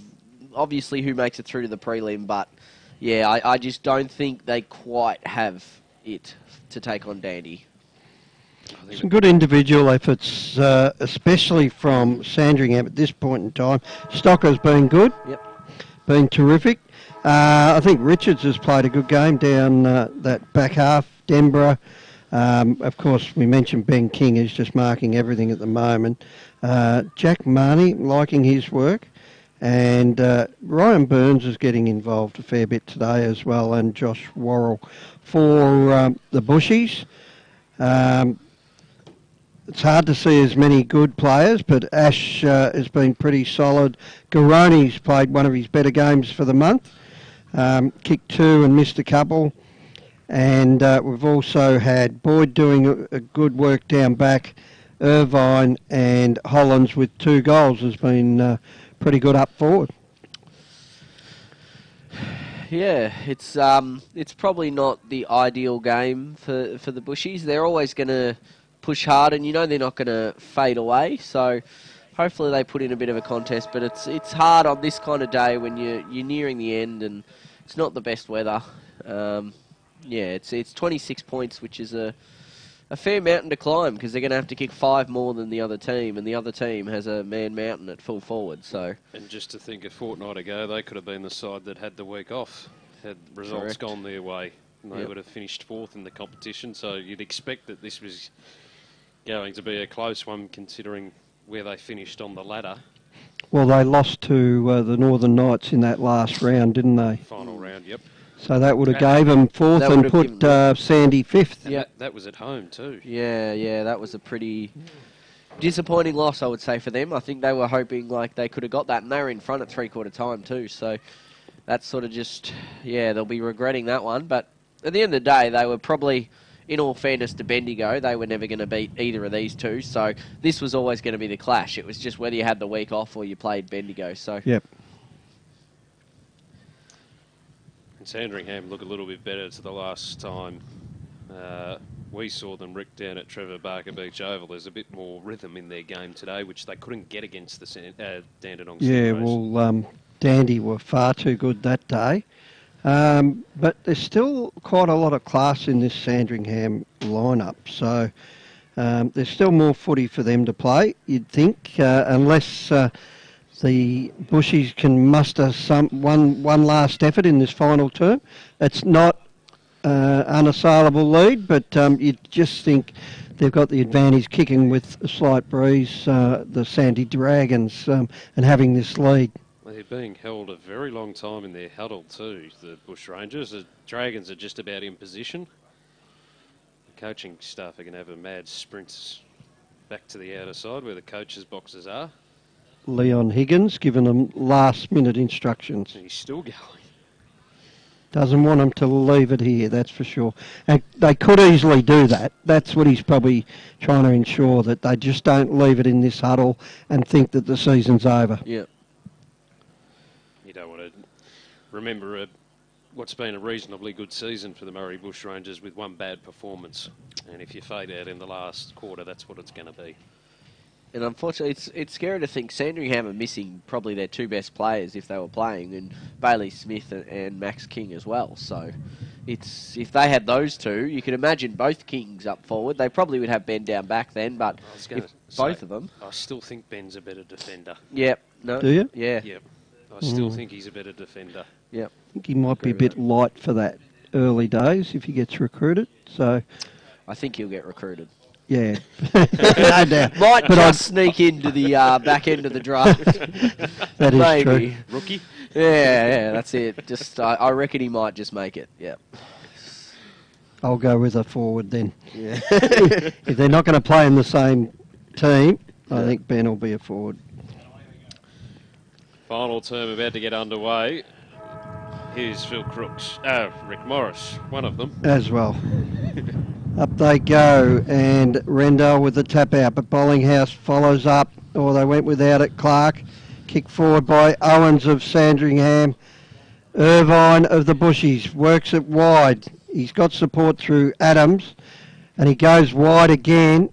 obviously, who makes it through to the prelim. But, yeah, I just don't think they quite have it to take on Dandy. Some good individual efforts, especially from Sandringham at this point in time. Stocker's been good. Yep. Been terrific. I think Richards has played a good game down that back half Denborough. Of course, we mentioned Ben King is just marking everything at the moment. Jack Marnie liking his work. And Ryan Burns is getting involved a fair bit today as well, and Josh Worrell for the Bushies. It's hard to see as many good players, but Ash has been pretty solid. Garoni's played one of his better games for the month. Kicked 2 and missed a couple. And we've also had Boyd doing a good work down back. Irvine and Hollands with 2 goals has been pretty good up forward. Yeah, it's probably not the ideal game for the Bushies. They're always going to push hard, and you know they're not going to fade away. So hopefully they put in a bit of a contest. But it's hard on this kind of day when you're nearing the end and it's not the best weather. Yeah, it's 26 points, which is a fair mountain to climb because they're going to have to kick 5 more than the other team, and the other team has a man mountain at full forward. So, and just to think, a fortnight ago, they could have been the side that had the week off, had results Correct. gone their way, and they Yep. would have finished 4th in the competition. So you'd expect that this was going to be a close one, considering where they finished on the ladder. Well, they lost to the Northern Knights in that last round, didn't they? Final round, yep. So that would have gave them 4th That and would put have Sandy 5th. And Yeah. that was at home too. yeah, that was a pretty disappointing loss, I would say, for them. I think they were hoping like they could have got that, and they were in front at 3/4 time too. So that's sort of just, yeah, they'll be regretting that one. But at the end of the day, they were probably, in all fairness to Bendigo, they were never going to beat either of these two. So this was always going to be the clash. It was just whether you had the week off or you played Bendigo. So Yep. And Sandringham look a little bit better to the last time we saw them rick down at Trevor Barker Beach Oval. There's a bit more rhythm in their game today, which they couldn't get against the Dandenong Yeah, Sunrays. well, Dandy were far too good that day. But there's still quite a lot of class in this Sandringham lineup. So there's still more footy for them to play, you'd think, unless the Bushies can muster one last effort in this final term. It's not unassailable lead, but you'd just think they've got the advantage kicking with a slight breeze, the Sandy Dragons, and having this lead. They're being held a very long time in their huddle too, the Bushrangers. The Dragons are just about in position. The coaching staff are going to have a mad sprint back to the outer side where the coaches' boxes are. Leon Higgins giving them last-minute instructions. And he's still going. Doesn't want them to leave it here, that's for sure. And they could easily do that. That's what he's probably trying to ensure, that they just don't leave it in this huddle and think that the season's over. yeah. You don't want to remember what's been a reasonably good season for the Murray Bushrangers with one bad performance. And if you fade out in the last quarter, that's what it's going to be. And unfortunately, it's scary to think Sandringham are missing probably their 2 best players if they were playing, and Bailey Smith and Max King as well. So it's if they had those 2, you could imagine both Kings up forward. They probably would have Ben down back then, but I was going if to say, both of them. I still think Ben's a better defender. Yep. No. Do you? Yeah. Yep. I still think he's a better defender. Yep. I think he might be a bit light for that early days if he gets recruited. So, I think he'll get recruited. yeah, no doubt. Might But just sneak into the back end of the draft. That is Maybe. true. Rookie? Yeah, that's it. Just I reckon he might just make it. Yeah. I'll go with a forward then. Yeah. If they're not going to play in the same team, I think Ben will be a forward. Final term about to get underway. Here's Phil Crooks. Rick Morris, one of them. As well. Up they go, and Rendell with the tap out, but Bollinghouse follows up, or they went without it. Clark, kick forward by Owens of Sandringham. Irvine of the Bushies works it wide. He's got support through Adams, and he goes wide again.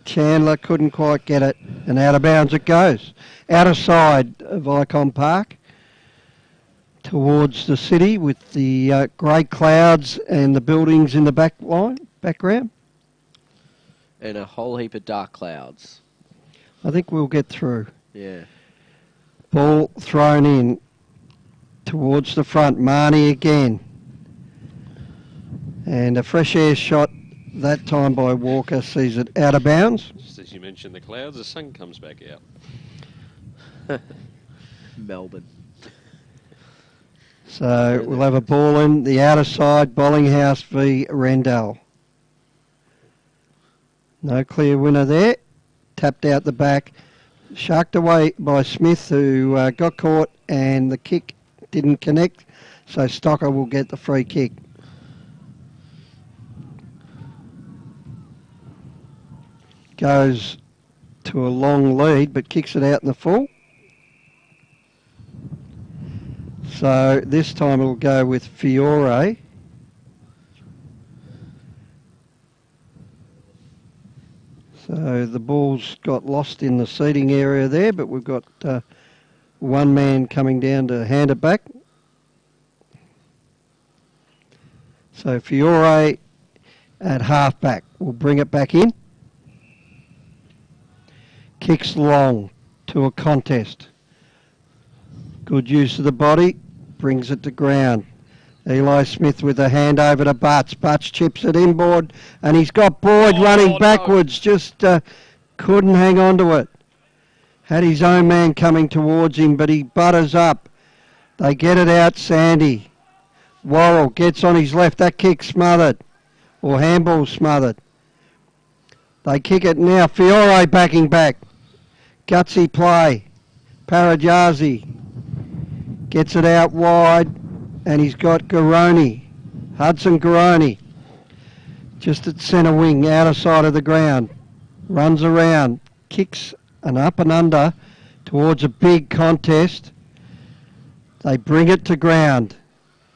Chandler couldn't quite get it, and out of bounds it goes. Outer side of Icon Park, towards the city with the grey clouds and the buildings in the background. And a whole heap of dark clouds. I think we'll get through. Yeah. Ball thrown in towards the front. Marnie again. And a fresh air shot that time by Walker sees it out of bounds. Just as you mentioned the clouds, the sun comes back out. Melbourne. So we'll have a ball in the outer side, Bollinghouse v Rendell. No clear winner there. Tapped out the back. Sharked away by Smith, who got caught, and the kick didn't connect. So Stocker will get the free kick. Goes to a long lead, but kicks it out in the full. So this time it'll go with Fiore. So the ball's got lost in the seating area there, but we've got one man coming down to hand it back. So Fiore at half back will bring it back in. Kicks long to a contest. Good use of the body, brings it to ground. Eli Smith with a hand over to Butts. Butts chips it inboard, and he's got Boyd running backwards. No. Just couldn't hang on to it. Had his own man coming towards him, but he butters up. They get it out, Sandy. Worrell gets on his left. That kick smothered, or handball smothered. They kick it now. Fiore backing back. Gutsy play. Paradjazi gets it out wide, and he's got Garoni. Hudson Garoni. Just at centre wing, outer side of the ground. Runs around. Kicks an up and under towards a big contest. They bring it to ground.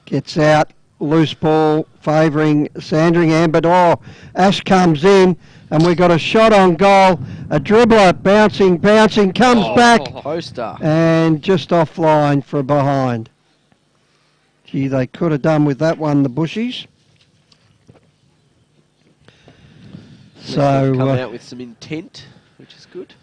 Gets out. Loose ball favouring Sandringham, but Ash comes in, and we've got a shot on goal. A dribbler bouncing, comes back. Poster. And just offline for a behind. Gee, they could have done with that one, the Bushies. So come out with some intent, which is good.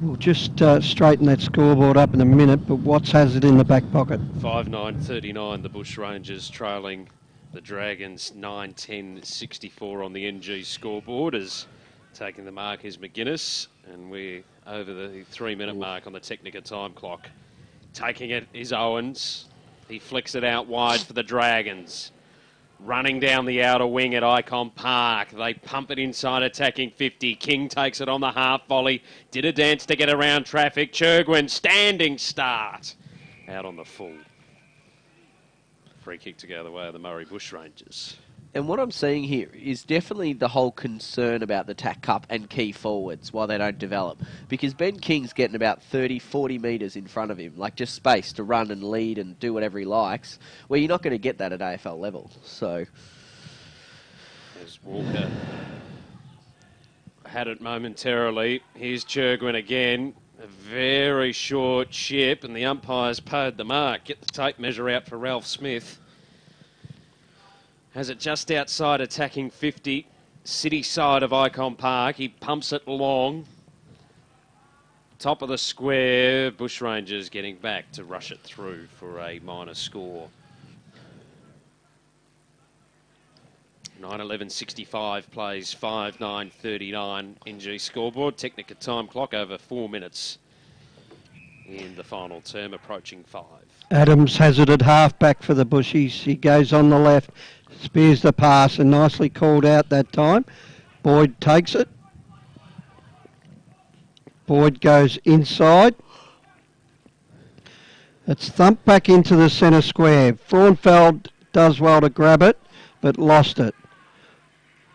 We'll just straighten that scoreboard up in a minute, but Watts has it in the back pocket. 5-9-39, the Bushrangers trailing the Dragons 9-10-64 on the NG scoreboard. As taking the mark is McGuinness, and we're over the 3-minute mark on the Technica time clock. Taking it is Owens. He flicks it out wide for the Dragons. Running down the outer wing at Icon Park. They pump it inside attacking 50. King takes it on the half volley. Did a dance to get around traffic. Churgwin, standing start. Out on the full. Free kick to go the way of the Murray Bushrangers. And what I'm seeing here is definitely the whole concern about the TAC Cup and key forwards, why they don't develop. Because Ben King's getting about 30, 40 metres in front of him, like just space to run and lead and do whatever he likes, where you're not going to get that at AFL level. So, as Walker had it momentarily, here's Churgwin again. A very short chip, and the umpires paid the mark. Get the tape measure out for Ralph Smith. Has it just outside attacking 50, city side of Icon Park. He pumps it long. Top of the square, Bushrangers getting back to rush it through for a minor score. 9-11-65 plays 5-9-39 NG scoreboard. Technica time clock over 4 minutes in the final term, approaching 5. Adams has it at half back for the Bushies. He goes on the left. Spears the pass and nicely called out that time. Boyd takes it. Boyd goes inside. It's thumped back into the centre square. Fraunfeld does well to grab it, but lost it.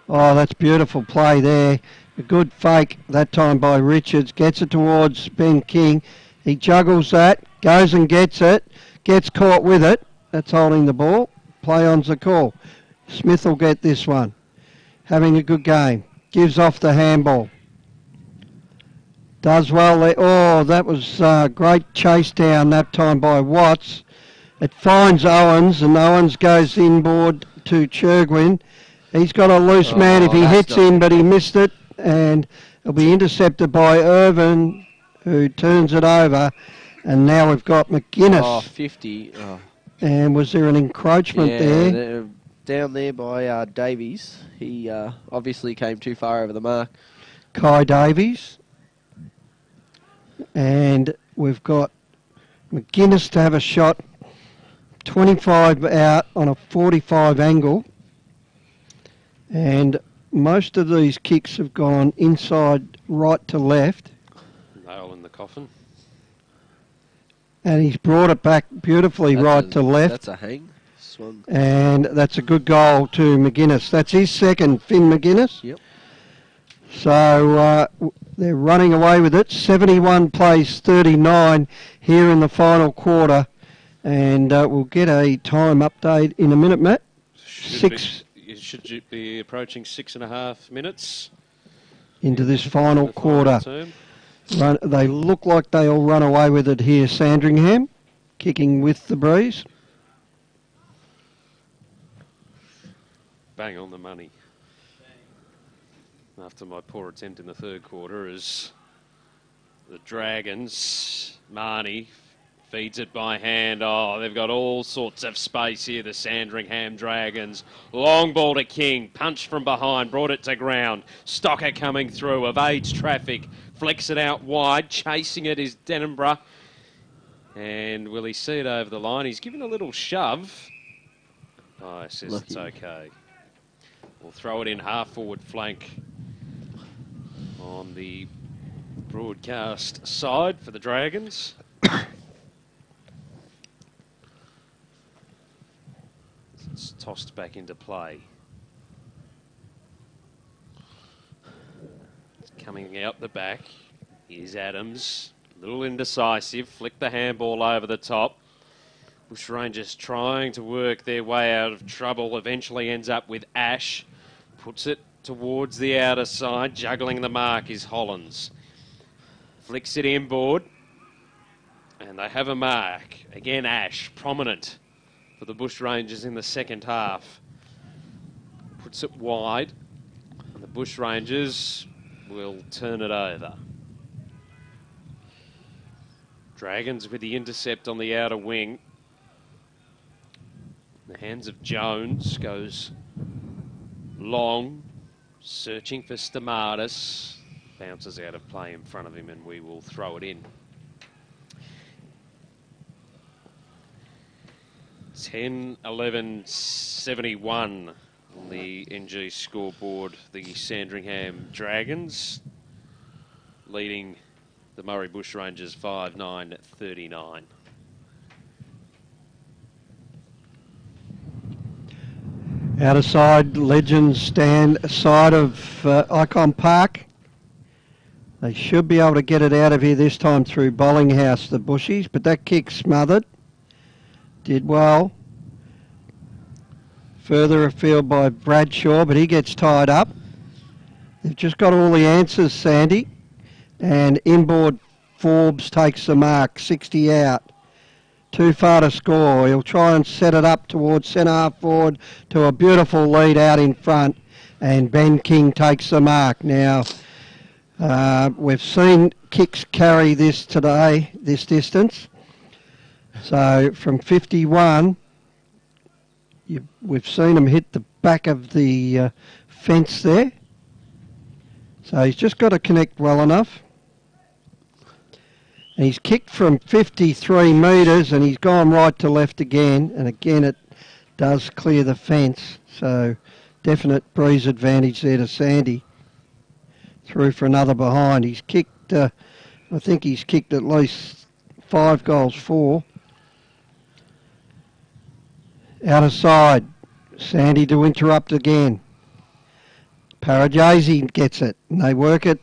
Oh, that's beautiful play there. A good fake that time by Richards. Gets it towards Ben King. He juggles that, goes and gets it, gets caught with it. That's holding the ball. Play on's the call. Smith will get this one. Having a good game. Gives off the handball. Does well there. Oh, that was a great chase down that time by Watts. It finds Owens, and Owens goes inboard to Churgwin. He's got a loose man if he hits him, but he missed it, and it'll be intercepted by Irvin, who turns it over, and now we've got McGuinness. Oh, 50. Oh. And was there an encroachment there? down there by Davies. He obviously came too far over the mark. Kai Davies. And we've got McGuinness to have a shot, 25 out on a 45 angle. And most of these kicks have gone inside right to left. Nail in the coffin. And he's brought it back beautifully to left. That's a hang. Swung. And that's a good goal to McGuinness. That's his second, Finn McGuinness. Yep. So they're running away with it. 71 plays 39 here in the final quarter. And we'll get a time update in a minute, Matt. You should be approaching 6.5 minutes. Into this final quarter. They look like they'll run away with it here. Sandringham kicking with the breeze. Bang on the money. After my poor attempt in the third quarter, as the Dragons, Marnie feeds it by hand. Oh, they've got all sorts of space here, the Sandringham Dragons. Long ball to King, punch from behind, brought it to ground. Stocker coming through, evades traffic, flicks it out wide. Chasing it is Denonborough. And will he see it over the line? He's given a little shove. Oh, he says it's okay. We'll throw it in half-forward flank on the broadcast side for the Dragons. It's tossed back into play. It's coming out the back. Here's Adams. A little indecisive. Flick the handball over the top. Bushrangers trying to work their way out of trouble. Eventually ends up with Ash. Puts it towards the outer side. Juggling the mark is Hollands. Flicks it inboard. And they have a mark. Again, Ash, prominent for the Bushrangers in the second half. Puts it wide. And the Bushrangers will turn it over. Dragons with the intercept on the outer wing. In the hands of Jones, goes long, searching for Stamatis. Bounces out of play in front of him, and we will throw it in. 10-11-71 on the NG scoreboard. The Sandringham Dragons leading the Murray Bushrangers 5-9-39. Outer side, Legends stand side of Icon Park. They should be able to get it out of here this time through Bollinghouse, the Bushies, but that kick smothered. Did well. Further afield by Bradshaw, but he gets tied up. They've just got all the answers, Sandy. And inboard Forbes takes the mark, 60 out. Too far to score. He'll try and set it up towards centre half forward to a beautiful lead out in front. And Ben King takes the mark. Now, we've seen kicks carry this today, this distance. So from 51, we've seen him hit the back of the fence there. So he's just got to connect well enough. And he's kicked from 53 metres and he's gone right to left again. And again, it does clear the fence. So definite breeze advantage there to Sandy. Through for another behind. He's kicked, I think he's kicked at least 5 goals, 4. Outer side, Sandy to interrupt again. Parajasi gets it, and they work it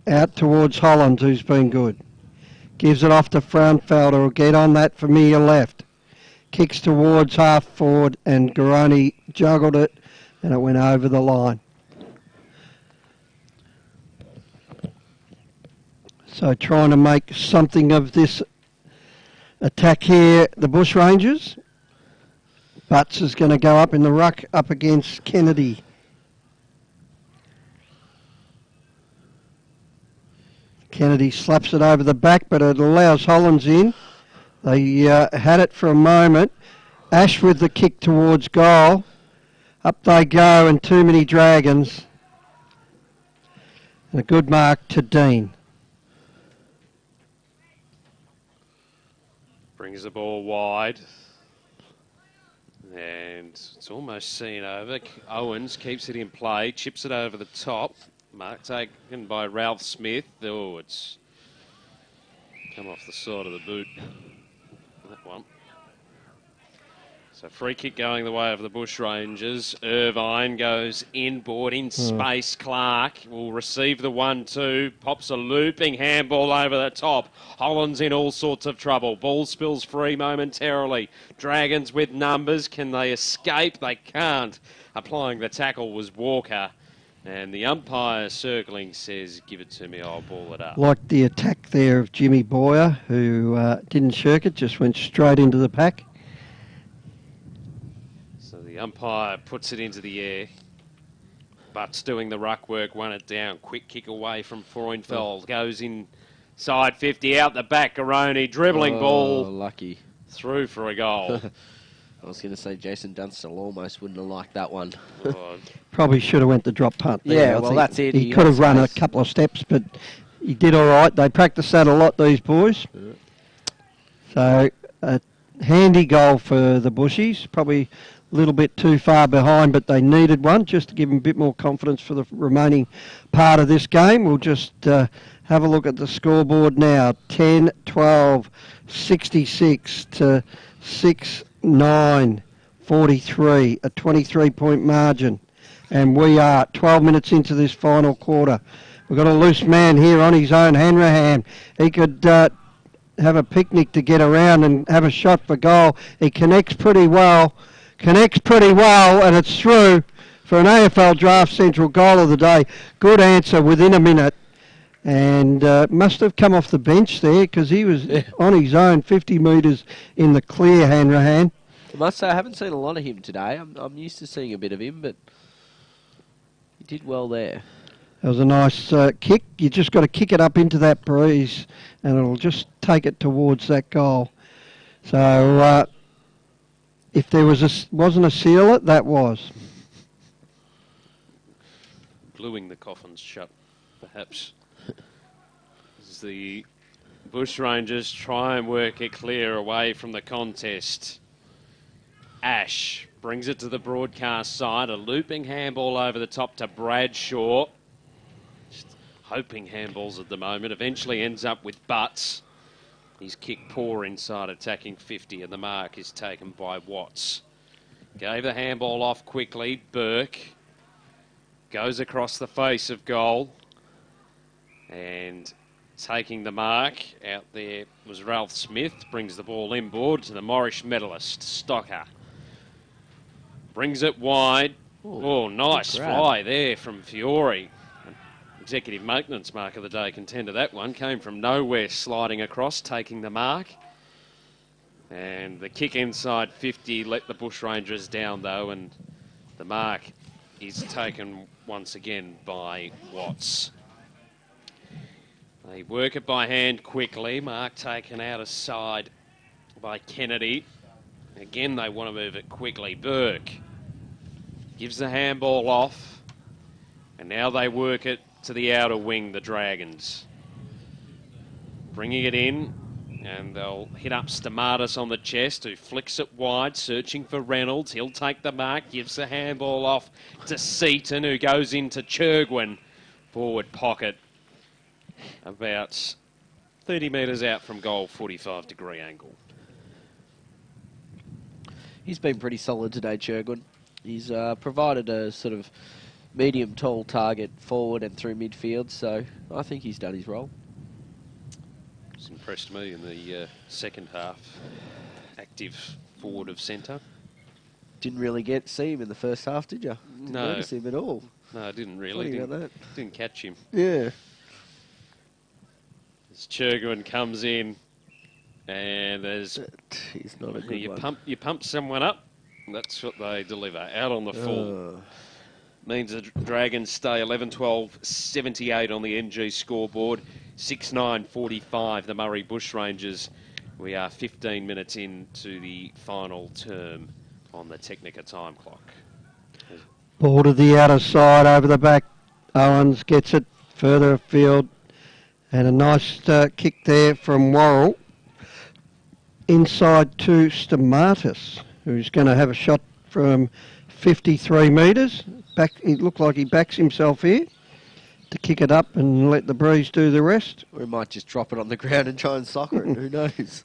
out towards Holland, who's been good. Gives it off to Fraunfelder, who'll get on that from here left. Kicks towards half forward, and Garoni juggled it, and it went over the line. So trying to make something of this attack here, the Bushrangers. Butts is going to go up in the ruck up against Kennedy. Kennedy slaps it over the back, but it allows Hollands in. They had it for a moment. Ash with the kick towards goal. Up they go, and too many Dragons. And a good mark to Dean. Brings the ball wide. And it's almost seen over. Owens keeps it in play, chips it over the top. Mark taken by Ralph Smith. Oh, it's come off the side of the boot. That one. So free kick going the way of the Bushrangers. Irvine goes inboard in space. Clark will receive the 1-2. Pops a looping handball over the top. Holland's in all sorts of trouble. Ball spills free momentarily. Dragons with numbers. Can they escape? They can't. Applying the tackle was Walker. And the umpire circling says, give it to me, I'll ball it up. Like the attack there of Jimmy Boyer, who didn't shirk it, just went straight into the pack. So the umpire puts it into the air. Butts doing the ruck work, won it down. Quick kick away from Freundfeld. Goes inside 50, out the back. Garoni dribbling ball. Lucky. Through for a goal. I was going to say Jason Dunstall almost wouldn't have liked that one. Probably should have went the drop punt there. Yeah, well, that's it. He could have run a couple of steps, but he did all right. They practice that a lot, these boys. Yeah. So a handy goal for the Bushies. Probably a little bit too far behind, but they needed one just to give them a bit more confidence for the remaining part of this game. We'll just have a look at the scoreboard now. 10, 12, 66 to 6-9, 43, a 23-point margin. And we are 12 minutes into this final quarter. We've got a loose man here on his own, Hanrahan. He could have a picnic to get around and have a shot for goal. He connects pretty well, and it's through for an AFL Draft Central goal of the day. Good answer within a minute. And must have come off the bench there because he was on his own 50 metres in the clear, Hanrahan. I must say I haven't seen a lot of him today. I'm used to seeing a bit of him, but he did well there. That was a nice kick. You just got to kick it up into that breeze and it'll just take it towards that goal. So if there wasn't a sealer, that was. Gluing the coffins shut, perhaps. As the Bushrangers try and work it clear away from the contest. Ash brings it to the broadcast side. A looping handball over the top to Bradshaw. Just hoping handballs at the moment. Eventually ends up with Butts. He's kicked poor inside attacking 50 and the mark is taken by Watts. Gave the handball off quickly. Burke goes across the face of goal. And taking the mark out there was Ralph Smith. Brings the ball inboard to the Morrish medalist, Stocker. Brings it wide. Oh, nice fly there from Fiore. Executive maintenance mark of the day contender. That one came from nowhere, sliding across, taking the mark. And the kick inside 50 let the Bushrangers down though, and the mark is taken once again by Watts. They work it by hand quickly. Mark taken out of side by Kennedy. Again, they want to move it quickly. Burke gives the handball off. And now they work it to the outer wing, the Dragons. Bringing it in. And they'll hit up Stamatis on the chest, who flicks it wide, searching for Reynolds. He'll take the mark, gives the handball off to Seaton, who goes into Churgwin. Forward pocket. About 30 metres out from goal, 45-degree angle. He's been pretty solid today, Churgwin. He's provided a sort of medium tall target forward and through midfield, so I think he's done his role. It's impressed me in the second half. Active forward of centre. Didn't really see him in the first half, did you? Didn't notice him at all. No, I didn't really. Didn't catch him. Yeah. As Churgwin comes in, and there's... He's not a good one. You pump someone up, that's what they deliver. Out on the full. Means the Dragons stay 11-12-78 on the NG scoreboard. 6-9-45, the Murray Bushrangers. We are 15 minutes into the final term on the Technica time clock. As Ball to the outer side, over the back. Owens gets it further afield. And a nice kick there from Worrell. Inside to Stamatis, who's going to have a shot from 53 metres. Back, it looked like he backs himself here to kick it up and let the breeze do the rest. We might just drop it on the ground and try and soccer it. Who knows?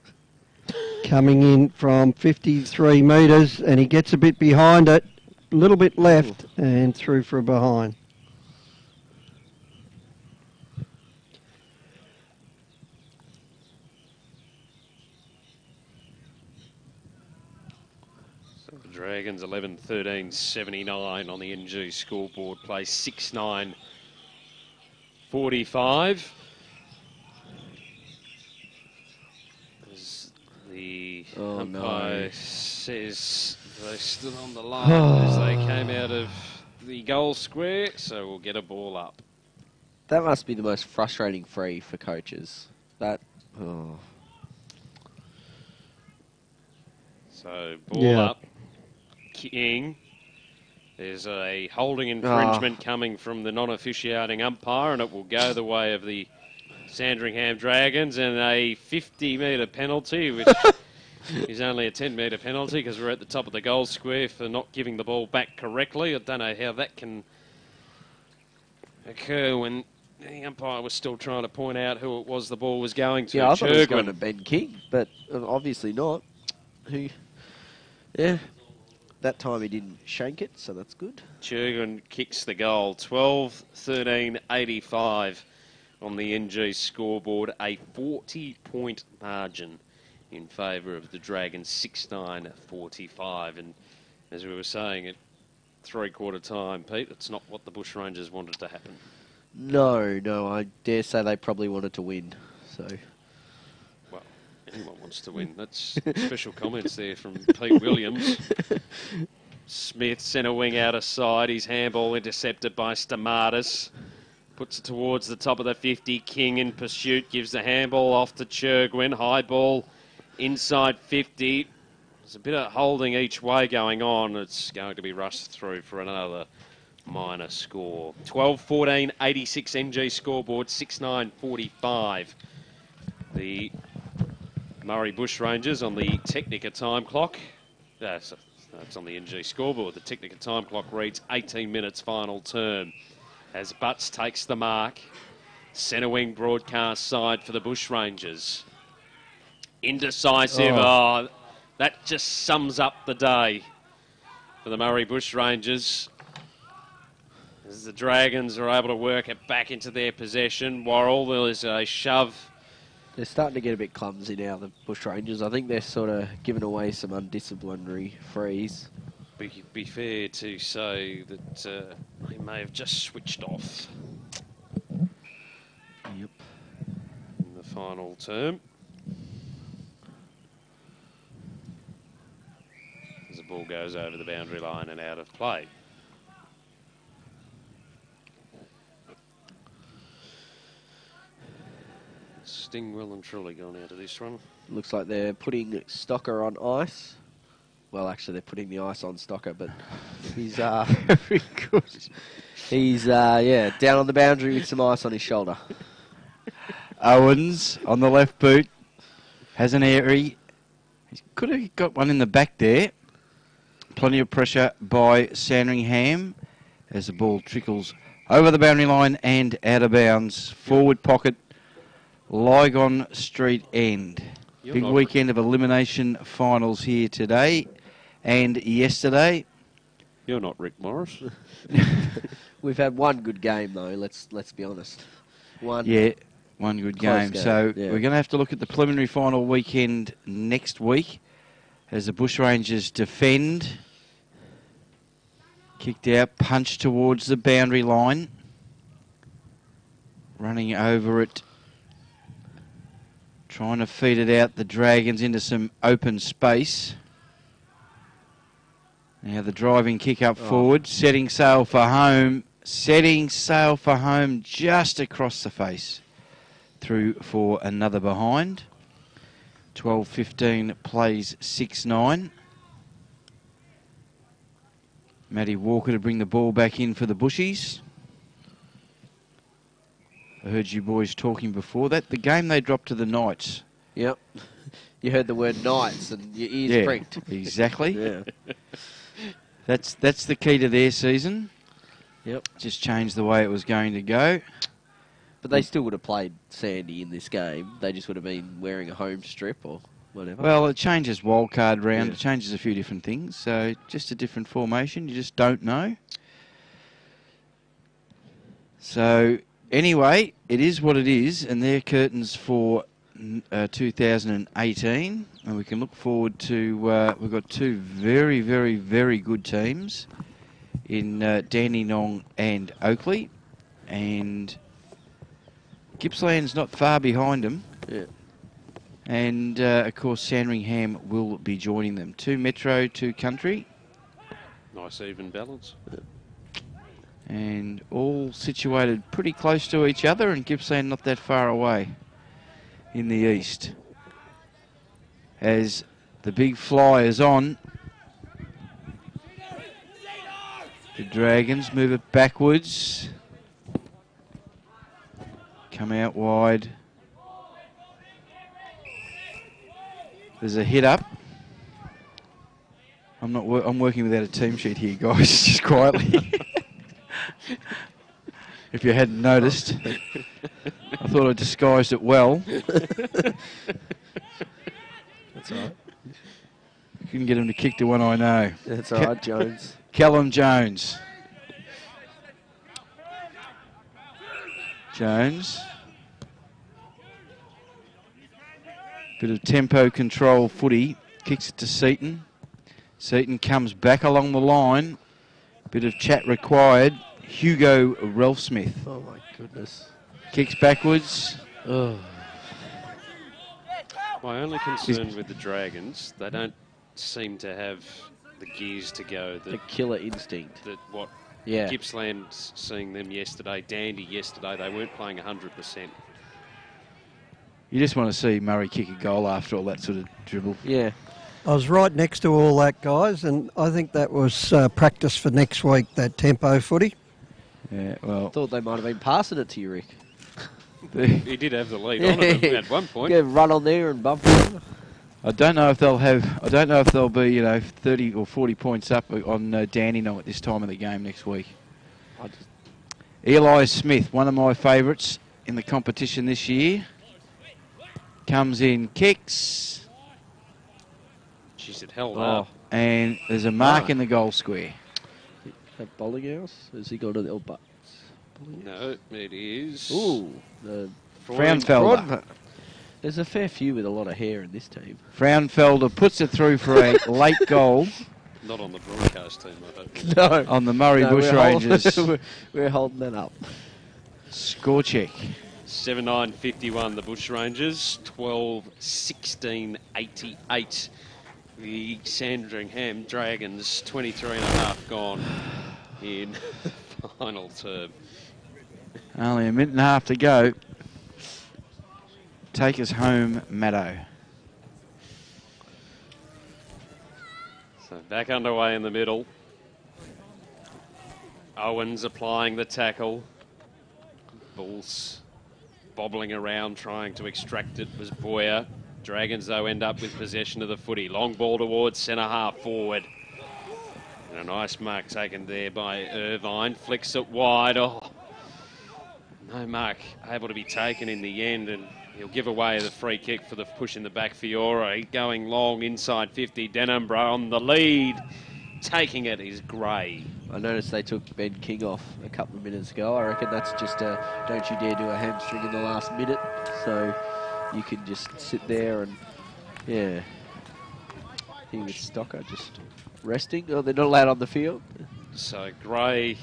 Coming in from 53 metres, and he gets a bit behind it, a little bit left, and through for a behind. Dragons 11-13-79 on the NG scoreboard. Play 6-9-45. As the umpire says they stood on the line as they came out of the goal square, so we'll get a ball up. That must be the most frustrating free for coaches. So ball up. King. There's a holding infringement coming from the non-officiating umpire, and it will go the way of the Sandringham Dragons, and a 50-metre penalty, which is only a 10-metre penalty because we're at the top of the goal square for not giving the ball back correctly. I don't know how that can occur when the umpire was still trying to point out who it was the ball was going to. Yeah, I thought it was going to Ben King, but obviously not. That time he didn't shank it, so that's good. Churgwin kicks the goal. 12-13-85 on the NG scoreboard. A 40-point margin in favour of the Dragons. 6-9-45. And as we were saying at three-quarter time, Pete, it's not what the Bushrangers wanted to happen. No, I dare say they probably wanted to win. So, well, anyone wants to win. That's special comments there from Pete Williams. Smith, centre wing out of side. His handball intercepted by Stamatis. Puts it towards the top of the 50. King in pursuit. Gives the handball off to Churgwin. High ball inside 50. There's a bit of holding each way going on. It's going to be rushed through for another minor score. 12-14-86 NG scoreboard. 6-9-45. The Murray Bushrangers on the Technica time clock. That's on the NG scoreboard. The Technica time clock reads 18 minutes final term. As Butts takes the mark. Centre wing broadcast side for the Bushrangers. Indecisive. That just sums up the day for the Murray Bushrangers. As the Dragons are able to work it back into their possession. Worrell, there's a shove. They're starting to get a bit clumsy now, the Bushrangers. I think they're sort of giving away some undisciplinary frees. Be fair to say that they may have just switched off. Yep. In the final term. As the ball goes over the boundary line and out of play. Sting well and truly gone out of this one. Looks like they're putting Stocker on ice. Well, actually, they're putting the ice on Stocker, but he's very good. He's down on the boundary with some ice on his shoulder. Owens on the left boot has an airy. He could have got one in the back there. Plenty of pressure by Sandringham as the ball trickles over the boundary line and out of bounds. Forward pocket. Lygon Street End. Big weekend of elimination finals here today and yesterday. You're not Rick Morris. We've had one good game though. Let's be honest. One good game. So we're going to have to look at the preliminary final weekend next week as the Bushrangers defend. Kicked out, punched towards the boundary line. Running over it. Trying to feed it out, the Dragons into some open space. Now the driving kick up forward, setting sail for home. Setting sail for home just across the face. Through for another behind. 12-15 plays 6-9. Matty Walker to bring the ball back in for the Bushies. I heard you boys talking before that. The game they dropped to the Knights. Yep. You heard the word Knights and your ears pricked. Exactly. Yeah. That's the key to their season. Yep. Just changed the way it was going to go. But they still would have played Sandy in this game. They just would have been wearing a home strip or whatever. Well, it changes wildcard round. Yeah. It changes a few different things. So just a different formation. You just don't know. So anyway, it is what it is. And they're curtains for 2018. And we can look forward to... we've got two very, very, very good teams in Dandenong and Oakley. And Gippsland's not far behind them. Yeah. And, of course, Sandringham will be joining them. 2 Metro, 2 Country. Nice even balance. And all situated pretty close to each other, and Gippsland not that far away in the east. As the big fly is on, the Dragons move it backwards. Come out wide. There's a hit up. I'm working without a team sheet here, guys, just quietly. If you hadn't noticed, I thought I disguised it well. That's all right. Couldn't get him to kick the one I know. That's all right, Jones. Callum Jones. Jones. Bit of tempo control footy. Kicks it to Seaton. Seaton comes back along the line. Bit of chat required. Hugo Ralphsmith. Oh, my goodness. Kicks backwards. Oh. My only concern with the Dragons, they don't seem to have the gears to go. The killer instinct. That what Yeah. Gippsland seeing them yesterday, Dandy yesterday, they weren't playing 100%. You just want to see Murray kick a goal after all that sort of dribble. Yeah. I was right next to all that, guys, and I think that was practice for next week, that tempo footy. Yeah, well... Thought they might have been passing it to you, Rick. He did have the lead on it at one point. Yeah, run on there and bump it. I don't know if they'll have... I don't know if they'll be, 30 or 40 points up on Dandenong at this time of the game next week. Eli Smith, one of my favourites in the competition this year. Comes in, kicks. Jeez, it held up. And there's a mark in the goal square. At Bollinghouse? Has he got a little butt? No, it is. Ooh. The Fraunfelder. There's a fair few with a lot of hair in this team. Fraunfelder puts it through for a late goal. Not on the broadcast team, I don't think. No. On the Murray Bushrangers. We're holding that up. Score check. 7-9-51 the Bushrangers, 12-16-88 the Sandringham Dragons, 23.5 gone in the final term. Only a minute and a half to go. Take us home, Maddo. So back underway in the middle. Owens applying the tackle. Bulls bobbling around trying to extract it was Boyer. Dragons, though, end up with possession of the footy. Long ball towards centre half forward. And a nice mark taken there by Irvine. Flicks it wide. Oh, no mark able to be taken in the end, and he'll give away the free kick for the push in the back. Fiore going long inside 50. Denhambra on the lead. Taking it is Gray. I noticed they took Ben King off a couple of minutes ago. I reckon that's just a don't you dare do a hamstring in the last minute. So you can just sit there and, yeah. He was Stocker just resting. Oh, they're not allowed on the field. So Gray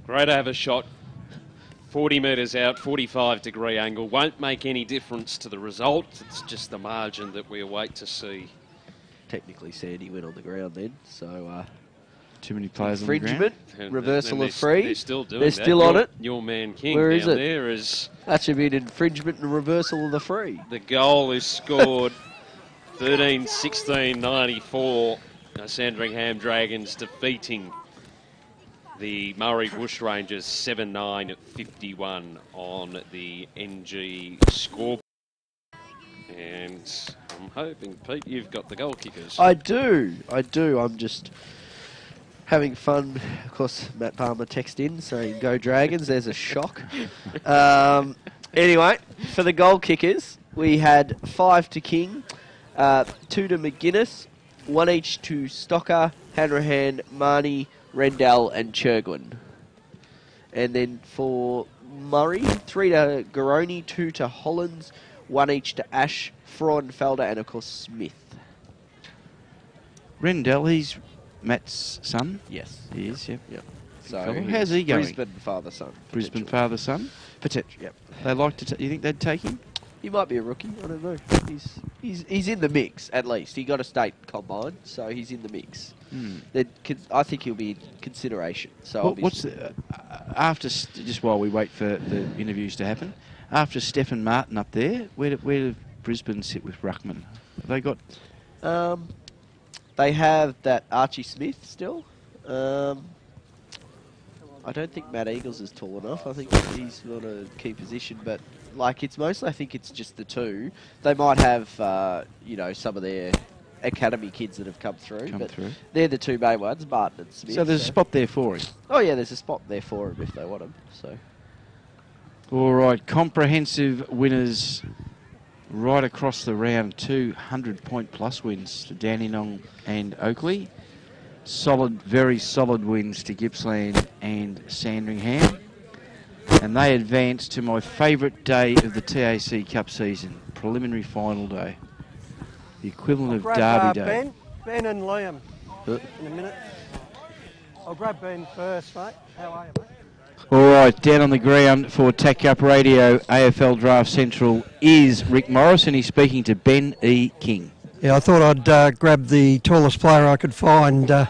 to have a shot. 40 metres out, 45-degree angle. Won't make any difference to the result. It's just the margin that we await to see. Technically, Sandy went on the ground then, so... Too many players on the ground. Infringement, reversal of free. They're still doing They're that. still on it. Your man King Where down is it? there is... That should be an infringement and reversal of the free. The goal is scored 13-16-94 Sandringham Dragons defeating the Murray Bushrangers 7-9-51 on the NG scoreboard. And I'm hoping, Pete, you've got the goal kickers. I do. I'm just having fun. Of course, Matt Palmer texted in saying, "Go Dragons." There's a shock. Anyway, for the goal kickers, we had 5 to King, 2 to McGuinness, 1 each to Stocker, Hanrahan, Marnie, Rendell and Churgwin. And then for Murray, 3 to Garoni, 2 to Hollands, 1 each to Ash, Frauenfelder and of course Smith. Rendell, he's Matt's son? Yes. He is, yep. So how's he going? Brisbane father-son. Brisbane father-son? Potential, yep. They like to. You think they'd take him? He might be a rookie. I don't know. He's in the mix at least. He got a state combine, so he's in the mix. I think he'll be in consideration. So what's after just while we wait for the interviews to happen? After Stephen Martin up there, where do Brisbane sit with Ruckman? Have they got? They have that Archie Smith still. I don't think Matt Eagles is tall enough. I think he's not a key position, but like it's mostly, I think it's just the two. They might have, some of their academy kids that have come through, they're the two main ones, Martin and Smith. So there's a spot there for him. Oh yeah, there's a spot there for him if they want him. So. All right, comprehensive winners right across the round. 200-point plus wins to Dandenong and Oakley. Solid, very solid wins to Gippsland and Sandringham. And they advance to my favourite day of the TAC Cup season, preliminary final day. The equivalent of Derby Day. Ben and Liam in a minute. I'll grab Ben first, mate. How are you, mate? All right, down on the ground for TAC Cup Radio, AFL Draft Central is Rick Morris, and he's speaking to Ben E. King. Yeah, I thought I'd grab the tallest player I could find, but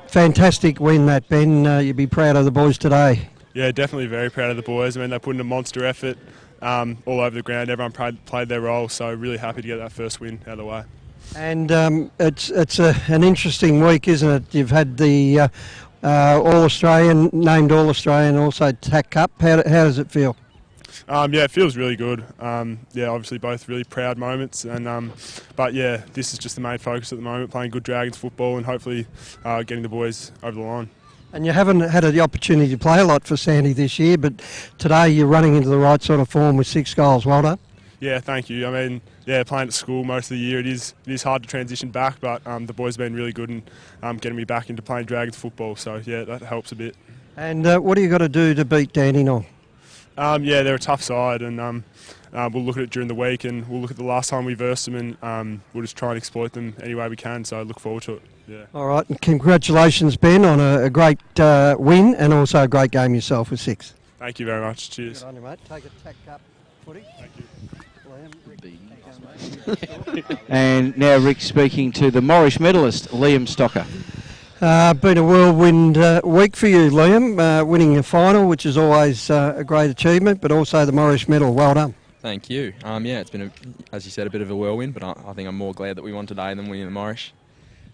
fantastic win that, Ben. You'd be proud of the boys today. Yeah, definitely very proud of the boys. I mean, they put in a monster effort all over the ground. Everyone played their role, so really happy to get that first win out of the way. And it's an interesting week, isn't it? You've had the All-Australian, named All-Australian, also TAC Cup. How does it feel? Yeah, it feels really good. Yeah, obviously both really proud moments, and but yeah, this is just the main focus at the moment, playing good Dragons football and hopefully getting the boys over the line. And you haven't had the opportunity to play a lot for Sandy this year, but today you're running into the right sort of form with 6 goals. Well done. Yeah, thank you. I mean, yeah, playing at school most of the year, it is hard to transition back, but the boys have been really good in getting me back into playing Dragons football, so yeah, that helps a bit. And what do you got to do to beat Dandenong? Yeah, they're a tough side, and we'll look at it during the week, and we'll look at the last time we versed them, and we'll just try and exploit them any way we can, so I look forward to it. Yeah. All right, and congratulations, Ben, on a great win and also a great game yourself with 6. Thank you very much. Cheers. Good on you, mate. Take a TAC Cup footy. Thank you. And now Rick speaking to the Morris medalist, Liam Stocker. Been a whirlwind week for you, Liam, winning a final, which is always a great achievement, but also the Morris medal. Well done. Thank you. Yeah, it's been, as you said, a bit of a whirlwind, but I think I'm more glad that we won today than winning the Morris.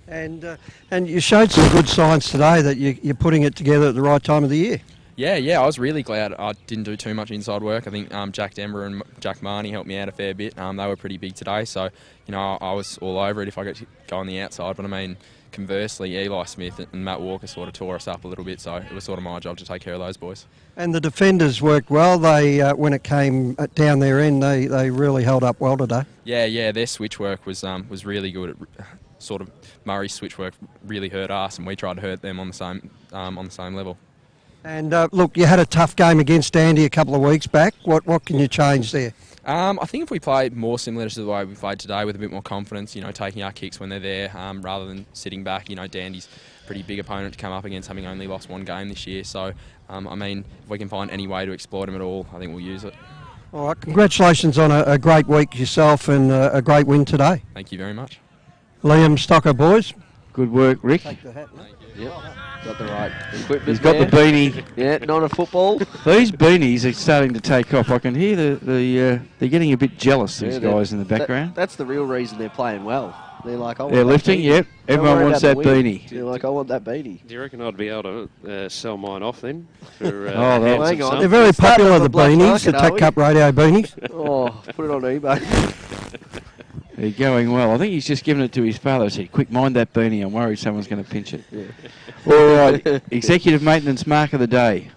And you showed some good signs today that you're putting it together at the right time of the year. Yeah, I was really glad I didn't do too much inside work. I think Jack Denver and Jack Marnie helped me out a fair bit. They were pretty big today, so I was all over it if I got to go on the outside. But I mean, conversely, Eli Smith and Matt Walker sort of tore us up a little bit, so it was sort of my job to take care of those boys. And the defenders worked well. They, when it came down their end, they really held up well today. Yeah, their switch work was really good. Sort of Murray's switch work really hurt us, and we tried to hurt them on the same level. And look, you had a tough game against Andy a couple of weeks back. What can you change there? I think if we played more similar to the way we played today, with a bit more confidence, taking our kicks when they're there, rather than sitting back. Dandy's a pretty big opponent to come up against, having only lost 1 game this year. So, I mean, if we can find any way to exploit them at all, I think we'll use it. All right, congratulations on a great week yourself and a great win today. Thank you very much. Liam Stocker, boys. Good work, Rick. Take the hat, mate. Yep. Got the right equipment. He's got the beanie. Yeah, not a football. These beanies are starting to take off. I can hear they're getting a bit jealous, these guys in the background. That's the real reason they're playing well. They're like, I want They're that lifting, beanie. yep. Don't Everyone worry wants about that the win. beanie. They're like, I want that beanie. Do you reckon I'd be able to sell mine off then? For, Oh, handsome hang on. sum? They're very Starting popular, off the a black beanies, market, the are Tech we? Cup radio beanies. Oh, put it on eBay. They're going well. I think he's just given it to his father. He said, quick, mind that beanie. I'm worried someone's going to pinch it. Yeah. All right, executive maintenance mark of the day.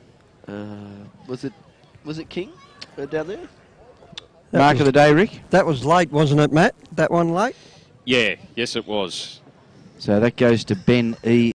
Was it King down there? Mark of the day, Rick? That was late, wasn't it, Matt? That one late? Yeah, yes it was. So that goes to Ben E.